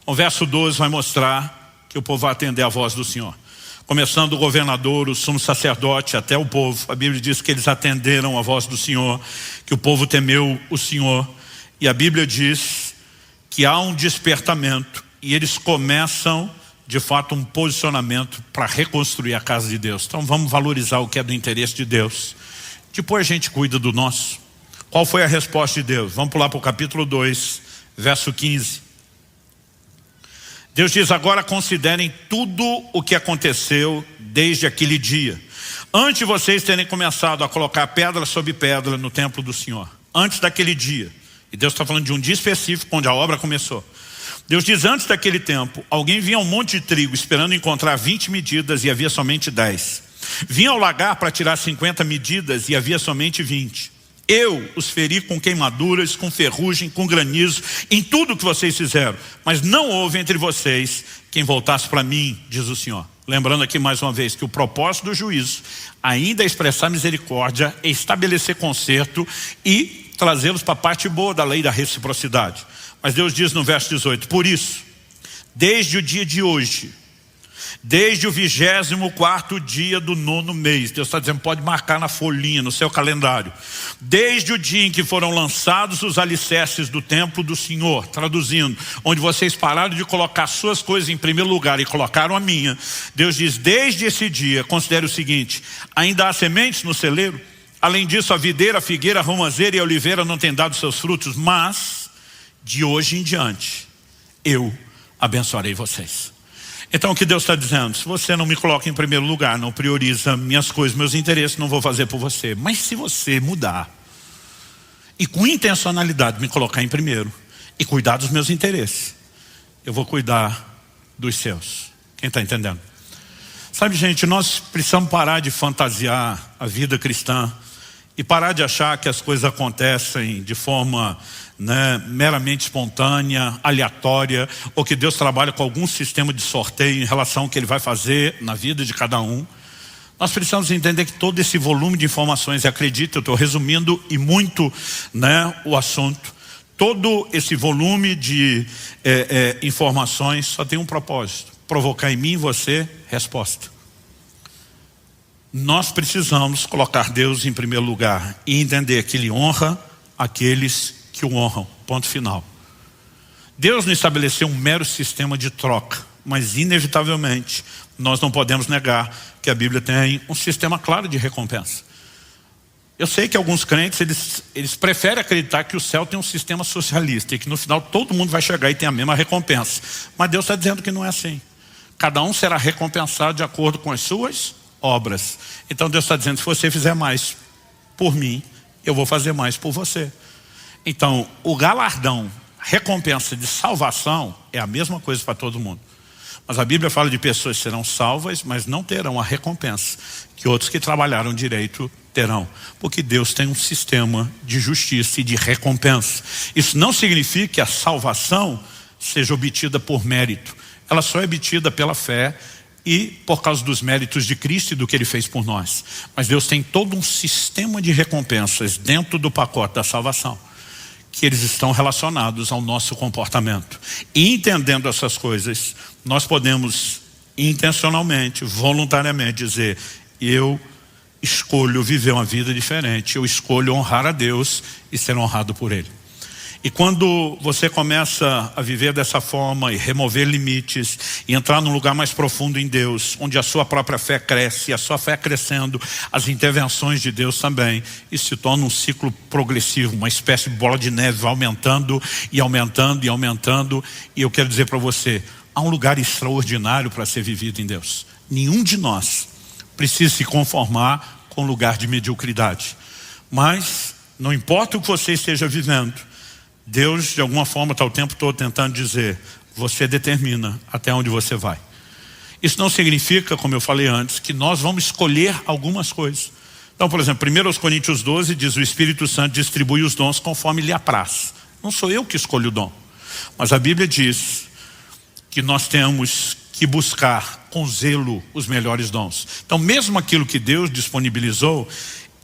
O verso 12 vai mostrar que o povo vai atender a voz do Senhor. Começando o governador, o sumo sacerdote, até o povo. A Bíblia diz que eles atenderam a voz do Senhor, que o povo temeu o Senhor. E a Bíblia diz que há um despertamento e eles começam de fato um posicionamento para reconstruir a casa de Deus. Então vamos valorizar o que é do interesse de Deus. Depois a gente cuida do nosso. Qual foi a resposta de Deus? Vamos pular para o capítulo 2, verso 15. Deus diz: agora considerem tudo o que aconteceu desde aquele dia, antes de vocês terem começado a colocar pedra sobre pedra no templo do Senhor. Antes daquele dia. E Deus está falando de um dia específico onde a obra começou. Deus diz: antes daquele tempo, alguém vinha a um monte de trigo esperando encontrar 20 medidas e havia somente 10. Vinha ao lagar para tirar 50 medidas e havia somente 20. Eu os feri com queimaduras, com ferrugem, com granizo, em tudo que vocês fizeram. Mas não houve entre vocês quem voltasse para mim, diz o Senhor. Lembrando aqui mais uma vez que o propósito do juízo ainda é expressar misericórdia, é estabelecer conserto e trazê-los para a parte boa da lei da reciprocidade. Mas Deus diz no verso 18: por isso, desde o dia de hoje, Desde o 24º dia do 9º mês. Deus está dizendo, pode marcar na folhinha, no seu calendário. Desde o dia em que foram lançados os alicerces do templo do Senhor. Traduzindo, onde vocês pararam de colocar suas coisas em primeiro lugar e colocaram a minha. Deus diz, desde esse dia, considere o seguinte, ainda há sementes no celeiro? Além disso, a videira, a figueira, a romazeira e a oliveira não têm dado seus frutos, mas de hoje em diante, eu abençoarei vocês. Então o que Deus está dizendo? Se você não me coloca em primeiro lugar, não prioriza minhas coisas, meus interesses, não vou fazer por você. Mas se você mudar e com intencionalidade me colocar em primeiro e cuidar dos meus interesses, eu vou cuidar dos seus. Quem está entendendo? Sabe, gente, nós precisamos parar de fantasiar a vida cristã e parar de achar que as coisas acontecem de forma meramente espontânea, aleatória, ou que Deus trabalha com algum sistema de sorteio em relação ao que Ele vai fazer na vida de cada um. Nós precisamos entender que todo esse volume de informações, acredita, eu estou resumindo e muito o assunto, todo esse volume de informações só tem um propósito, provocar em mim e você resposta. Nós precisamos colocar Deus em primeiro lugar e entender que Ele honra aqueles que o honram, ponto final. Deus não estabeleceu um mero sistema de troca, mas inevitavelmente nós não podemos negar que a Bíblia tem um sistema claro de recompensa. Eu sei que alguns crentes, eles preferem acreditar que o céu tem um sistema socialista e que no final todo mundo vai chegar e tem a mesma recompensa. Mas Deus está dizendo que não é assim. Cada um será recompensado de acordo com as suas obras. Então Deus está dizendo, se você fizer mais por mim, eu vou fazer mais por você. Então, o galardão, recompensa de salvação é a mesma coisa para todo mundo. Mas a Bíblia fala de pessoas que serão salvas, mas não terão a recompensa que outros que trabalharam direito terão. Porque Deus tem um sistema de justiça e de recompensa. Isso não significa que a salvação seja obtida por mérito. Ela só é obtida pela fé e por causa dos méritos de Cristo e do que Ele fez por nós. Mas Deus tem todo um sistema de recompensas dentro do pacote da salvação, que eles estão relacionados ao nosso comportamento. E entendendo essas coisas, nós podemos intencionalmente, voluntariamente dizer, eu escolho viver uma vida diferente, eu escolho honrar a Deus e ser honrado por Ele. E quando você começa a viver dessa forma e remover limites e entrar num lugar mais profundo em Deus, onde a sua própria fé cresce, e a sua fé crescendo, as intervenções de Deus também, isso se torna um ciclo progressivo, uma espécie de bola de neve, vai aumentando e aumentando e aumentando. E eu quero dizer para você, há um lugar extraordinário para ser vivido em Deus. Nenhum de nós precisa se conformar com um lugar de mediocridade. Mas não importa o que você esteja vivendo, Deus de alguma forma está o tempo todo tentando dizer, você determina até onde você vai. Isso não significa, como eu falei antes, que nós vamos escolher algumas coisas. Então, por exemplo, 1 Coríntios 12 diz, o Espírito Santo distribui os dons conforme lhe apraz. Não sou eu que escolho o dom, mas a Bíblia diz que nós temos que buscar com zelo os melhores dons. Então, mesmo aquilo que Deus disponibilizou,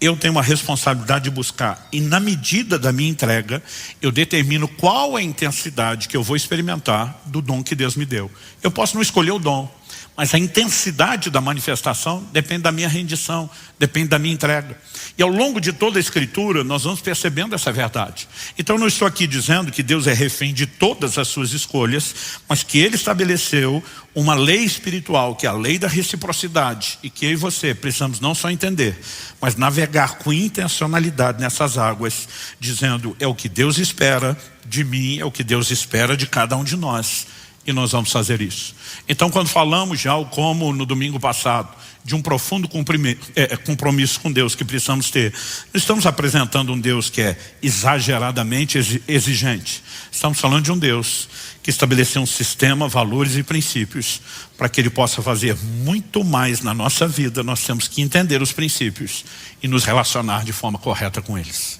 eu tenho uma responsabilidade de buscar. E na medida da minha entrega, eu determino qual é a intensidade que eu vou experimentar do dom que Deus me deu. Eu posso não escolher o dom, mas a intensidade da manifestação depende da minha rendição, depende da minha entrega. E ao longo de toda a Escritura, nós vamos percebendo essa verdade. Então não estou aqui dizendo que Deus é refém de todas as suas escolhas, mas que Ele estabeleceu uma lei espiritual, que é a lei da reciprocidade, e que eu e você precisamos não só entender, mas navegar com intencionalidade nessas águas, dizendo, é o que Deus espera de mim, é o que Deus espera de cada um de nós. E nós vamos fazer isso. Então, quando falamos já, como no domingo passado, de um profundo compromisso com Deus que precisamos ter, não estamos apresentando um Deus que é exageradamente exigente. Estamos falando de um Deus que estabeleceu um sistema, valores e princípios para que Ele possa fazer muito mais na nossa vida. Nós temos que entender os princípios e nos relacionar de forma correta com eles.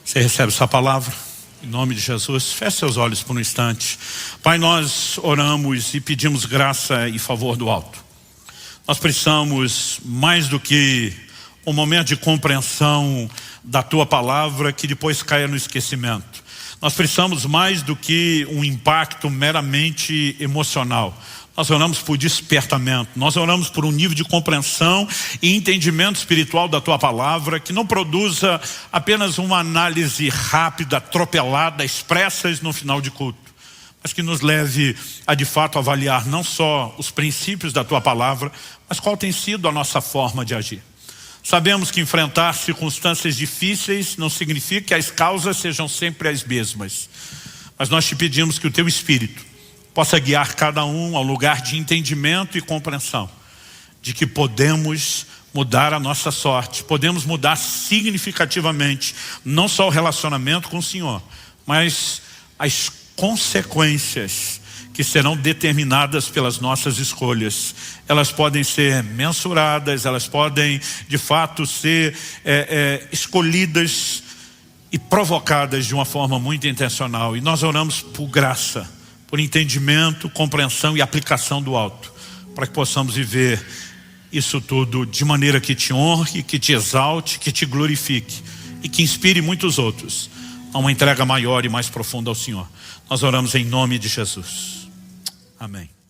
Você recebe essa palavra? Em nome de Jesus, feche seus olhos por um instante. Pai, nós oramos e pedimos graça e favor do alto. Nós precisamos, mais do que um momento de compreensão da Tua palavra que depois caia no esquecimento. Nós precisamos mais do que um impacto meramente emocional. Nós oramos por despertamento, nós oramos por um nível de compreensão e entendimento espiritual da Tua palavra, que não produza apenas uma análise rápida, atropelada, expressas no final de culto, mas que nos leve a de fato avaliar não só os princípios da Tua palavra, mas qual tem sido a nossa forma de agir. Sabemos que enfrentar circunstâncias difíceis não significa que as causas sejam sempre as mesmas, mas nós te pedimos que o Teu Espírito possa guiar cada um ao lugar de entendimento e compreensão de que podemos mudar a nossa sorte, podemos mudar significativamente não só o relacionamento com o Senhor, mas as consequências que serão determinadas pelas nossas escolhas. Elas podem ser mensuradas, elas podem de fato ser escolhidas e provocadas de uma forma muito intencional. E nós oramos por graça, por entendimento, compreensão e aplicação do alto, para que possamos viver isso tudo de maneira que te honre, que te exalte, que te glorifique e que inspire muitos outros a uma entrega maior e mais profunda ao Senhor. Nós oramos em nome de Jesus. Amém.